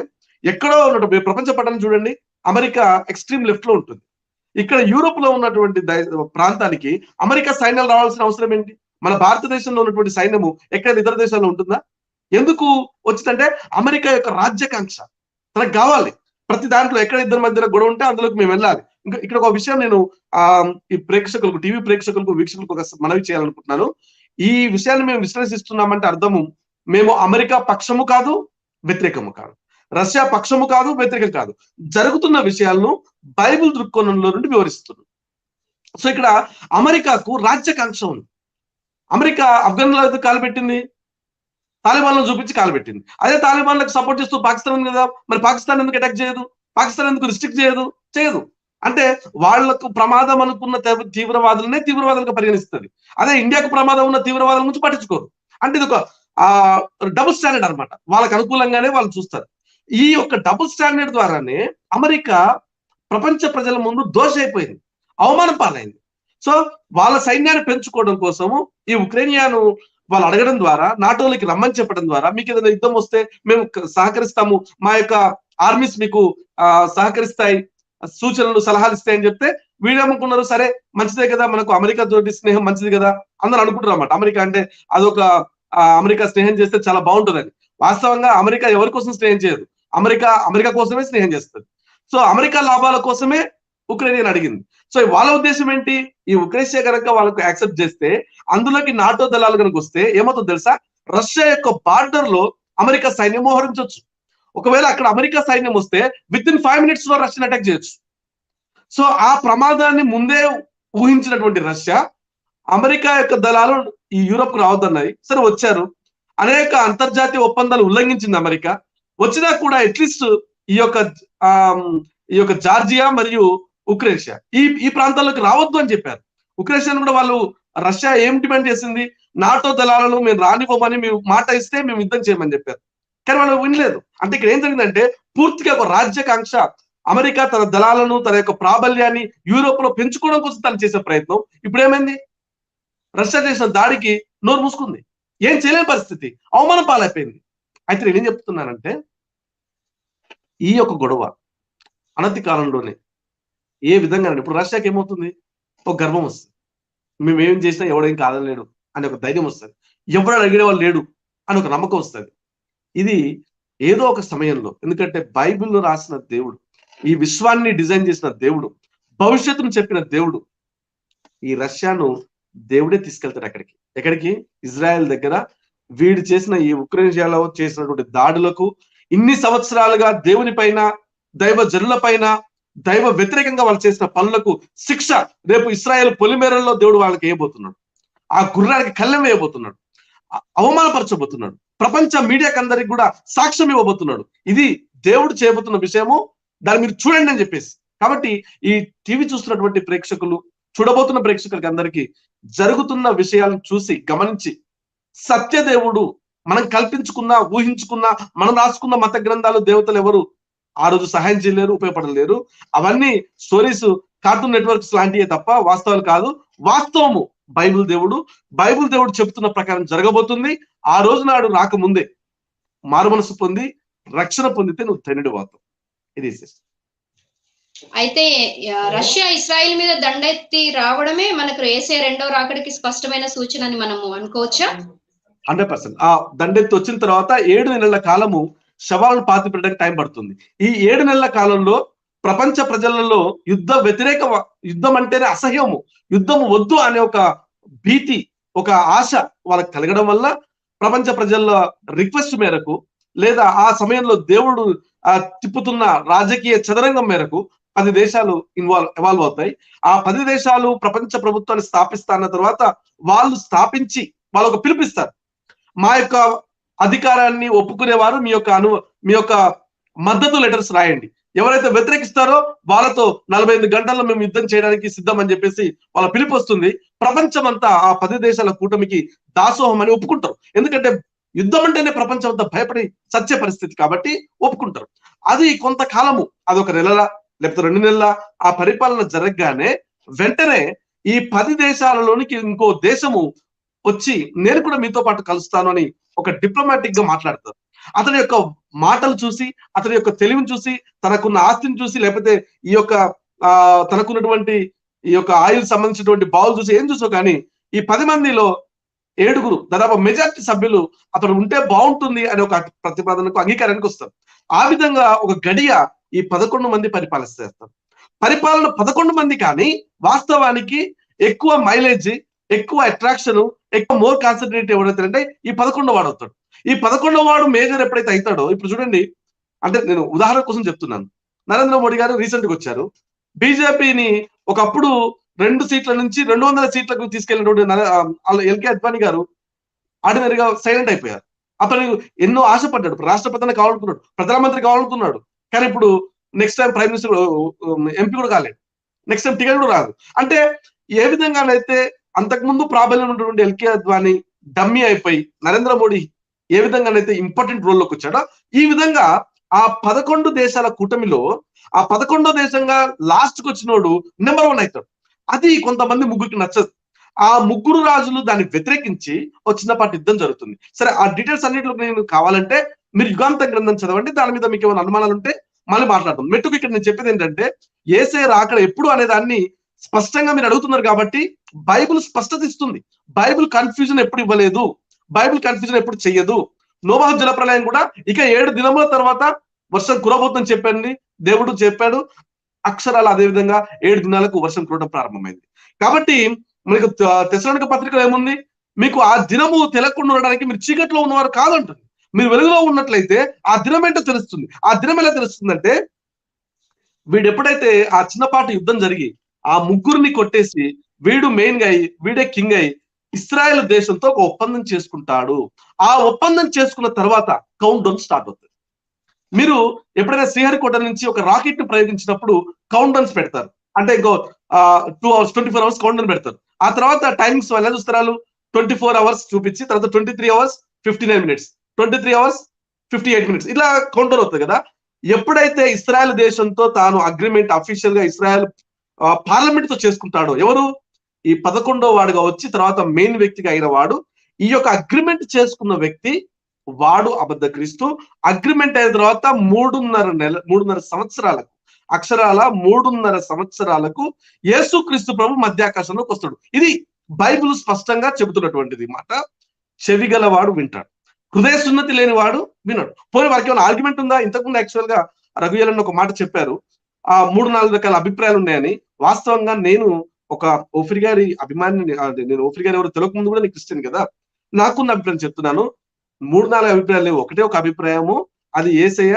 ఎక్కడో ఉన్నటువంటి ప్రపంచ పటం చూడండి, అమెరికా ఎక్స్ట్రీమ్ లెఫ్ట్ లో ఉంటుంది. ఇక్కడ యూరోప్ లో ఉన్నటువంటి ప్రాంతానికి అమెరికా సైన్యాలు రావాల్సిన అవసరం ఏంటి? మన భారతదేశంలో ఉన్నటువంటి సైన్యము ఎక్కడ ఇతర దేశాల్లో ఉంటుందా? ఎందుకు వచ్చిందంటే అమెరికా యొక్క రాజ్యాకాంక్ష తనకు కావాలి. ప్రతి దాంట్లో ఎక్కడ ఇద్దరి మధ్య గొడవ ఉంటే అందులోకి మేము వెళ్ళాలి. ఇంకా ఇక్కడ ఒక విషయం నేను ఈ ప్రేక్షకులకు, టీవీ ప్రేక్షకులకు, వీక్షకులకు ఒక మనవి చేయాలనుకుంటున్నాను. ఈ విషయాన్ని మేము విశ్లేషిస్తున్నామంటే అర్థము మేము అమెరికా పక్షము కాదు, వ్యతిరేకము కాదు, రష్యా పక్షము కాదు, వ్యతిరేకం కాదు. జరుగుతున్న విషయాలను బైబిల్ దృక్కోణంలో నుండి వివరిస్తున్నాం. సో ఇక్కడ అమెరికాకు రాజ్యాకాంక్ష ఉంది. అమెరికా ఆఫ్ఘనిస్తాన్లో కాలుపెట్టింది, తాలిబాన్లను చూపించి కాలుపెట్టింది. అదే తాలిబాన్లకు సపోర్ట్ చేస్తూ పాకిస్తాన్ ఉంది కదా, మరి పాకిస్తాన్ ఎందుకు అటాక్ చేయదు? పాకిస్తాన్ ఎందుకు రిస్ట్రిక్ట్ చేయదు? అంటే వాళ్లకు ప్రమాదం అనుకున్న తీవ్రవాదులనే తీవ్రవాదులుగా పరిగణిస్తుంది. అదే ఇండియాకు ప్రమాదం ఉన్న తీవ్రవాదుల గురించి పట్టించుకోరు. అంటే ఇది ఒక డబుల్ స్టాండర్డ్ అనమాట. వాళ్ళకు అనుకూలంగానే వాళ్ళు చూస్తారు. ఈ యొక్క డబుల్ స్టాండర్డ్ ద్వారానే అమెరికా ప్రపంచ ప్రజల ముందు దోష అయిపోయింది, అవమానం పాలైంది. సో వాళ్ళ సైన్యాన్ని పెంచుకోవడం కోసము ఈ ఉక్రెయినియాను వాళ్ళు అడగడం ద్వారా, నాటోలకి రమ్మని చెప్పడం ద్వారా, మీకు ఏదైనా యుద్ధం వస్తే మేము సహకరిస్తాము, మా యొక్క ఆర్మీస్ మీకు సహకరిస్తాయి, సూచనలు సలహాలు ఇస్తాయని చెప్తే వీళ్ళేమనుకున్నారు, సరే మంచిదే కదా, మనకు అమెరికా తోటి స్నేహం మంచిది కదా అందరూ అనుకుంటారు అన్నమాట. అమెరికా అంటే అదొక అమెరికా స్నేహం చేస్తే చాలా బాగుంటుందని. వాస్తవంగా అమెరికా ఎవరి కోసం స్నేహం చేయదు, అమెరికా కోసమే స్నేహం చేస్తుంది. సో అమెరికా లాభాల కోసమే ఉక్రెయిన్ అడిగింది. సో వాళ్ళ ఉద్దేశం ఏంటి? ఈ ఉక్రెయినియా కనుక వాళ్ళకు యాక్సెప్ట్ చేస్తే, అందులోకి నాటో దళాలు కనుక వస్తే ఏమవుతుందో తెలుసా? రష్యా యొక్క బార్డర్ లో అమెరికా సైన్యం మోహరించవచ్చు. ఒకవేళ అక్కడ అమెరికా సైన్యం వస్తే విత్ ఇన్ 5 minutes లో రష్యన్ అటాక్ చేయొచ్చు. సో ఆ ప్రమాదాన్ని ముందే ఊహించినటువంటి రష్యా అమెరికా యొక్క దళాలు ఈ యూరోప్ కు రావద్దన్నాయి. సరే వచ్చారు, అనేక అంతర్జాతీయ ఒప్పందాలు ఉల్లంఘించింది అమెరికా. వచ్చినా కూడా అట్లీస్ట్ ఈ యొక్క జార్జియా మరియు ఉక్రెయినియా ఈ ప్రాంతాల్లోకి రావద్దు అని చెప్పారు. ఉక్రెయినియా కూడా వాళ్ళు, రష్యా ఏం డిమాండ్ చేసింది? నాటో దళాలను మేము రానివ్వమని మేము మాట ఇస్తే మేము యుద్ధం చేయమని చెప్పారు. కానీ వాళ్ళు వినలేదు. అంటే ఇక్కడ ఏం జరిగిందంటే పూర్తిగా ఒక రాజ్యాకాంక్ష అమెరికా తన దళాలను, తన యొక్క ప్రాబల్యాన్ని యూరోప్ లో పెంచుకోవడం కోసం తను చేసే ప్రయత్నం ఇప్పుడు ఏమైంది? రష్యా చేసిన దాడికి నోరు మూసుకుంది, ఏం చేయలేని పరిస్థితి, అవమానం పాలైపోయింది. అయితే నేనేం చెప్తున్నానంటే, ఈ యొక్క గొడవ అనతి కాలంలోనే ఏ విధంగా, ఇప్పుడు రష్యాకి ఏమవుతుంది? ఒక గర్వం వస్తుంది, మేము ఏం చేసినా ఎవడేం కాదలేడు అని ఒక ధైర్యం వస్తుంది, ఎవరు అడిగే వాళ్ళు లేడు అని ఒక నమ్మకం వస్తుంది. ఇది ఏదో ఒక సమయంలో, ఎందుకంటే బైబిల్లో రాసిన దేవుడు, ఈ విశ్వాన్ని డిజైన్ చేసిన దేవుడు, భవిష్యత్తును చెప్పిన దేవుడు, ఈ రష్యాను దేవుడే తీసుకెళ్తాడు ఎక్కడికి? ఇజ్రాయెల్ దగ్గర వీడు చేసిన ఈ ఉక్రెయిన్లో చేసినటువంటి దాడులకు, ఇన్ని సంవత్సరాలుగా దేవుని పైన, దైవ జనుల పైన, దైవ వ్యతిరేకంగా వాళ్ళు చేసిన పనులకు శిక్ష రేపు ఇశ్రాయేల్ పొలిమేరల్లో దేవుడు వాళ్ళకి వేయబోతున్నాడు. ఆ గుర్రానికి కళ్ళెం వేయబోతున్నాడు, అవమానపరచబోతున్నాడు, ప్రపంచ మీడియాకి అందరికి కూడా సాక్ష్యం ఇవ్వబోతున్నాడు. ఇది దేవుడు చేయబోతున్న విషయము, దాన్ని మీరు చూడండి అని చెప్పేసి. కాబట్టి ఈ టీవీ చూస్తున్నటువంటి ప్రేక్షకులు, చూడబోతున్న ప్రేక్షకులకి అందరికీ జరుగుతున్న విషయాలను చూసి గమనించి, సత్యదేవుడు మనం కల్పించుకున్న, ఊహించుకున్న, మనం రాసుకున్న మత గ్రంథాలు, దేవతలు ఎవరు ఆ రోజు సహాయం చేయలేరు, ఉపయోగపడలేరు. అవన్నీ స్టోరీస్, కార్టూన్ నెట్వర్క్స్ లాంటివే తప్ప వాస్తవాలు కాదు. వాస్తవము బైబిల్ దేవుడు చెప్తున్న ప్రకారం జరగబోతుంది. ఆ రోజు నాడు రాకముందే మారు మనసు పొంది రక్షణ పొందితే నువ్వు ధన్యుడు అవుతావు. ఇది అయితే రష్యా ఇస్రాయిల్ మీద దండెత్తి రావడమే మనకు యేసే రెండవ రాకడికి స్పష్టమైన సూచన అని మనము అనుకోవచ్చా? 100%. ఆ దండెత్తి వచ్చిన తర్వాత 7 నెలల కాలము శవాలను పాతి పెట్టడానికి టైం పడుతుంది. ఈ 7 నెలల కాలంలో ప్రపంచ ప్రజలలో యుద్ధం అంటేనే అసహ్యము, యుద్ధం వద్దు అనే ఒక భీతి, ఒక ఆశ వాళ్ళకి కలగడం వల్ల ప్రపంచ ప్రజల రిక్వెస్ట్ మేరకు, లేదా ఆ సమయంలో దేవుడు తిప్పుతున్న రాజకీయ చదరంగం మేరకు 10 దేశాలు ఎవాల్వ్ అవుతాయి. ఆ 10 దేశాలు ప్రపంచ ప్రభుత్వాన్ని స్థాపిస్తాన్న తర్వాత వాళ్ళు స్థాపించి వాళ్ళు ఒక పిలిపిస్తారు, మా యొక్క అధికారాన్ని ఒప్పుకునేవారు మీ యొక్క మద్దతు లెటర్స్ రాయండి. ఎవరైతే వ్యతిరేకిస్తారో వాళ్ళతో 48 గంటల్లో మేము యుద్ధం చేయడానికి సిద్ధం అని చెప్పేసి వాళ్ళ పిలుపు వస్తుంది. ప్రపంచం అంతా ఆ 10 దేశాల కూటమికి దాసోహం అని ఒప్పుకుంటారు. ఎందుకంటే యుద్ధం అంటేనే ప్రపంచం అంతా భయపడి సత్య పరిస్థితి కాబట్టి ఒప్పుకుంటారు. అది కొంతకాలము, అదొక నెలల లేకపోతే 2 నెలల ఆ పరిపాలన జరగగానే వెంటనే ఈ 10 దేశాలలోనికి ఇంకో దేశము వచ్చి నేను కూడా మీతో పాటు కలుస్తాను అని ఒక డిప్లొమాటిక్ గా మాట్లాడతారు. అతని యొక్క మాటలు చూసి, అతని యొక్క తెలివిని చూసి, తనకున్న ఆస్తిని చూసి, లేకపోతే ఈ యొక్క తనకున్నటువంటి ఈ యొక్క ఆయిల్ సంబంధించినటువంటి బావులు చూసి, ఏం చూసో కానీ ఈ 10 మందిలో 7 దాదాపు మెజారిటీ సభ్యులు అతను ఉంటే బాగుంటుంది అనే ఒక ప్రతిపాదనకు, అంగీకారానికి వస్తారు. ఆ విధంగా ఒక గడియ ఈ 11 మంది పరిపాలిస్తారు. పరిపాలన 11 మంది, కానీ వాస్తవానికి ఎక్కువ మైలేజ్, ఎక్కువ అట్రాక్షన్, ఎక్కువ మోర్ కాన్సన్ట్రేట్ ఎవరైతే ఈ 11వ వాడు అవుతాడు. ఈ 11వ వాడు మేజర్ ఎప్పుడైతే అవుతాడో, ఇప్పుడు చూడండి, అంటే నేను ఉదాహరణ కోసం చెప్తున్నాను. నరేంద్ర మోడీ గారు రీసెంట్ గా వచ్చారు. బీజేపీని ఒకప్పుడు 2 సీట్ల నుంచి 200 సీట్లకు తీసుకెళ్ళినటువంటి ఎల్కే అద్వానీ గారు ఆర్డినరీగా సైలెంట్ అయిపోయారు. అతను ఎన్నో ఆశపడ్డాడు, రాష్ట్రపతిని కావాలనుకున్నాడు, ప్రధానమంత్రి కావాలనుకున్నాడు, కానీ ఇప్పుడు next time prime minister, MP కూడా కాలేదు, నెక్స్ట్ టైం టికెట్ కూడా రాదు. అంటే ఏ విధంగానైతే అంతకుముందు ప్రాబల్యం ఉన్నటువంటి ఎల్కే అద్వానీ డమ్మీ అయిపోయి నరేంద్ర మోడీ ఏ విధంగానైతే ఇంపార్టెంట్ రోల్లోకి వచ్చాడో, ఈ విధంగా ఆ 11 దేశాల కూటమిలో ఆ 11వ దేశంగా లాస్ట్ కి వచ్చినోడు నెంబర్ 1 అవుతాడు. అది కొంతమంది ముగ్గురికి నచ్చదు. ఆ ముగ్గురు రాజులు దాన్ని వ్యతిరేకించి చిన్నపాటి యుద్ధం జరుగుతుంది. సరే, ఆ డీటెయిల్స్ అన్నింటిలో నేను కావాలంటే మీరు యుగాంత గ్రంథం చదవండి. దాని మీద మీకు ఏమైనా అనుమానాలు ఉంటే మళ్ళీ మాట్లాడతాం. మెట్టుకు ఇక్కడ నేను చెప్పేది ఏంటంటే, యేసే రాకడ ఎప్పుడు అనే దాన్ని స్పష్టంగా మీరు అడుగుతున్నారు కాబట్టి బైబిల్ స్పష్టత ఇస్తుంది. బైబిల్ కన్ఫ్యూజన్ ఎప్పుడు ఇవ్వలేదు, బైబిల్ కన్ఫ్యూజన్ ఎప్పుడు చెయ్యదు. నోవాహు జలప్రలయం కూడా ఇక 7 దినముల తర్వాత వర్షం కురబోతుందని చెప్పండి దేవుడు చెప్పాడు. అక్షరాలు అదే విధంగా 7 దినాలకు వర్షం కురవడం ప్రారంభమైంది. కాబట్టి మనకు తెస్సలోనిక పత్రికలో ఏముంది, మీకు ఆ దినము తెలకుండా ఉండడానికి మీరు చీకట్లో ఉన్నవారు కాదంటుంది. మీరు వెలుగులో ఉన్నట్లయితే ఆ దినం ఏంటో తెలుస్తుంది. ఆ దినం ఎలా తెలుస్తుందంటే, వీడు ఎప్పుడైతే ఆ చిన్నపాటి యుద్ధం జరిగి ఆ ముగ్గురిని కొట్టేసి వీడు మెయిన్ గా వీడే కింగ్ అయి ఇస్రాయేల్ దేశంతో ఒక ఒప్పందం చేసుకుంటాడు. ఆ ఒప్పందం చేసుకున్న తర్వాత కౌంట్ డౌన్ స్టార్ట్ అవుతుంది. మీరు ఎప్పుడైనా శ్రీహరికోట నుంచి ఒక రాకెట్ ను ప్రయోగించినప్పుడు కౌంట్ డౌన్స్ పెడతారు. అంటే ఇంకో 2 hours 24 hours కౌంట్ డౌన్ పెడతారు. ఆ తర్వాత టైమింగ్స్ ఎలా చూస్తారు, 24 hours చూపించి తర్వాత 23 hours 59 minutes, 23 hours 58 minutes, ఇలా కౌంట్ డౌన్ అవుతుంది కదా. ఎప్పుడైతే ఇస్రాయల్ దేశంతో తాను అగ్రిమెంట్ అఫీషియల్ గా ఇస్రాయల్ పార్లమెంట్ తో చేసుకుంటాడో, ఎవరు ఈ 11వ వాడుగా వచ్చి తర్వాత మెయిన్ వ్యక్తిగా అయిన వాడు, ఈ యొక్క అగ్రిమెంట్ చేసుకున్న వ్యక్తి వాడు అబద్ధ క్రీస్తు. అగ్రిమెంట్ అయిన తర్వాత 3.5 సంవత్సరాలకు, అక్షరాల 3.5 సంవత్సరాలకు యేసుక్రీస్తు ప్రభు మధ్యాకాశంలోకి వస్తాడు. ఇది బైబిల్ స్పష్టంగా చెబుతున్నటువంటిది మాట. చెవి గలవాడు వింటాడు, హృదయ సున్నతి లేని వాడు వినడు. పోనీ వారికి ఏమైనా ఆర్గ్యుమెంట్ ఉందా? ఇంతకుముందు యాక్చువల్ గా రఘువీలన్న ఒక మాట చెప్పారు, 3-4 రకాల అభిప్రాయాలు ఉన్నాయని. వాస్తవంగా నేను ఒక ఓఫిర్ గారి అభిమాని. నేను ఓఫిర్ గారు ఎవరు తెలియక ముందు కూడా నేను క్రిస్టియన్ కదా, నాకున్న అభిప్రాయం చెప్తున్నాను. 3-4 అభిప్రాయాలు లేవు, ఒకటే ఒక అభిప్రాయము, అది యేసయ్య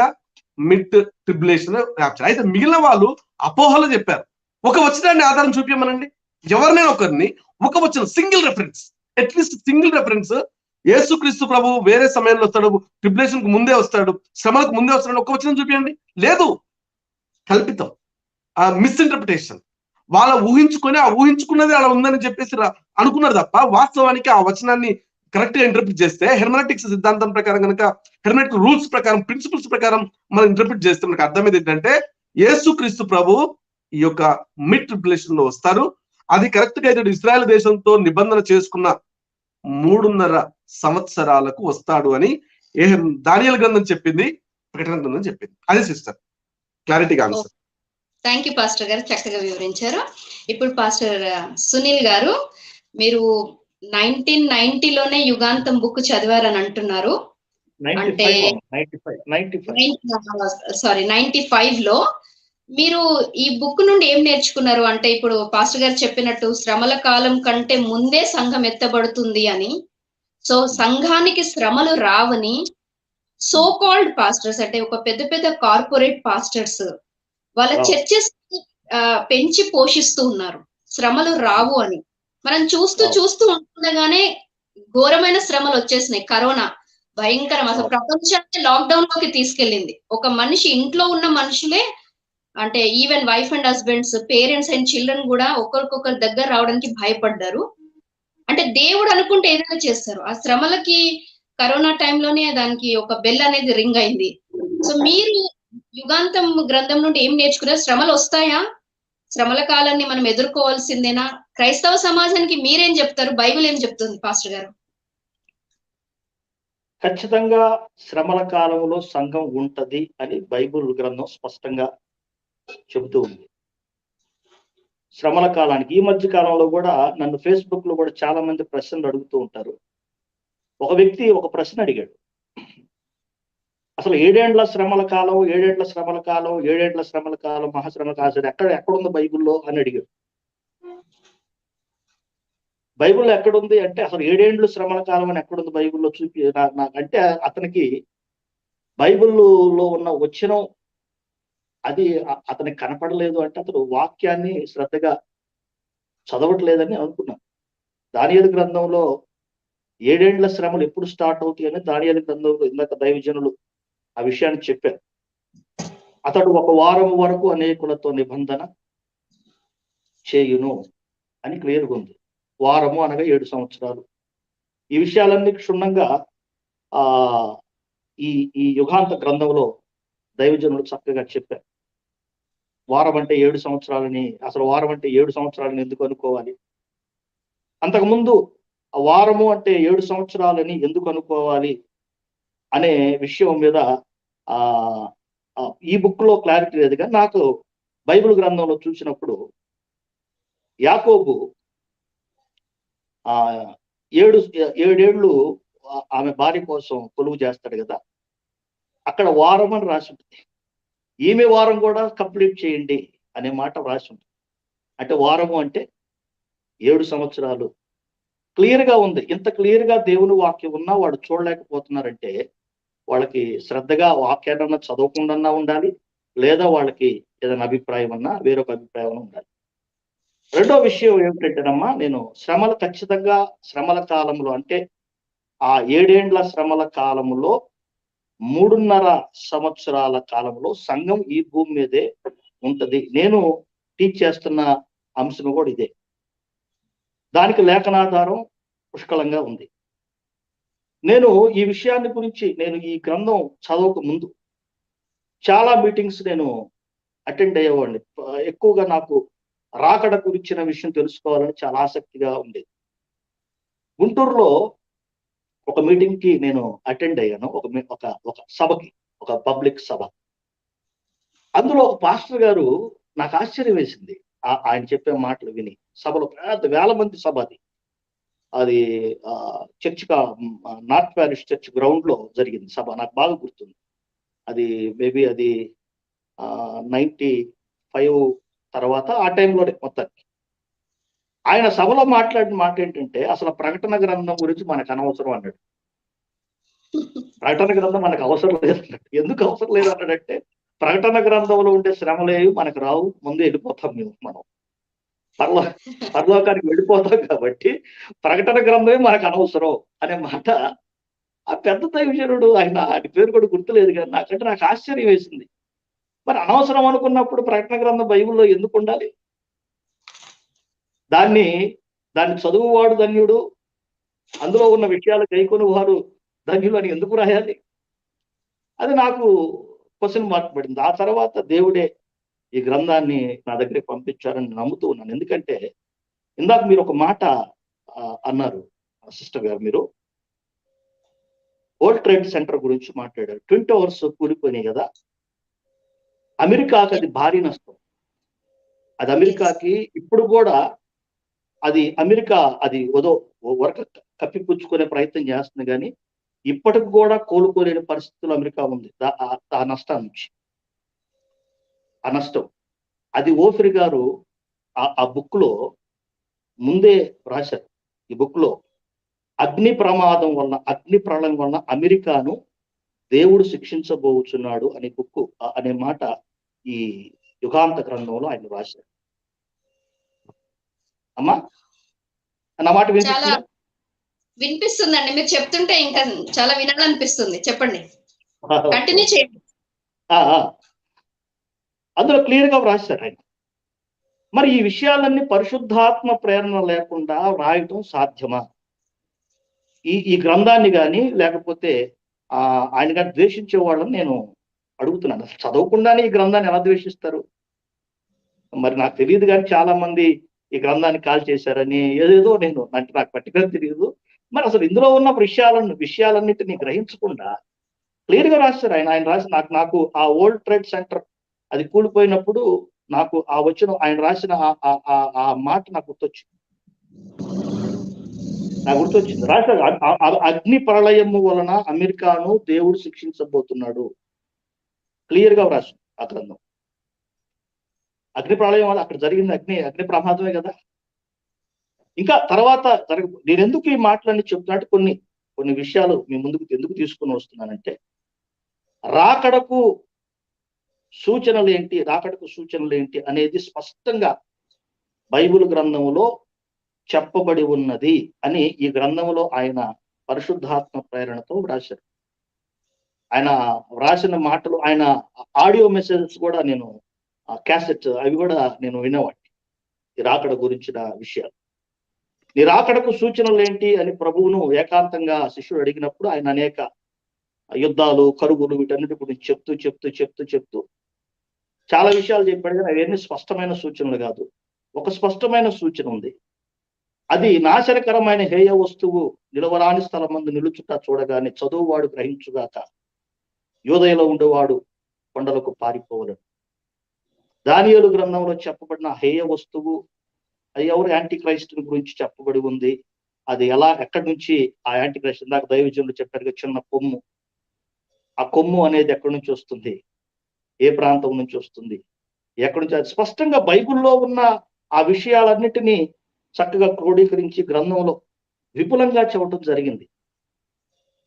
మిడ్ ట్రిబులేషన్ ర్యాప్చర్. అయితే మిగిలిన వాళ్ళు అపోహలు చెప్పారు. ఒక వచనాన్ని ఆధారం చూపించమనండి, ఎవరినైనా ఒకరిని, ఒక వచనం, single reference, at least single reference. యేసుక్రీస్తు ప్రభు వేరే సమయంలో వస్తాడు, ట్రిబులేషన్ కు ముందే వస్తాడు, శ్రమలకు ముందే వస్తాడు, ఒక వచనం చూపించండి. లేదు, కల్పితం, మిస్ఇంటర్ప్రిటేషన్. వాళ్ళ ఊహించుకొని ఆ ఊహించుకున్నది అలా ఉందని చెప్పేసి అనుకున్నారు తప్ప వాస్తవానికి ఆ వచనాన్ని కరెక్ట్ గా ఇంటర్ప్రిట్ చేస్తే, హెర్మెనటిక్స్ సిద్ధాంతం ప్రకారం కనుక, హెర్మెనటిక్ రూల్స్ ప్రకారం, ప్రిన్సిపల్స్ ప్రకారం మనం ఇంటర్ప్రిట్ చేస్తే మనకు అర్థమైంది ఏంటంటే, యేసుక్రీస్తు ప్రభు ఈ యొక్క మిడ్ ట్రిబులేషన్ లో వస్తారు. అది కరెక్ట్ గా అయితే ఇశ్రాయేల్ దేశంతో నిబంధన చేసుకున్న 3.5 సంవత్సరాలకు వస్తాడు అని దానియేలు గ్రంథం చెప్పింది, ప్రకటన గ్రంథం చెప్పింది. అది సిస్టర్ క్లారిటీగా ఆన్సర్. థ్యాంక్ యూ పాస్టర్ గారు, చక్కగా వివరించారు. ఇప్పుడు పాస్టర్ సునీల్ గారు, మీరు 1990లోనే యుగాంతం బుక్ చదివారని అంటున్నారు. అంటే 95లో మీరు ఈ బుక్ నుండి ఏం నేర్చుకున్నారు? అంటే ఇప్పుడు పాస్టర్ గారు చెప్పినట్టు శ్రమల కాలం కంటే ముందే సంఘం ఎత్తబడుతుంది అని, సో సంఘానికి శ్రమలు రావని సో కాల్డ్ పాస్టర్స్, అంటే ఒక పెద్ద పెద్ద కార్పొరేట్ పాస్టర్స్ వాళ్ళ చర్చెస్ పెంచి పోషిస్తూ ఉన్నారు, శ్రమలు రావు అని. మనం చూస్తూ ఉంటుండగానే ఘోరమైన శ్రమలు వచ్చేసినాయి. కరోనా భయంకరం, అసలు ప్రపంచాన్ని లాక్డౌన్ లోకి తీసుకెళ్ళింది. ఒక మనిషి ఇంట్లో ఉన్న మనుషులే, అంటే even wife and husbands, parents and children కూడా ఒకరికొకరు దగ్గర రావడానికి భయపడ్డారు. అంటే దేవుడు అనుకుంటే ఏదైనా చేస్తారు. ఆ శ్రమలకి కరోనా టైంలోనే దానికి ఒక బెల్ అనేది రింగ్ అయింది. సో మీరు యుగాంతం గ్రంథం నుండి ఏం నేర్చుకున్నారు? శ్రమలు వస్తాయా? శ్రమల కాలాన్ని మనం ఎదుర్కోవాల్సిందేనా? క్రైస్తవ సమాజానికి మీరేం చెప్తారు? బైబిల్ ఏం చెప్తుంది పాస్టర్ గారు? ఖచ్చితంగా శ్రమల కాలంలో సంఘం ఉంటది అని బైబిల్ గ్రంథం స్పష్టంగా చెబుతూ ఉంది. శ్రమల కాలానికి ఈ మధ్య కాలంలో కూడా నన్ను ఫేస్బుక్ లో కూడా చాలా మంది ప్రశ్నలు అడుగుతూ ఉంటారు. ఒక వ్యక్తి ఒక ప్రశ్న అడిగాడు, అసలు 7 ఏండ్ల శ్రమల కాలం, 7 ఏండ్ల శ్రమల కాలం, 7 ఏండ్ల శ్రమల కాలం, మహాశ్రమ కాలం ఎక్కడుంది బైబిల్లో అని అడిగాడు. బైబిల్లో ఎక్కడుంది అంటే, అసలు 7 ఏండ్లు శ్రమల కాలం అని ఎక్కడుంది బైబిల్లో చూపి నాకంటే, అతనికి బైబిల్లో ఉన్న వచనం అది అతనికి కనపడలేదు. అంటే అతను వాక్యాన్ని శ్రద్ధగా చదవట్లేదని అనుకున్నాను. దానియేలు గ్రంథంలో 7 ఏండ్ల శ్రమలు ఎప్పుడు స్టార్ట్ అవుతాయి అని దానియేలు గ్రంథంలో ఇందాక దైవజనులు ఆ విషయాన్ని చెప్పారు. అతడు 1 వారం వరకు అనేకులతో నిబంధన చేయును అని క్లియర్గా ఉంది. వారము అనగా 7 సంవత్సరాలు. ఈ విషయాలన్నీ క్షుణ్ణంగా ఈ యుగాంత గ్రంథంలో దైవజనులు చక్కగా చెప్పారు. వారం అంటే 7 సంవత్సరాలని, అసలు వారం అంటే 7 సంవత్సరాలని ఎందుకు అనుకోవాలి? అంతకుముందు వారము అంటే 7 సంవత్సరాలని ఎందుకు అనుకోవాలి అనే విషయం మీద ఈ బుక్ లో క్లారిటీ లేదు. కానీ నాకు బైబిల్ గ్రంథంలో చూసినప్పుడు యాకోబు 7 ఏళ్ళు ఆమె భార్య కోసం కొలువు చేస్తాడు కదా, అక్కడ వారం అని రాసి ఉంటుంది. ఈమె వారం కూడా కంప్లీట్ చేయండి అనే మాట రాసి ఉంటుంది. అంటే వారము అంటే 7 సంవత్సరాలు క్లియర్ గా ఉంది. ఇంత క్లియర్ గా దేవుని వాక్యం ఉన్నా వాడు చూడలేకపోతున్నారంటే, వాళ్ళకి శ్రద్ధగా వాక్యాన్ని చదవకుండా ఉండాలి, లేదా వాళ్ళకి ఏదైనా అభిప్రాయం అన్నా వేరొక అభిప్రాయం ఉండాలి. రెండో విషయం ఏమిటంటేనమ్మా, నేను శ్రమలు ఖచ్చితంగా శ్రమల కాలంలో, అంటే ఆ 7 ఏండ్ల శ్రమల కాలంలో 3.5 సంవత్సరాల కాలంలో సంఘం ఈ భూమి మీదే ఉంటది. నేను టీచ్ చేస్తున్న అంశం కూడా ఇదే. దానికి లేఖనాధారం పుష్కలంగా ఉంది. నేను ఈ విషయాన్ని గురించి నేను ఈ గ్రంథం చదవక ముందు చాలా మీటింగ్స్ నేను అటెండ్ అయ్యేవాడిని. ఎక్కువగా నాకు రాకడ గురించిన విషయం తెలుసుకోవాలని చాలా ఆసక్తిగా ఉండేది. గుంటూరులో ఒక మీటింగ్ కి నేను అటెండ్ అయ్యాను. ఒక సభకి, ఒక పబ్లిక్ సభ. అందులో ఒక పాస్టర్ గారు, నాకు ఆశ్చర్యం వేసింది ఆయన చెప్పే మాటలు విని. సభలో పెద్ద వేల మంది సభ అది church north parish church ground లో జరిగింది సభ. నాకు బాగా గుర్తుంది. అది మేబీ అది 95 తర్వాత ఆ టైంలోనే మొత్తానికి. ఆయన సభలో మాట్లాడిన మాట ఏంటంటే, అసలు ప్రకటన గ్రంథం గురించి మనకు అనవసరం అన్నాడు. ప్రకటన గ్రంథం మనకు అవసరం లేదన్నాడు. ఎందుకు అవసరం లేదన్నాడంటే, ప్రకటన గ్రంథంలో ఉండే శ్రమలేవి మనకు రావు, ముందు వెళ్ళిపోతాం మనం పరలోకానికి వెళ్ళిపోతాం కాబట్టి ప్రకటన గ్రంథమే మనకు అనవసరం అనే మాట ఆ పెద్ద దైవజనుడు, ఆయన పేరు కూడా గుర్తులేదు కానీ నాకు ఆశ్చర్యం వేసింది. మరి అనవసరం అనుకున్నప్పుడు ప్రకటన గ్రంథం బైబిల్లో ఎందుకు ఉండాలి? దాన్ని చదువువాడు ధన్యుడు, అందులో ఉన్న విషయాలు గైకొని వారు ధన్యులు అని ఎందుకు రాయాలి? అది నాకు క్వశ్చన్ మార్క్ పడింది. ఆ తర్వాత దేవుడే ఈ గ్రంథాన్ని నా దగ్గరికి పంపించారని నమ్ముతూ ఉన్నాను. ఎందుకంటే ఇందాక మీరు ఒక మాట అన్నారు సిస్టర్ గారు, మీరు వరల్డ్ ట్రేడ్ సెంటర్ గురించి మాట్లాడారు. 20 Towers కూలిపోయినాయి కదా, అమెరికాకి అది భారీ నష్టం. అది అమెరికాకి ఇప్పుడు కూడా అమెరికా వరకు కప్పిపుచ్చుకునే ప్రయత్నం చేస్తుంది, కానీ ఇప్పటికి కూడా కోలుకోలేని పరిస్థితులు అమెరికా ఉంది ఆ నష్టం నుంచి. ఆ నష్టం అది ఓఫిర్ గారు ఆ బుక్ లో ముందే రాశారు. ఈ బుక్ లో అగ్ని ప్రళయం వలన అమెరికాను దేవుడు శిక్షించబోతున్నాడు అనే మాట ఈ యుగాంత గ్రంథంలో ఆయన రాశారు. అమ్మా నా మాట వినిపిస్తుందండి. మీరు చెప్తుంటే ఇంకా చాలా వినాలనిపిస్తుంది. చెప్పండి, కంటిన్యూ చేయండి. అందులో క్లియర్ గా రాశారు ఆయన. మరి ఈ విషయాలన్నీ పరిశుద్ధాత్మ ప్రేరణ లేకుండా రాయటం సాధ్యమా? ఈ గ్రంథాన్ని కానీ లేకపోతే ఆయన కానీ ద్వేషించే వాళ్ళని నేను అడుగుతున్నాను. అసలు చదవకుండానే ఈ గ్రంథాన్ని ఎలా ద్వేషిస్తారు? మరి నాకు తెలియదు, కానీ చాలా మంది ఈ గ్రంథాన్ని కాల్ చేశారని ఏదేదో నాకు పర్టికులర్ తెలియదు. మరి అసలు ఇందులో ఉన్న విషయాలన్నిటిని గ్రహించకుండా క్లియర్ గా రాశారు ఆయన రాసి నాకు ఆ వరల్డ్ ట్రేడ్ సెంటర్ అది కూలిపోయినప్పుడు నాకు ఆయన రాసిన ఆ మాట నాకు గుర్తొచ్చింది. రాశారు, అగ్ని ప్రళయము వలన అమెరికాను దేవుడు శిక్షించబోతున్నాడు. క్లియర్ గా రాశారు ఆ గ్రంథం. అగ్ని ప్రళయం వల్ల అక్కడ జరిగింది అగ్ని ప్రమాదమే కదా. ఇంకా తర్వాత నేను ఎందుకు ఈ మాటలన్నీ చెప్తున్నట్టు కొన్ని విషయాలు మీ ముందుకు ఎందుకు తీసుకుని వస్తున్నానంటే, రాకడకు సూచనలు ఏంటి అనేది స్పష్టంగా బైబిల్ గ్రంథంలో చెప్పబడి ఉన్నది అని ఈ గ్రంథంలో ఆయన పరిశుద్ధాత్మ ప్రేరణతో వ్రాశారు. ఆయన వ్రాసిన మాటలు, ఆయన ఆడియో మెసేజెస్ కూడా నేను క్యాసెట్ అవి కూడా నేను వినేవాడిని. ఈ రాకడ గురించిన విషయాలు, ఈ రాకడకు సూచనలు ఏంటి అని ప్రభువును ఏకాంతంగా శిష్యుడు అడిగినప్పుడు ఆయన అనేక యుద్ధాలు, కరువులు వీటన్నిటి గురించి చెప్తూ చాలా విషయాలు చెప్పాడు. కానీ అవన్నీ స్పష్టమైన సూచనలు కాదు. ఒక స్పష్టమైన సూచన ఉంది. అది నాశనకరమైన హేయ వస్తువు నిలవరాని స్థలం మందు నిలుచుట చూడగానే చదువువాడు గ్రహించుగాక, యోదయలో ఉండేవాడు కొండలకు పారిపోవలను. దానియేలు గ్రంథంలో చెప్పబడిన హేయ వస్తువు అది ఎవరు? యాంటీ క్రైస్ట్ గురించి చెప్పబడి ఉంది. అది ఎక్కడి నుంచి ఆ యాంటీ క్రైస్ట్, ఇందాక దైవజనులు చెప్పారు, చిన్న కొమ్ము. ఆ కొమ్ము అనేది ఎక్కడి నుంచి వస్తుంది, ఏ ప్రాంతం నుంచి వస్తుంది, ఎక్కడి నుంచి, అది స్పష్టంగా బైబిల్లో ఉన్న ఆ విషయాలన్నిటినీ చక్కగా క్రోడీకరించి గ్రంథంలో విపులంగా చెప్పడం జరిగింది.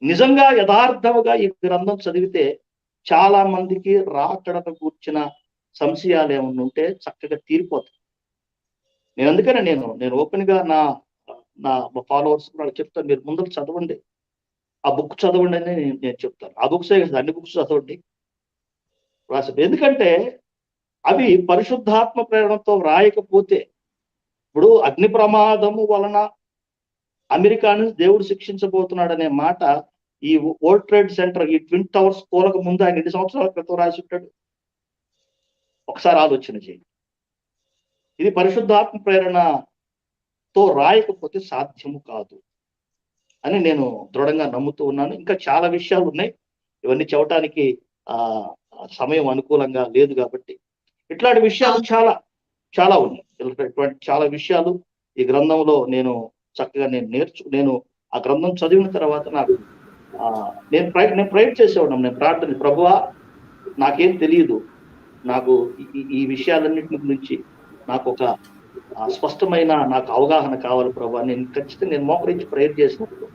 నిజంగా యథార్థముగా ఈ గ్రంథం చదివితే చాలా మందికి రాకడను కూర్చిన సంశయాలు ఏమన్నా ఉంటే చక్కగా తీరిపోతాయి. నేను అందుకనే నేను ఓపెన్ గా నా ఫాలోవర్స్ కూడా చెప్తాను, మీరు ముందుకు చదవండి, ఆ బుక్ చదవండి అని నేను చెప్తాను. ఆ బుక్సే కదా, అన్ని బుక్స్ చదవండి రాసి. ఎందుకంటే అవి పరిశుద్ధాత్మ ప్రేరణతో రాయకపోతే, ఇప్పుడు అగ్ని ప్రమాదము వలన అమెరికాను దేవుడు శిక్షించబోతున్నాడు అనే మాట ఈ వరల్డ్ ట్రేడ్ సెంటర్, ఈ ట్విన్ టవర్స్ కూలకు ముందు ఆయన ఎన్ని సంవత్సరాల క్రితం రాసి ఉంటాడు? ఒకసారి ఆలోచన చేయండి. ఇది పరిశుద్ధాత్మ ప్రేరణతో రాయకపోతే సాధ్యము కాదు అని నేను దృఢంగా నమ్ముతూ ఉన్నాను. ఇంకా చాలా విషయాలు ఉన్నాయి, ఇవన్నీ చెప్పడానికి సమయం అనుకూలంగా లేదు కాబట్టి ఇట్లాంటి విషయాలు చాలా చాలా ఉన్నాయి. ఇటువంటి చాలా విషయాలు ఈ గ్రంథంలో నేను చక్కగా నేను ఆ గ్రంథం చదివిన తర్వాత నాకు నేను ప్రేయర్ చేసేవాడు. నేను ప్రార్థన, ప్రభువా నాకేం తెలియదు, నాకు ఈ విషయాలన్నింటి గురించి నాకు ఒక స్పష్టమైన నాకు అవగాహన కావాలి ప్రభా. నేను ఖచ్చితంగా మోకరించి ప్రేయర్ చేసినప్పుడు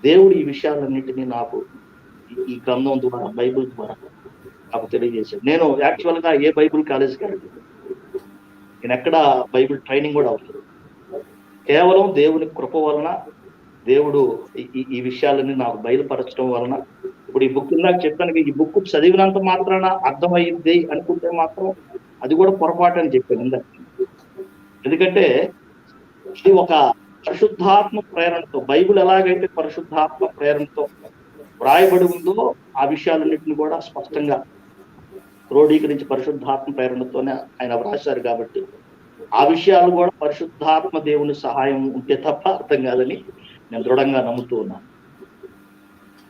దేవుడు ఈ విషయాలన్నింటినీ నాకు ఈ గ్రంథం ద్వారా, బైబిల్ ద్వారా నాకు తెలియజేశాడు. నేను యాక్చువల్ గా ఏ బైబిల్ కాలేజీకి వెళ్ళలేదు, నేను ఎక్కడ బైబిల్ ట్రైనింగ్ కూడా అవ్వలేదు. కేవలం దేవుని కృప వలన, దేవుడు ఈ విషయాలన్నీ నాకు బయలుపరచడం వలన, ఇప్పుడు ఈ బుక్ ఇందాక చెప్పాను, ఈ బుక్ చదివినంత మాత్రాన అర్థమైంది అనుకుంటే మాత్రం అది కూడా పొరపాటు అని చెప్పాను ఇందాక. ఎందుకంటే ఇది ఒక పరిశుద్ధాత్మ ప్రేరణతో, బైబిల్ ఎలాగైతే పరిశుద్ధాత్మ ప్రేరణతో వ్రాయబడి ఉందో ఆ విషయాలన్నింటినీ కూడా స్పష్టంగా క్రోడీకరించి పరిశుద్ధాత్మ ప్రేరణతోనే ఆయన వ్రాశారు. కాబట్టి ఆ విషయాలు కూడా పరిశుద్ధాత్మ దేవుని సహాయం ఉంటే తప్ప అర్థం కాదని నేను దృఢంగా నమ్ముతూ ఉన్నాను.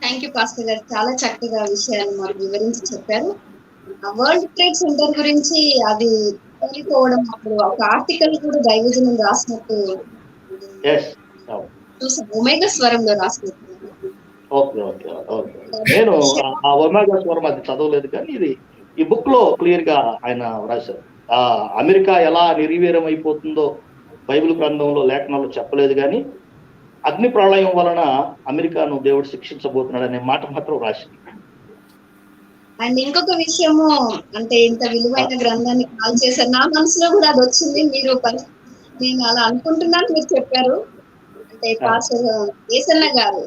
థ్యాంక్ యూ పాస్టర్ గారు, చాలా చక్కగా విషయాన్ని మాకు వివరించి చెప్పారు. వరల్డ్ ట్రేడ్ సెంటర్ గురించి అది వెళ్ళిపోవడం, అప్పుడు ఒక ఆర్టికల్ కూడా దైవజనం రాసినట్టు చూసాను, ఒమేగా స్వరంలో రాసినట్టు. ఓకే ఓకే ఓకే నేను ఆ ఒమేగా స్వరం అది చదవలేదు, కానీ ఇది ఈ బుక్ లో క్లియర్ గా ఆయన రాశారు. అమెరికా ఎలా నిర్వీర్యం అయిపోతుందో బైబిల్ గ్రంథంలో లేఖనాల్లో చెప్పలేదు, కానీ అగ్ని ప్రళయం వలన అమెరికాను దేవుడు శిక్షించబోతున్నాడు అనే మాట మాత్రం రాసింది. అండ్ ఇంకొక విషయము, అంటే ఇంత విలువైన గ్రంథాన్ని కాల్ చేశారు, నా మనసులో కూడా అది వచ్చింది. నేను అలా అనుకుంటున్నాను, మీరు చెప్పారు. అంటే పాస్టర్ ఏసన్న గారు,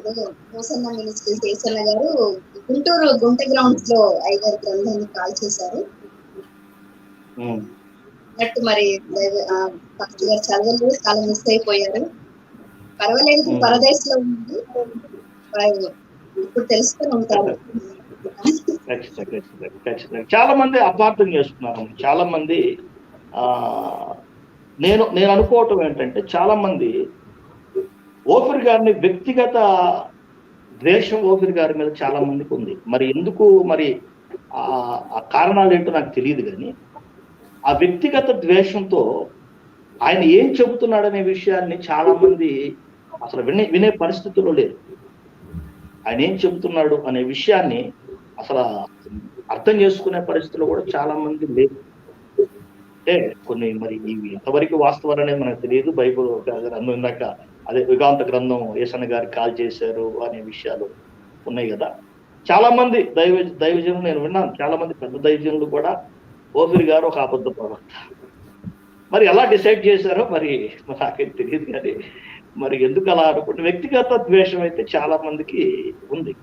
హోసన్న మినిస్ట్రీస్ ఏసన్న గారు గుంటూరు గుంట గ్రౌండ్స్ లో 5 గ్రంథాన్ని కాల్ చేశారు. అన్నట్టు మరి పాస్టర్ గారు చదవలేదు, చాలా మిస్ అయిపోయారు. పర్వాలేదు, పరదేశంలో ఉంది, ఇప్పుడు తెలుసుకొని ఉంటారు. చాలా మంది అపార్థం చేస్తున్నారు. చాలా మంది నేను అనుకోవటం ఏంటంటే, చాలా మంది ఓఫీర్ గారిని వ్యక్తిగత ద్వేషం ఓఫీర్ గారి మీద చాలా మందికి ఉంది. మరి ఎందుకు, మరి ఆ కారణాలు ఏంటో నాకు తెలియదు, కానీ ఆ వ్యక్తిగత ద్వేషంతో ఆయన ఏం చెబుతున్నాడనే విషయాన్ని చాలా మంది అసలు వినే పరిస్థితుల్లో లేదు. ఆయన ఏం చెబుతున్నాడు అనే విషయాన్ని అసలు అర్థం చేసుకునే పరిస్థితుల్లో కూడా చాలా మంది లేదు. అంటే కొన్ని మరి ఇవి ఎంతవరకు వాస్తవాలు అనేది మనకు తెలియదు. బైబిల్ గ్రంథం ఇందాక అదే యుగాంత గ్రంథం ఏసన్న గారికి కాల్ చేశారు అనే విషయాలు ఉన్నాయి కదా. చాలా మంది దైవజనులు నేను విన్నాను, చాలా మంది పెద్ద దైవజనులు కూడా ఓఫీర్ గారు ఒక అబద్ధ ప్రవక్త, మరి ఎలా డిసైడ్ చేశారో మరి నాకేం తెలియదు, కానీ మరి ఎందుకు అలా అనుకుంటే వ్యక్తిగత ద్వేషం అయితే చాలా మందికి ఉంది.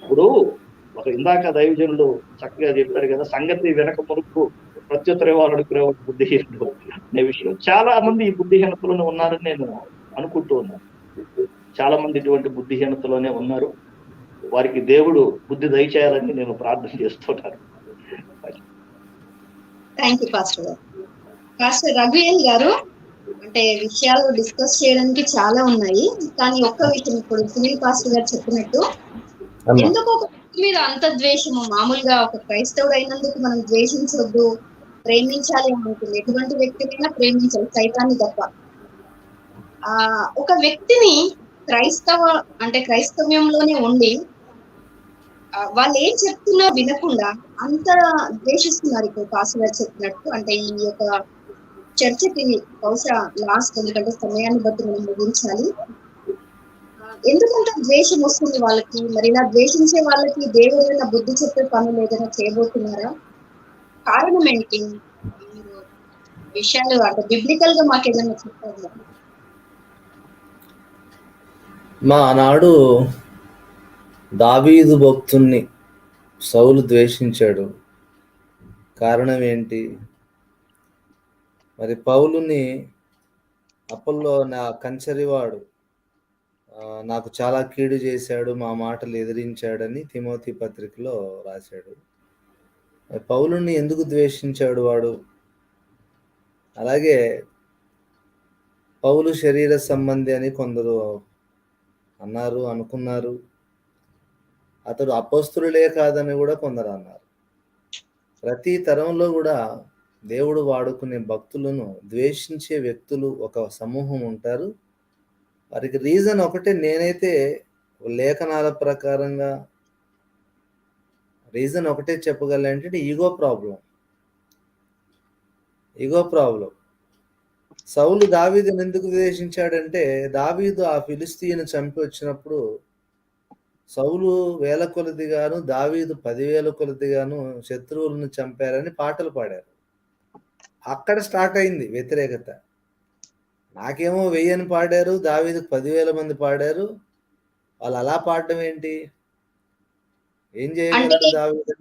ఇప్పుడు ఒక ఇందాక దైవజనులు చక్కగా చెప్పారు కదా, సంగతి వెనక మురుకు ప్రత్యుత్తర అడుగుకునేవాడు బుద్ధిహీనుడు అనే విషయం. చాలా మంది ఈ బుద్ధిహీనతలోనే ఉన్నారని నేను అనుకుంటూ ఉన్నాను. చాలా మంది ఇటువంటి బుద్ధిహీనతలోనే ఉన్నారు. వారికి దేవుడు బుద్ధి దయచేయాలని నేను ప్రార్థన చేస్తున్నాను. థ్యాంక్ యూ పాస్టర్ గారు. పాస్టర్ రఘుయేల్ గారు, అంటే విషయాలు డిస్కస్ చేయడానికి చాలా ఉన్నాయి, కానీ ఒక్క విషయం, ఇప్పుడు సునీల్ పాస్టర్ గారు చెప్పినట్టు, ఎందుకు ఒక వ్యక్తి మీద అంత ద్వేషము? మామూలుగా ఒక క్రైస్తవుడు అయినందుకు మనం ద్వేషించొద్దు, ప్రేమించాలి అనుకుంటుంది. ఎటువంటి వ్యక్తినైనా ప్రేమించాలి, సైతాన్ని తప్ప. ఒక వ్యక్తిని క్రైస్తవ్యంలోనే ఉండి వాళ్ళు ఏం చెప్తున్నా వినకుండా అంత ద్వేషిస్తున్నారు. ఇప్పుడు పాస్టర్ గారు చెప్పినట్టు, అంటే ఈ యొక్క చర్చకి బహుశా లాస్ట్, ఎందుకంటే సమయాన్ని బట్టి మనం ముగించాలి. ఎందుకంటే ద్వేషం వస్తుంది వాళ్ళకి? మరి ఇలా ద్వేషించే వాళ్ళకి దేవుడైనా బుద్ధి చెప్పే పనులు ఏదైనా చేయబోతున్నారా? కారణం ఏంటి? విషయాలు అంటే బిబ్లికల్ గా మాకు ఏదైనా చెప్తారు? మా ఆనాడు దావీదు భక్తుణ్ణి సౌలు ద్వేషించాడు. కారణం ఏంటి? మరి పౌలుని అప్పల్లో నా కంచరివాడు నాకు చాలా కీడు చేశాడు, మా మాటలు ఎదిరించాడని తిమోతి పత్రికలో రాశాడు. పౌలుని ఎందుకు ద్వేషించాడు వాడు? అలాగే పౌలు శరీర సంబంధి అని కొందరు అన్నారు, అనుకున్నారు. అతడు అపొస్తలుడే కాదని కూడా కొందరు అన్నారు. ప్రతి తరంలో కూడా దేవుడు వాడుకునే భక్తులను ద్వేషించే వ్యక్తులు ఒక సమూహం ఉంటారు. వారికి రీజన్ ఒకటే, నేనైతే లేఖనాల ప్రకారంగా రీజన్ ఒకటే చెప్పగలను, ఏంటంటే ఈగో ప్రాబ్లం. సౌలు దావీదుని ఎందుకు ద్వేషించాడంటే, దావీదు ఆ ఫిలిస్తీయుని చంపి వచ్చినప్పుడు సౌలు 1000 కొలదిగాను, దావీదు 10,000 కొలదిగాను శత్రువులను చంపారని పాటలు పాడారు. అక్కడ స్టార్ట్ అయింది వ్యతిరేకత. నాకేమో 1000 పాడారు, దావీదుకు 10,000 మంది పాడారు. వాళ్ళు అలా పాడడం ఏంటి? ఏం చేయగలడు దావీదు?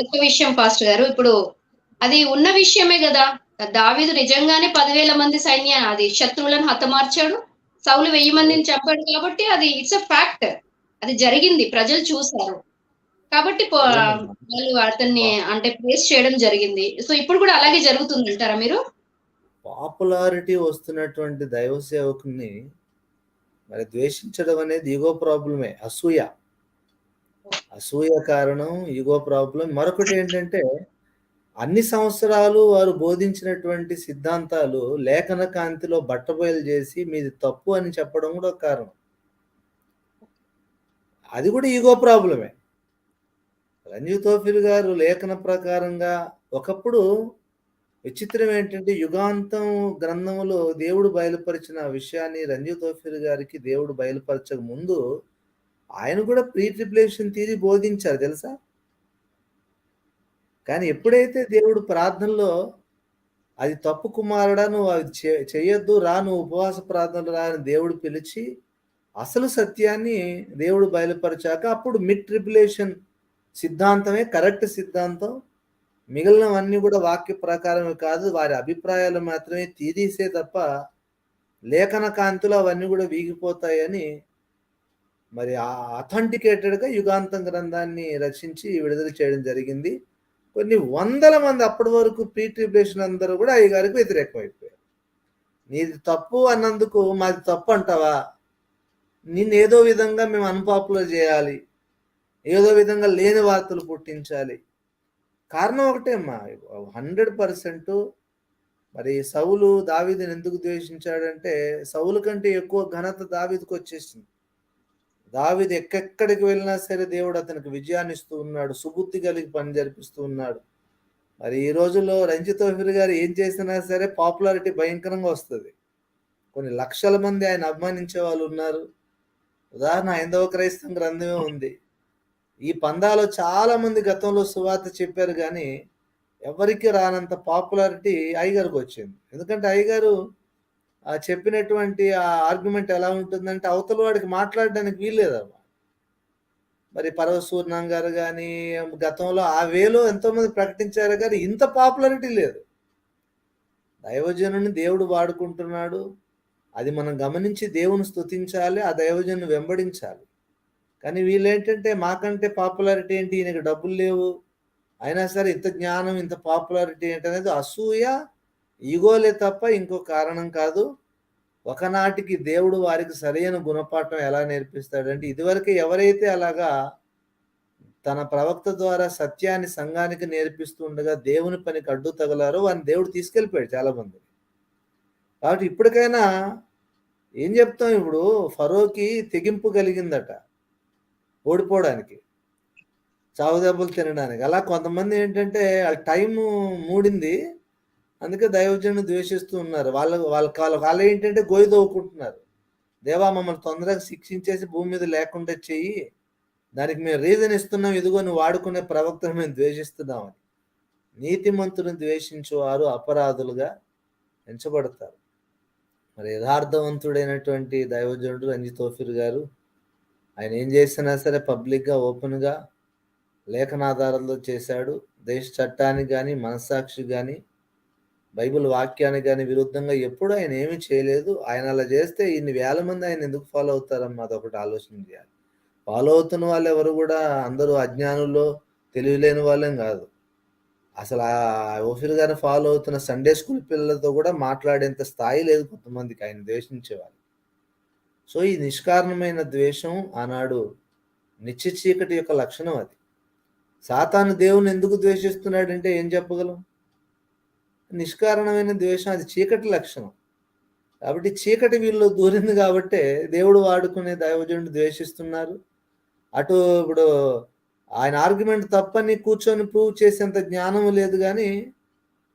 ఒక విషయం పాస్టర్ గారు, ఇప్పుడు అది ఉన్న విషయమే కదా. దావీదు నిజంగానే 10,000 మంది అది శత్రువులను హతమార్చాడు. సౌలు 1000 మందిని చంపాడు కాబట్టి అది ఇట్స్ అ ఫ్యాక్ట్. అది జరిగింది, ప్రజలు చూశారు కాబట్టి వాళ్ళు అతన్ని అంటే ప్లేస్ చేయడం జరిగింది. సో ఇప్పుడు కూడా అలాగే జరుగుతుంది అంటారా మీరు? పాపులారిటీ వస్తున్నటువంటి దైవ సేవకుని మరి ద్వేషించడం అనేది ఈగో ప్రాబ్లమే, అసూయ కారణం, ఈగో ప్రాబ్లం. మరొకటి ఏంటంటే, అన్ని సంవత్సరాలు వారు బోధించినటువంటి సిద్ధాంతాలు లేఖన కాంతిలో బట్టబయలు చేసి మీది తప్పు అని చెప్పడం కూడా ఒక కారణం. అది కూడా ఈగో ప్రాబ్లమే. రంజీ తోఫిల్ గారు లేఖన ప్రకారంగా ఒకప్పుడు విచిత్రం ఏంటంటే, యుగాంతం గ్రంథములో దేవుడు బయలుపరిచిన విషయాన్ని రంజీ తోఫిల్ గారికి దేవుడు బయలుపరచక ముందు ఆయన కూడా ప్రీ ట్రిబ్యులేషన్ థియరీ బోధించారు, తెలుసా? కానీ ఎప్పుడైతే దేవుడు ప్రార్థనలో అది తప్పు కుమారుడా, నువ్వు అది చెయ్యొద్దు, రా, నువ్వు ఉపవాస ప్రార్థనలు రా అని దేవుడు పిలిచి అసలు సత్యాన్ని దేవుడు బయలుపరిచాక అప్పుడు మిడ్ ట్రిబ్యులేషన్ సిద్ధాంతమే కరెక్ట్ సిద్ధాంతం, మిగిలినవన్నీ కూడా వాక్య ప్రకారమే కాదు, వారి అభిప్రాయాలు మాత్రమే తీసేసే తప్ప లేఖన కాంతిలో అవన్నీ కూడా వీగిపోతాయని మరి అథెంటికేటెడ్గా యుగాంతం గ్రంథాన్ని రచించి విడుదల చేయడం జరిగింది. కొన్ని వందల మంది అప్పటి వరకు ప్రీ ట్రిబ్యులేషన్ అందరూ కూడా అయ్యగారికి వ్యతిరేకమైపోయారు. నీది తప్పు అన్నందుకు మాది తప్పు అంటావా? నిన్ను ఏదో విధంగా మేము అన్పాపులర్ చేయాలి, ఏదో విధంగా లేని వార్తలు పుట్టించాలి. కారణం ఒకటే అమ్మా, 100%. మరి సౌలు దావీదుని ఎందుకు ద్వేషించాడంటే, సౌలు కంటే ఎక్కువ ఘనత దావీదుకు వచ్చేసింది. దావీదు ఎక్కడికి వెళ్ళినా సరే దేవుడు అతనికి విజయాన్ని ఇస్తూ ఉన్నాడు, సుబుద్ధి కలిగి పని జరిపిస్తూ ఉన్నాడు. మరి ఈ రోజుల్లో రంజీ తోఫిల్ గారు ఏం చేసినా సరే పాపులారిటీ భయంకరంగా వస్తుంది. కొన్ని లక్షల మంది ఆయన అభిమానించే వాళ్ళు ఉన్నారు. ఉదాహరణ హైందవ క్రైస్తవ గ్రంథమే ఉంది. ఈ పందాలో చాలా మంది గతంలో సువార్త చెప్పారు, కానీ ఎవరికి రానంత పాపులారిటీ అయ్యగారికి వచ్చింది. ఎందుకంటే అయ్యగారు చెప్పినటువంటి ఆ ఆర్గ్యుమెంట్ ఎలా ఉంటుందంటే, అవతల వాడికి మాట్లాడడానికి వీల్లేదమ్మా. మరి పరవసూర్ణం గారు కానీ గతంలో ఆ వేలో ఎంతోమంది ప్రకటించారు, కానీ ఇంత పాపులారిటీ లేదు. దైవజనుని దేవుడు వాడుకుంటున్నాడు, అది మనం గమనించి దేవుని స్తుతించాలి, ఆ దైవజనుని వెంబడించాలి. కానీ వీళ్ళేంటంటే, మాకంటే పాపులారిటీ ఏంటి, ఈయనకి డబ్బులు లేవు అయినా సరే ఇంత జ్ఞానం, ఇంత పాపులారిటీ ఏంటి అనేది అసూయ, ఈగోలే తప్ప ఇంకో కారణం కాదు. ఒకనాటికి దేవుడు వారికి సరైన గుణపాఠం ఎలా నేర్పిస్తాడంటే, ఇదివరకు ఎవరైతే అలాగా తన ప్రవక్త ద్వారా సత్యాన్ని సంఘానికి నేర్పిస్తూ ఉండగా దేవుని పనికి అడ్డు తగలారో వారిని దేవుడు తీసుకెళ్ళిపోయాడు చాలా మంది. కాబట్టి ఇప్పటికైనా ఏం చెప్తాం, ఇప్పుడు ఫరోకి తెగింపు కలిగిందట ఓడిపోవడానికి, చావు దెబ్బలు తినడానికి. అలా కొంతమంది ఏంటంటే వాళ్ళ టైము మూడింది, అందుకే దైవజనుని ద్వేషిస్తూ ఉన్నారు. వాళ్ళు ఏంటంటే గోయి తవ్వుకుంటున్నారు. దేవా, మమ్మల్ని తొందరగా శిక్షించేసి భూమి మీద లేకుండా చెయ్యి, దానికి మేము రీజన్ ఇస్తున్నాం, ఇదిగో నువ్వు వాడుకునే ప్రవక్తను మేము ద్వేషిస్తున్నామని. నీతిమంతుని ద్వేషించేవారు అపరాధులుగా ఎంచబడతారు. మరి యథార్థవంతుడైనటువంటి దైవజనుడు రంజీ తోఫిల్ గారు, ఆయన ఏం చేసినా సరే పబ్లిక్గా ఓపెన్గా లేఖనాధారాలతో చేశాడు. దేశ చట్టానికి కానీ మనస్సాక్షి కానీ బైబిల్ వాక్యానికి కానీ విరుద్ధంగా ఎప్పుడు ఆయన ఏమీ చేయలేదు. ఆయన అలా చేస్తే ఇన్ని వేల మంది ఆయన ఎందుకు ఫాలో అవుతారమ్మా, అదొకటి ఆలోచన చేయాలి. ఫాలో అవుతున్న వాళ్ళు ఎవరు కూడా అందరూ అజ్ఞానుల్లో తెలివిలేని వాళ్ళేం కాదు. అసలు ఆ ఓఫీర్ గారిని ఫాలో అవుతున్న సండే స్కూల్ పిల్లలతో కూడా మాట్లాడేంత స్థాయి లేదు కొంతమందికి ఆయన ద్వేషించేవాళ్ళు. సో ఈ నిష్కారణమైన ద్వేషం ఆనాడు నిత్య చీకటి యొక్క లక్షణం. అది సాతాను దేవుని ఎందుకు ద్వేషిస్తున్నాడంటే ఏం చెప్పగలం? నిష్కారణమైన ద్వేషం, అది చీకటి లక్షణం. కాబట్టి చీకటి వీళ్ళు దూరింది కాబట్టే దేవుడు వాడుకునే దైవజనుడు ద్వేషిస్తున్నారు. అటు ఇప్పుడు ఆయన ఆర్గ్యుమెంట్ తప్పని కూర్చొని ప్రూవ్ చేసేంత జ్ఞానం లేదు, కానీ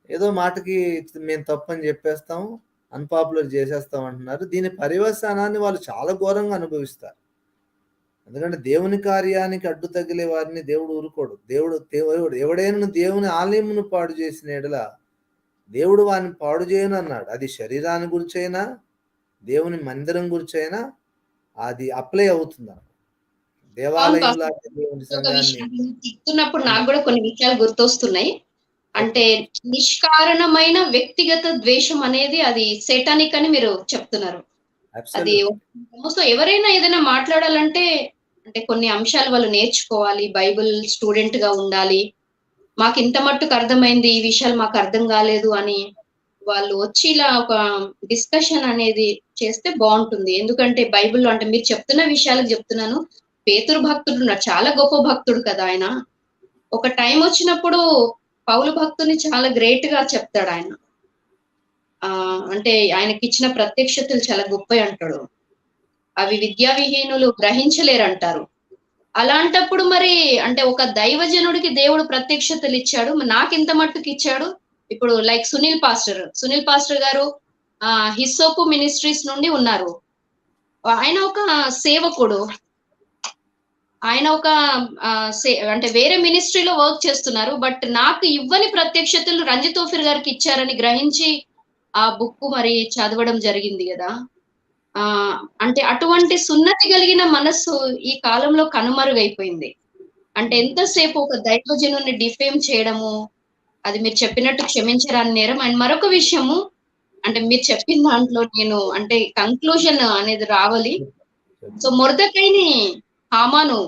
ఏదో మాటకి మేము తప్పని చెప్పేస్తాం, అన్పాపులర్ చేసేస్తాం అంటున్నారు. దీని పర్యవసానాన్ని వాళ్ళు చాలా ఘోరంగా అనుభవిస్తారు. ఎందుకంటే దేవుని కార్యానికి అడ్డు తగిలే వారిని దేవుడు ఊరుకోడు. దేవుడు ఎవడైనా దేవుని ఆలయమును పాడు చేసిన ఎడల దేవుడు వారిని పాడు చేయను అన్నాడు. అది శరీరాన్ని గురించైనా దేవుని మందిరం గురించైనా అది అప్లై అవుతుంది. దేవాలయం లాంటి దేవుని సంఘాన్ని చెప్తున్నప్పుడు నాకు కూడా కొన్ని విషయాలు గుర్తొస్తున్నాయి. అంటే నిష్కారణమైన వ్యక్తిగత ద్వేషం అనేది అది సేటానిక్ అని మీరు చెప్తున్నారు. అది సో ఎవరైనా ఏదైనా మాట్లాడాలంటే అంటే కొన్ని అంశాలు వాళ్ళు నేర్చుకోవాలి, బైబిల్ స్టూడెంట్ గా ఉండాలి. మాకు ఇంత మట్టుకు అర్థమైంది, ఈ విషయాలు మాకు అర్థం కాలేదు అని వాళ్ళు వచ్చి ఇలా ఒక డిస్కషన్ అనేది చేస్తే బాగుంటుంది. ఎందుకంటే బైబిల్లో అంటే మీరు చెప్తున్న విషయాలకు చెప్తున్నాను, పేతురు భక్తుడు ఉన్నాడు, చాలా గొప్ప భక్తుడు కదా ఆయన. ఒక టైం వచ్చినప్పుడు పౌలు భక్తుని చాలా గ్రేట్ గా చెప్తాడు ఆయన. అంటే ఆయనకి ఇచ్చిన ప్రత్యక్షతలు చాలా గొప్ప అంటాడు. అవి విద్యా విహీనులు గ్రహించలేరు అంటారు. అలాంటప్పుడు మరి అంటే ఒక దైవజనుడికి దేవుడు ప్రత్యక్షతలు ఇచ్చాడు, నాకు ఇంత మట్టుకు ఇచ్చాడు. ఇప్పుడు లైక్ సునీల్ పాస్టర్ గారు హిస్సోపు మినిస్ట్రీస్ నుండి ఉన్నారు. ఆయన ఒక సేవకుడు, ఆయన ఒక అంటే వేరే మినిస్ట్రీలో వర్క్ చేస్తున్నారు. బట్ నాకు ఇవ్వని ప్రత్యక్షతలు రంజిత్ ఓఫీర్ గారికి ఇచ్చారని గ్రహించి ఆ బుక్ మరి చదవడం జరిగింది కదా. అంటే అటువంటి సున్నతి కలిగిన మనస్సు ఈ కాలంలో కనుమరుగైపోయింది. అంటే ఎంతసేపు ఒక దైవజనుని డిఫేమ్ చేయడము, అది మీరు చెప్పినట్టు క్షమించరాని నేరం. అండ్ మరొక విషయము, అంటే మీరు చెప్పిన దాంట్లో నేను అంటే కంక్లూజన్ అనేది రావాలి. సో మొర్దెకైని హామాను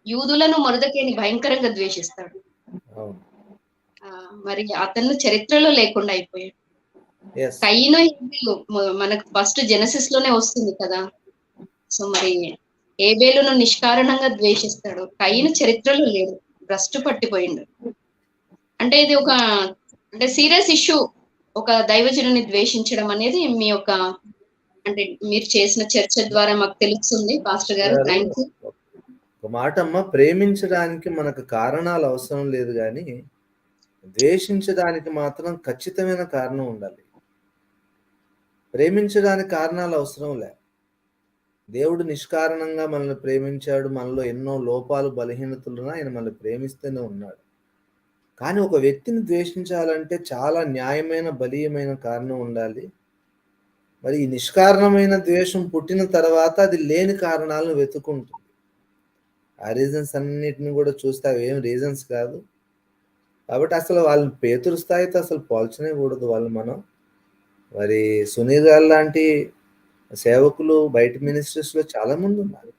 యూదులను మొర్దెకైని భయంకరంగా ద్వేషిస్తాడు. మరి అతను చరిత్రలో లేకుండా అయిపోయాడు. కయీను హేబేలు మనకు ఫస్ట్ జెనసిస్ లోనే వస్తుంది కదా. సో మరి హేబేలును నిష్కారణంగా ద్వేషిస్తాడు, కయీను చరిత్రలో లేడు, భ్రష్టు పట్టిపోయిండు. అంటే ఇది ఒక అంటే సీరియస్ ఇష్యూ, ఒక దైవజనుని ద్వేషించడం అనేది. మీ యొక్క అంటే మీరు చేసిన చర్చ ద్వారా మాకు తెలుస్తుంది పాస్టర్ గారు. Thank you. ఒక మాట అమ్మ, ప్రేమించడానికి మనకు కారణాలు అవసరం లేదు, కానీ ద్వేషించడానికి మాత్రం ఖచ్చితమైన కారణం ఉండాలి. ప్రేమించడానికి కారణాలు అవసరం లే. దేవుడు నిష్కారణంగా మనల్ని ప్రేమించాడు. మనలో ఎన్నో లోపాలు బలహీనతలున్నా ఆయన మనల్ని ప్రేమిస్తూనే ఉన్నాడు. కానీ ఒక వ్యక్తిని ద్వేషించాలంటే చాలా న్యాయమైన బలీయమైన కారణం ఉండాలి. మరి ఈ నిష్కారణమైన ద్వేషం పుట్టిన తర్వాత అది లేని కారణాలను వెతుకుంటుంది. ఆ రీజన్స్ అన్నిటిని కూడా చూస్తే అవి ఏం రీజన్స్ కాదు. కాబట్టి అసలు వాళ్ళని పేతురు స్థాయితో అసలు పోల్చనే కూడదు వాళ్ళు. మనం మరి సునీల్ గారు లాంటి సేవకులు బయట మినిస్ట్రీస్లో చాలా మంది ఉన్నారు.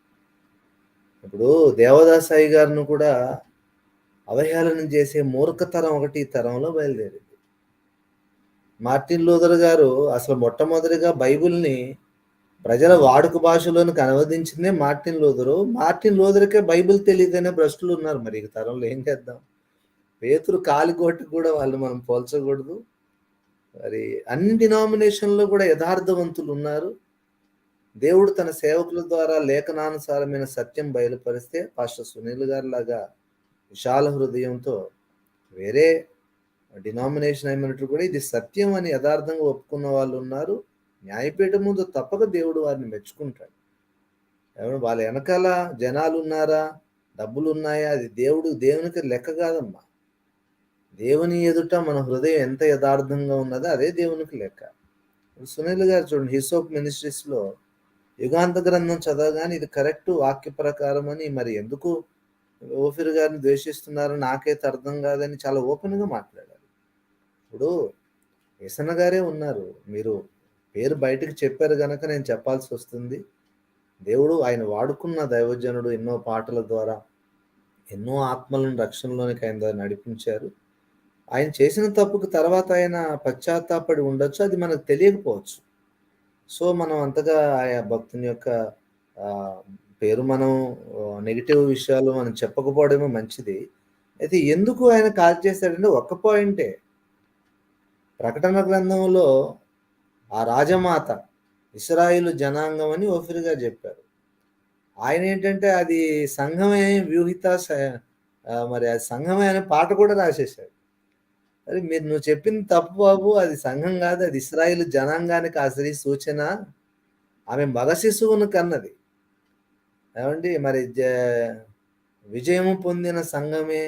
ఇప్పుడు దేవదాసాయి గారిని కూడా అవహేళన చేసే మూర్ఖతరం ఒకటి ఈ తరంలో బయలుదేరింది. మార్టిన్ లూథర్ గారు అసలు మొట్టమొదటిగా బైబిల్ని ప్రజల వాడుక భాషలోనికి అనువదించిందే మార్టిన్ లూథరు. మార్టిన్ లూథర్కే బైబిల్ తెలియదనే భ్రష్టులు ఉన్నారు. మరి ఈ తరంలో ఏం చేద్దాం? పేతురు కాలిగొట్టి కూడా వాళ్ళు మనం పోల్చకూడదు. మరి అన్ని డినామినేషన్లో కూడా యథార్థవంతులు ఉన్నారు. దేవుడు తన సేవకుల ద్వారా లేఖనానుసారమైన సత్యం బయలుపరిస్తే పాస్టర్ సునీల్ గారి లాగా విశాల హృదయంతో వేరే డినామినేషన్ అయినట్టు కూడా ఇది సత్యం అని యథార్థంగా ఒప్పుకున్న వాళ్ళు ఉన్నారు. న్యాయపీఠం ముందు తప్పక దేవుడు వారిని మెచ్చుకుంటాడు. వాళ్ళ వెనకాల జనాలు ఉన్నారా, డబ్బులు ఉన్నాయా, అది దేవునికి లెక్క కాదమ్మా. దేవుని ఎదుట మన హృదయం ఎంత యథార్థంగా ఉన్నదో అదే దేవునికి లెక్క. సునీల్ గారు చూడండి, హిస్సోప్ మినిస్ట్రీస్లో యుగాంత గ్రంథం చదవగానే ఇది కరెక్ట్ వాక్య ప్రకారం అని, మరి ఎందుకు ఓఫీర్ గారిని ద్వేషిస్తున్నారో నాకైతే అర్థం కాదని చాలా ఓపెన్గా మాట్లాడారు. ఇప్పుడు యేసన్న గారే ఉన్నారు. మీరు పేరు బయటకు చెప్పారు గనక నేను చెప్పాల్సి వస్తుంది. దేవుడు ఆయన వాడుకున్న దైవజనుడు ఎన్నో పాటల ద్వారా ఎన్నో ఆత్మలను రక్షణలోనికి ఆయన నడిపించారు. ఆయన చేసిన తప్పుకు తర్వాత ఆయన పశ్చాత్తాపడి ఉండొచ్చు, అది మనకు తెలియకపోవచ్చు. సో మనం అంతగా ఆయా భక్తుని యొక్క పేరు మనం నెగిటివ్ విషయాలు మనం చెప్పకపోవడమే మంచిది. అయితే ఎందుకు ఆయన కాల్ చేశాడంటే ఒక్క పాయింటే, ప్రకటన గ్రంథంలో ఆ రాజమాత ఇశ్రాయేలు జనాంగం అని ఓఫీర్ గారు చెప్పారు. ఆయన ఏంటంటే అది సంఘమే వ్యూహిత మరి అది సంఘమే అనే పాట కూడా రాసేశాడు. అరే నువ్వు చెప్పింది తప్పు బాబు, అది సంఘం కాదు, అది ఇశ్రాయేలు జనాంగానికి ఆ స్త్రీ సూచన. ఆమె మగ శిశువును కన్నది. ఏమండి మరి విజయము పొందిన సంఘమే,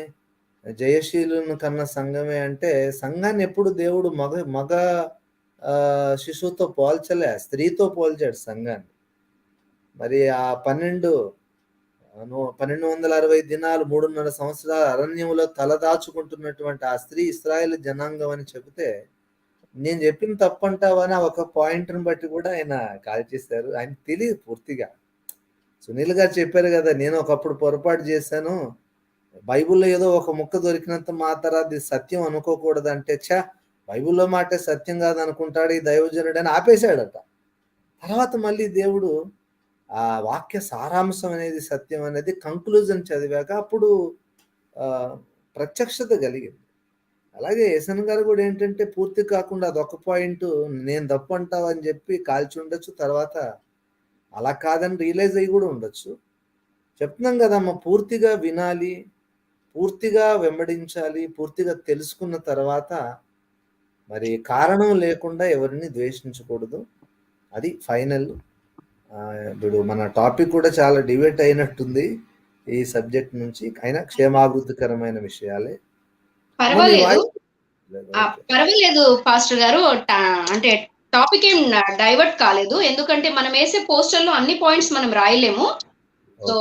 జయశీలును కన్న సంఘమే అంటే సంఘాన్ని ఎప్పుడు దేవుడు మగ శిశువుతో పోల్చలే, స్త్రీతో పోల్చాడు సంఘాన్ని. మరి ఆ 1260 దినాలు 3.5 సంవత్సరాల అరణ్యంలో తలదాచుకుంటున్నటువంటి ఆ స్త్రీ ఇశ్రాయేలు జనాంగం అని చెబితే నేను చెప్పిన తప్పంటావని ఒక పాయింట్ని బట్టి కూడా ఆయన కాల్ చేశారు. ఆయన తెలియదు పూర్తిగా. సునీల్ గారు చెప్పారు కదా, నేను ఒకప్పుడు పొరపాటు చేశాను, బైబిల్లో ఏదో ఒక ముక్క దొరికినంత మాత్రం అది సత్యం అనుకోకూడదంటే, బైబిల్లో మాటే సత్యం కాదు అనుకుంటాడు ఈ దైవజనుడు అని ఆపేశాడట. తర్వాత మళ్ళీ దేవుడు ఆ వాక్య సారాంశం అనేది సత్యం అనేది కంక్లూజన్ చదివాక అప్పుడు ప్రత్యక్షత కలిగింది. అలాగే యేసన్ గారు కూడా ఏంటంటే పూర్తి కాకుండా అదొక పాయింట్ నేను తప్పు అంటావు అని చెప్పి కాల్చి ఉండొచ్చు, తర్వాత అలా కాదని రియలైజ్ అయ్యి కూడా ఉండొచ్చు. చెప్తున్నాం కదమ్మా, పూర్తిగా వినాలి, పూర్తిగా వెంబడించాలి, పూర్తిగా తెలుసుకున్న తర్వాత మరి కారణం లేకుండా ఎవరిని ద్వేషించకూడదు. అది ఫైనల్. ఇప్పుడు మన టాపిక్ కూడా చాలా డిబేట్ అయినట్టుంది ఈ సబ్జెక్ట్ నుంచి, అయినా క్షేమాభివృద్ధికరమైన విషయాలే. పర్వాలేదు పాస్టర్ గారు, అంటే టాపిక్ ఏం డైవర్ట్ కాలేదు, ఎందుకంటే మనం వేసే పోస్టర్లో అన్ని పాయింట్స్ మనం రాయలేము. So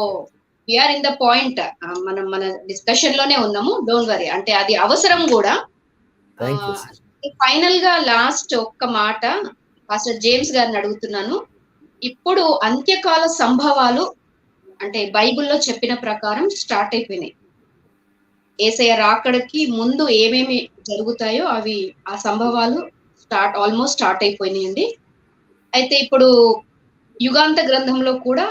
we're in the point, మనం మన డిస్కషన్ లోనే ఉన్నాము, డోంట్ వరీ. అంటే అది అవసరం కూడా. ఫైనల్ గా లాస్ట్ ఒక్క మాట పాస్టర్ జేమ్స్ గారిని అడుగుతున్నాను. ఇప్పుడు అంత్యకాల సంభవాలు అంటే బైబిల్లో చెప్పిన ప్రకారం స్టార్ట్ అయిపోయినాయి. యేసయ్య రాకడకి ముందు ఏమేమి జరుగుతాయో అవి ఆ సంభవాలు ఆల్మోస్ట్ స్టార్ట్ అయిపోయినాయండి. అయితే ఇప్పుడు యుగాంత గ్రంథంలో కూడా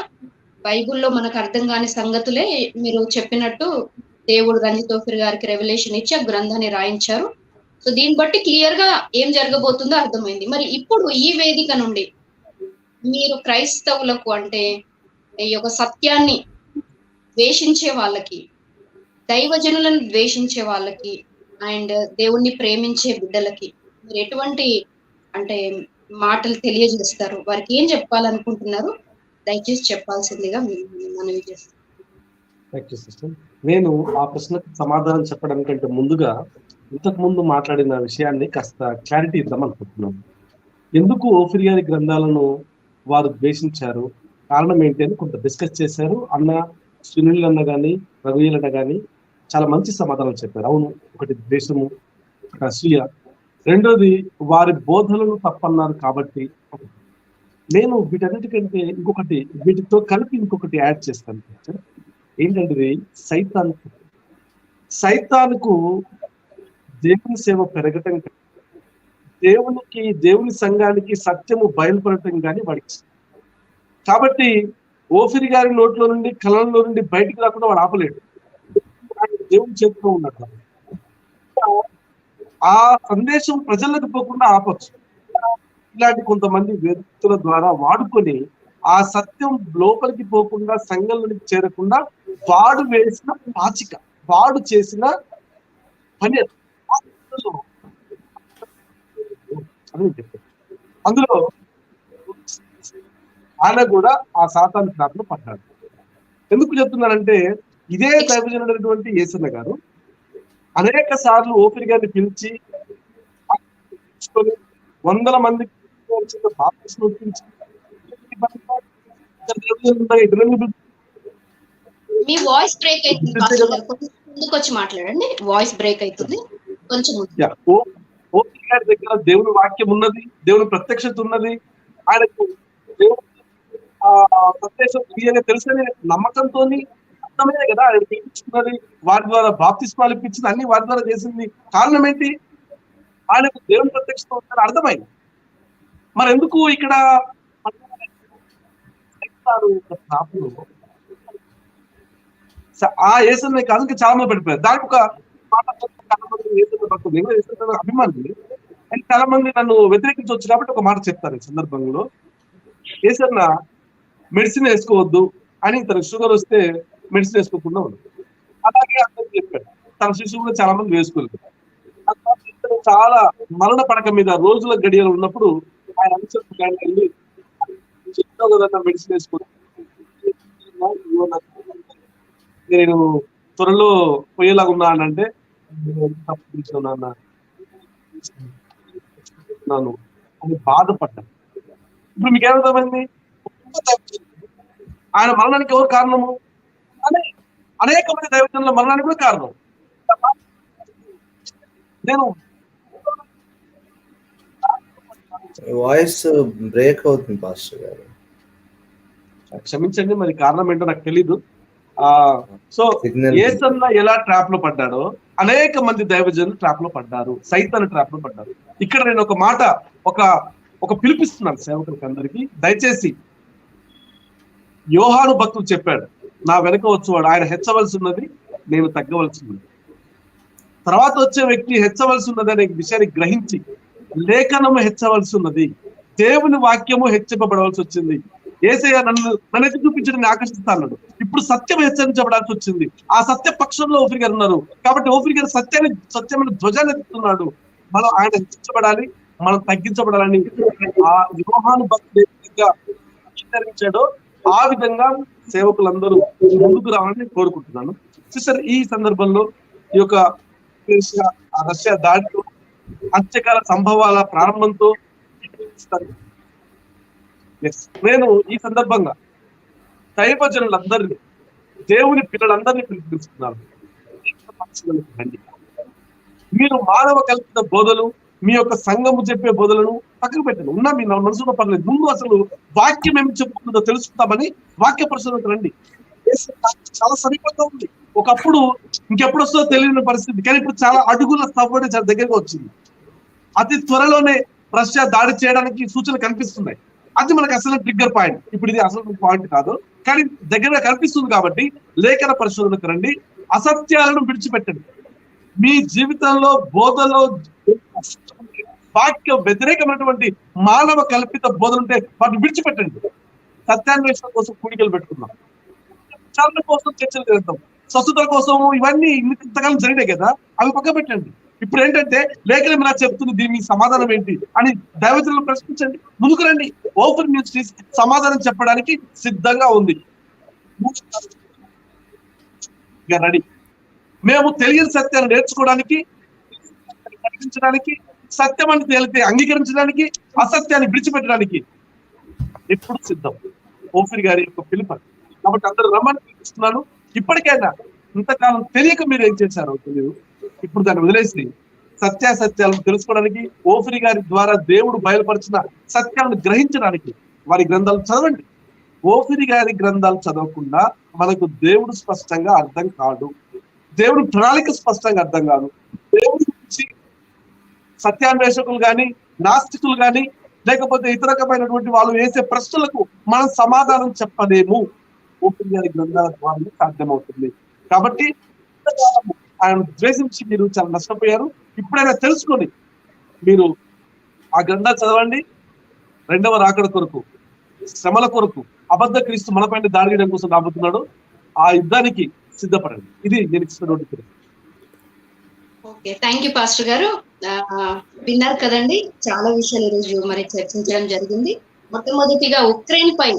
బైబిల్లో మనకు అర్థం కాని సంగతులే మీరు చెప్పినట్టు దేవుడు రంజిత్ ఓఫీర్ గారికి రెవల్యూషన్ ఇచ్చి ఆ గ్రంథాన్ని రాయించారు. సో దీన్ని బట్టి క్లియర్ గా ఏం జరగబోతుందో అర్థమైంది. మరి ఇప్పుడు ఈ వేదిక నుండి మీరు క్రైస్తవులకు, అంటే ఈ యొక్క సత్యాన్ని ద్వేషించే వాళ్ళకి, దైవజనులను ద్వేషించే వాళ్ళకి అండ్ దేవుణ్ణి ప్రేమించే బిడ్డలకి మీరు ఎటువంటి అంటే మాటలు తెలియజేస్తారు? వారికి ఏం చెప్పాలనుకుంటున్నారు? దయచేసి చెప్పాల్సిందిగా మనవి చేస్తాను. నేను ఆ ప్రశ్నకు సమాధానం చెప్పడానికంటే ముందుగా ఇంతకు ముందు మాట్లాడిన విషయాన్ని కాస్త క్లారిటీ ఇద్దాం అనుకుంటున్నాను. ఎందుకు ఓఫీర్ గారి గ్రంథాలను వారు ద్వేషించారు, కారణం ఏంటి అని కొంత డిస్కస్ చేశారు. అన్న సునీల్ అన్న కానీ రఘువీల్ అన్న కానీ చాలా మంచి సమాధానం చెప్పారు. అవును, ఒకటి ద్వేషము, ఒకటి అసూయ, రెండోది వారి బోధనలు తప్పన్నారు కాబట్టి. నేను వీటన్నిటికంటే ఇంకొకటి, వీటితో కలిపి ఇంకొకటి యాడ్ చేస్తాను. ఏంటంటే సైతానుకు దేవుని సేవ పెరగటం, దేవుని సంఘానికి సత్యము బయలుపడటం కానీ వాడికి. కాబట్టి ఓఫీర్ గారి నోట్లో నుండి, కళల్లో నుండి బయటకు రాకుండా వాడు ఆపలేడు. దేవుని చేతిలో ఉన్నాడు. ఆ సందేశం ప్రజలకు పోకుండా ఆపచ్చు. ఇలాంటి కొంతమంది వ్యక్తుల ద్వారా వాడుకొని ఆ సత్యం లోపలికి పోకుండా, సంఘంలోకి చేరకుండా వాడు వేసిన పాచిక, వాడు చేసిన పని అందులో ఆయన కూడా ఆ సాతాను ప్రార్థన పడ్డాడు. ఎందుకు చెప్తున్నానంటే, ఇదే దైవజనుడైనటువంటి యేసన్న గారు అనేక సార్లు ఓఫీర్ గారిని పిలిచి 100 మందికి మీ వాయిస్ బ్రేక్ అవుతుంది, ముందుకు వచ్చి మాట్లాడండి, వాయిస్ బ్రేక్ అవుతుంది కొంచెం. ఓఫీర్ గారి దగ్గర దేవుని వాక్యం ఉన్నది, దేవుని ప్రత్యక్షత ఉన్నది, ఆయనకు దేవుని ప్రత్యక్షత క్లియర్గా తెలుసనే నమ్మకంతో అర్థమే కదా ఆయన పిలిపించుకున్నది, వారి ద్వారా బాప్తిస్మాలు ఇప్పించింది, అన్ని వారి ద్వారా చేసింది. కారణం ఏంటి? ఆయనకు దేవుని ప్రత్యక్షత ఉందని అర్థమైంది. మరి ఎందుకు ఇక్కడ ఆ యేసన్న కాదు ఇంకా చాలా మంది పడిపోయారు. దానికి ఒక మాట అభిమానులు అండ్ చాలా మంది నన్ను వ్యతిరేకించవచ్చు కాబట్టి ఒక మాట చెప్తారు ఈ సందర్భంలో. యేసన్న మెడిసిన్ వేసుకోవద్దు అని, తన షుగర్ వస్తే మెడిసిన్ వేసుకోకుండా ఉంది. అలాగే అందరూ చెప్పాడు, తన శిశువు కూడా చాలా మంది వేసుకోలేదు. చాలా మరణ పడక మీద రోజుల గడియలు ఉన్నప్పుడు ఆయన అనుసరించి వెళ్ళి చెప్తావు కదా మెడిసిన్ వేసుకోవద్దు, నేను త్వరలో పోయేలాగా ఉన్నానంటే తప్పున్నాను అని బాధపడ్డాను. ఇప్పుడు మీకు ఏమర్థమైంది? ఆయన మరణానికి ఎవరు కారణము? అనేక మంది దైవజనుల మరణానికి కూడా కారణం. నేను వాయిస్ బ్రేక్ అవుతుంది పాస్టర్ గారు, క్షమించండి, మరి కారణం ఏంటో నాకు తెలీదు. సో యేసన్న ఎలా ట్రాప్ లో పడ్డాడో అనేక మంది దైవజనులు ట్రాప్ లో పడ్డారు, సైతాను ట్రాప్ లో పడ్డారు. ఇక్కడ నేను ఒక మాట ఒక పిలిపిస్తున్నాను సేవకులకి అందరికీ, దయచేసి యోహాను భక్తులు చెప్పాడు, నా వెనక వచ్చేవాడు ఆయన హెచ్చవలసి ఉన్నది, నేను తగ్గవలసి ఉన్నది. తర్వాత వచ్చే వ్యక్తి హెచ్చవలసి ఉన్నది అనే విషయాన్ని గ్రహించి లేఖనము హెచ్చవలసి ఉన్నది, దేవుని వాక్యము హెచ్చింపబడవలసి వచ్చింది. యేసయ్య నన్ను ఎత్తి చూపించడానికి ఆకర్షిస్తాడు. ఇప్పుడు సత్యం హెచ్చరించబడాల్సి వచ్చింది. ఆ సత్య పక్షంలో ఓఫీర్ గారు ఉన్నారు కాబట్టి ఓఫీర్ గారు సత్యమైన ధ్వజాన్ని ఎత్తుతున్నాడు. మనం ఆయన హెచ్చించబడాలి, మనం తగ్గించబడాలని ఆ యోహాను భక్తుడు హెచ్చరించాడో ఆ విధంగా సేవకులందరూ ముందుకు రావాలని కోరుకుంటున్నాను. సిస్టర్, ఈ సందర్భంలో ఈ యొక్క రష్యా దాడితో అంత్యకాల సంభవాల ప్రారంభంతో నేను ఈ సందర్భంగా దైవజనులందరినీ, దేవుని పిల్లలందరినీ పిలుపుతున్నాను. మీరు మానవ కల్పిత బోధలు, మీ యొక్క సంఘము చెప్పే బోధలను పక్కకు పెట్టండి. ఉన్నా మీ మనసులో పర్లేదు, ముందు అసలు వాక్యం ఏమి చెప్పుకుందో తెలుసుకుంటామని వాక్య పరిశోధనకు రండి. చాలా సమీపంగా ఉంది. ఒకప్పుడు ఇంకెప్పుడు వస్తుందో తెలియని పరిస్థితి, కానీ ఇప్పుడు చాలా అడుగుల స్థాపన చాలా దగ్గరగా వచ్చింది. అతి త్వరలోనే రష్యా దాడి చేయడానికి సూచనలు కనిపిస్తున్నాయి. అది మనకు అసలు ట్రిగ్గర్ పాయింట్. ఇప్పుడు ఇది అసలు పాయింట్ కాదు, కానీ దగ్గరగా కనిపిస్తుంది. కాబట్టి లేఖన పరిశోధనకు రండి, అసత్యాలను విడిచిపెట్టండి. మీ జీవితంలో బోధలో వాక్య వ్యతిరేకమైనటువంటి మానవ కల్పిత బోధలు ఉంటే వాటిని విడిచిపెట్టండి. సత్యాన్వేషణ కోసం కూడికలు పెట్టుకుందాం, విచారణ కోసం చర్చలు చేద్దాం, స్వస్థతల కోసం ఇవన్నీ ఇంతకాలం జరిగినాయి కదా, అవి పక్క పెట్టండి. ఇప్పుడు ఏంటంటే లేఖనం ఇలా చెప్తుంది, దీని సమాధానం ఏంటి అని దైవజనులను ప్రశ్నించండి. ముందుకు రండి. ఓపెన్ మినిస్ట్రీస్ సమాధానం చెప్పడానికి సిద్ధంగా ఉంది. రెడీ. మేము తెలియని సత్యాన్ని నేర్చుకోవడానికి, ప్రకటించడానికి, సత్యం అని తేలితే అంగీకరించడానికి, అసత్యాన్ని విడిచిపెట్టడానికి ఎప్పుడు సిద్ధం. ఓఫీర్ గారి యొక్క పిలుపు. కాబట్టి అందరూ రమ్మని పిలుస్తున్నాను. ఇప్పటికైనా ఇంతకాలం తెలియక మీరు ఏం చేశారో తెలియదు, ఇప్పుడు దాన్ని వదిలేసి సత్యాసత్యాలను తెలుసుకోవడానికి, ఓఫీర్ గారి ద్వారా దేవుడు బయలుపరిచిన సత్యాలను గ్రహించడానికి వారి గ్రంథాలు చదవండి. ఓఫీర్ గారి గ్రంథాలు చదవకుండా మనకు దేవుడు స్పష్టంగా అర్థం కాదు, దేవుడి ప్రణాళిక స్పష్టంగా అర్థం కాదు. దేవుడి గురించి సత్యాన్వేషకులు కానీ, నాస్తికులు కానీ, లేకపోతే ఇతర రకమైనటువంటి వాళ్ళు వేసే ప్రశ్నలకు మనం సమాధానం చెప్పలేము. ఓఫీర్ గారి గ్రంథాల ద్వారా సాధ్యమవుతుంది. కాబట్టి ఆయన ద్వేషించి మీరు చాలా నష్టపోయారు. ఇప్పుడైనా తెలుసుకొని మీరు ఆ గ్రంథాలు చదవండి. రెండవ రాకడ కొరకు, శ్రమల కొరకు, అబద్ధ క్రీస్తు మనపైన దాడి చేయడం కోసం రాబోతున్నాడు. ఆ యుద్ధానికి సిద్ధపడండి. ఇది నేను ఇచ్చినటువంటి. ఓకే, థ్యాంక్ యూ పాస్టర్ గారు. విన్నారు కదండి, చాలా విషయాలు ఈరోజు మరి చర్చించడం జరిగింది. మొట్టమొదటిగా ఉక్రెయిన్ పై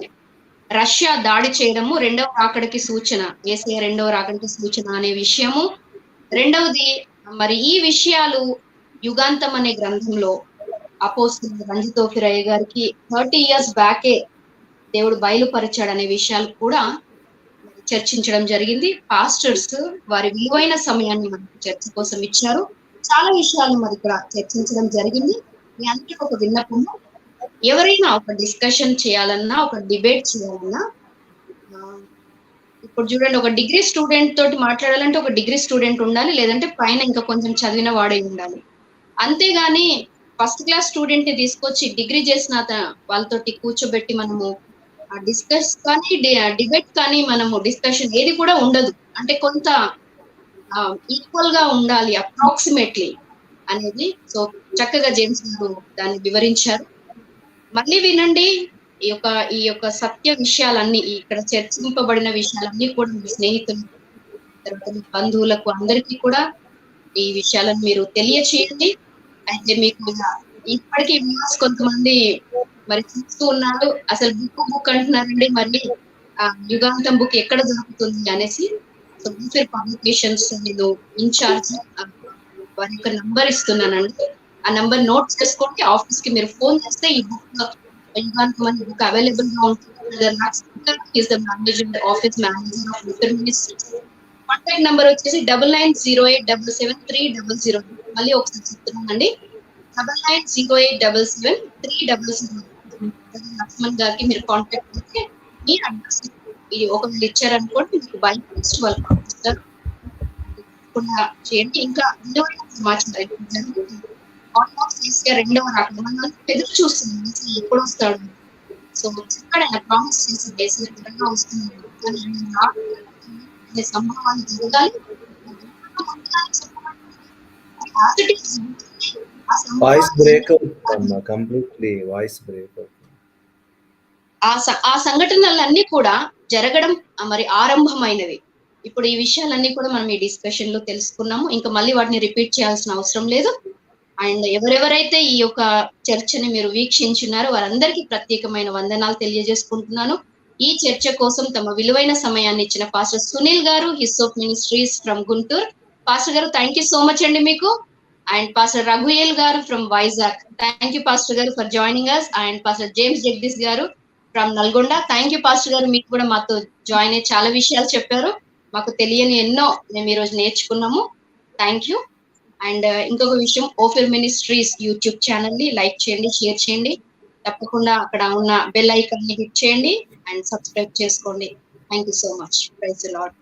రష్యా దాడి చేయడము రెండవ రాకడికి సూచన, యేసయ్య రెండవ రాకడికి సూచన అనే విషయము. రెండవది, మరి ఈ విషయాలు యుగాంతం అనే గ్రంథంలో అపోస్తలుడు రంజిత్ ఓఫీర్ అయ్య గారికి 30 years బ్యాకే దేవుడు బయలుపరిచాడు అనే విషయాలు కూడా చర్చించడం జరిగింది. పాస్టర్స్ వారి విలువైన సమయాన్ని మనకు చర్చ కోసం ఇచ్చారు. చాలా విషయాలు మరి ఇక్కడ చర్చించడం జరిగింది. మీ అందరికీ ఒక విన్నపము, ఎవరైనా ఒక డిస్కషన్ చేయాలన్నా, ఒక డిబేట్ చేయాలన్నా, ఇప్పుడు చూడండి, ఒక డిగ్రీ స్టూడెంట్ తోటి మాట్లాడాలంటే ఒక డిగ్రీ స్టూడెంట్ ఉండాలి, లేదంటే పైన ఇంకా కొంచెం చదివిన వాడే ఉండాలి. అంతేగాని ఫస్ట్ క్లాస్ స్టూడెంట్ ని తీసుకొచ్చి డిగ్రీ చేసిన వాళ్ళతోటి కూర్చోబెట్టి మనము డిస్కస్ కానీ డిబేట్ కానీ మనము డిస్కషన్ ఏది కూడా ఉండదు. అంటే కొంత ఈక్వల్ గా ఉండాలి అప్రాక్సిమేట్లీ అనేది. సో చక్కగా జేమ్స్ గారు దాన్ని వివరించారు. మళ్ళీ వినండి. ఈ యొక్క సత్య విషయాలన్నీ, ఇక్కడ చర్చింపబడిన విషయాలన్నీ కూడా మీ స్నేహితులు, తర్వాత మీ బంధువులకు అందరికీ కూడా ఈ విషయాలను మీరు తెలియచేయండి. అయితే మీకు ఇప్పటికీ వ్యూవర్స్ కొంతమంది మరి చూస్తూ ఉన్నారు, అసలు బుక్ అంటున్నారండి, మళ్ళీ యుగాంతం బుక్ ఎక్కడ దొరుకుతుంది అనేసి. సో ఊఫిర్ పబ్లికేషన్స్ నేను ఇన్ఛార్జ్ వారి యొక్క నంబర్ ఇస్తున్నానండి. ఆ నంబర్ నోట్ చేసుకోండి. ఆఫీస్ కి మీరు ఫోన్ చేస్తే ఈ బుక్ యుగాంతం అనే బుక్ అవైలబుల్ గా ఉంటుంది. Office manager of Ophir ministries. Contact number వచ్చేసి 9908773000. మళ్ళీ ఒకసారి చెప్తున్నానండి, 9908773000. లక్ష్మణ్ గారికి మీరు కాంటాక్ట్ చేస్తే మీ అడ్రస్ ఇది ఒకవేళ ఇచ్చారనుకోండి, మీకు బై పోస్ట్ వాళ్ళు పంపిస్తారు. చేయండి. ఇంకా విలువైన సమాచారం రెండవ రకం ఎదురు చూస్తుంది, ఎప్పుడు వస్తాడు. సో ఇక్కడ ఆయన ప్రామిస్ చేసి బేసిక్ వస్తున్నాడు సంభవాలు జరగాలి. వాయిస్ బ్రేక్ అవుతుందమ్మా, కంప్లీట్లీ వాయిస్ బ్రేక్ అవుతుంది. ఆ సంఘటనలన్నీ కూడా జరగడం మరి ఆరంభమైనవి. ఇప్పుడు ఈ విషయాలన్నీ కూడా మనం ఈ డిస్కషన్ లో తెలుసుకున్నాము. ఇంకా మళ్ళీ వాటిని రిపీట్ చేయాల్సిన అవసరం లేదు. అండ్ ఎవరెవరైతే ఈ యొక్క చర్చని మీరు వీక్షించున్నారో వారందరికీ ప్రత్యేకమైన వందనాలు తెలియజేసుకుంటున్నాను. ఈ చర్చ కోసం తమ విలువైన సమయాన్ని ఇచ్చిన పాస్టర్ సునీల్ గారు, hyssop ministries from Guntur. Pastor గారు థ్యాంక్ యూ సో మచ్ అండి మీకు. అండ్ పాస్టర్ రఘుయేల్ గారు from Vizag, thank you pastor గారు for joining us. And pastor James Jagadish గారు from Nalgonda, thank you pastor గారు, మీకు కూడా మాతో జాయిన్ అయ్యి చాలా విషయాలు చెప్పారు. మాకు తెలియని ఎన్నో మేము ఈరోజు నేర్చుకున్నాము. Thank you. అండ్ ఇంకొక విషయం, ఓఫిర్ మినిస్ట్రీస్ యూట్యూబ్ ఛానల్ ని లైక్ చేయండి, షేర్ చేయండి. తప్పకుండా అక్కడ ఉన్న బెల్ ఐకాన్ ని హిట్ చేయండి అండ్ సబ్స్క్రైబ్ చేసుకోండి. Thank you so much. Praise the lord.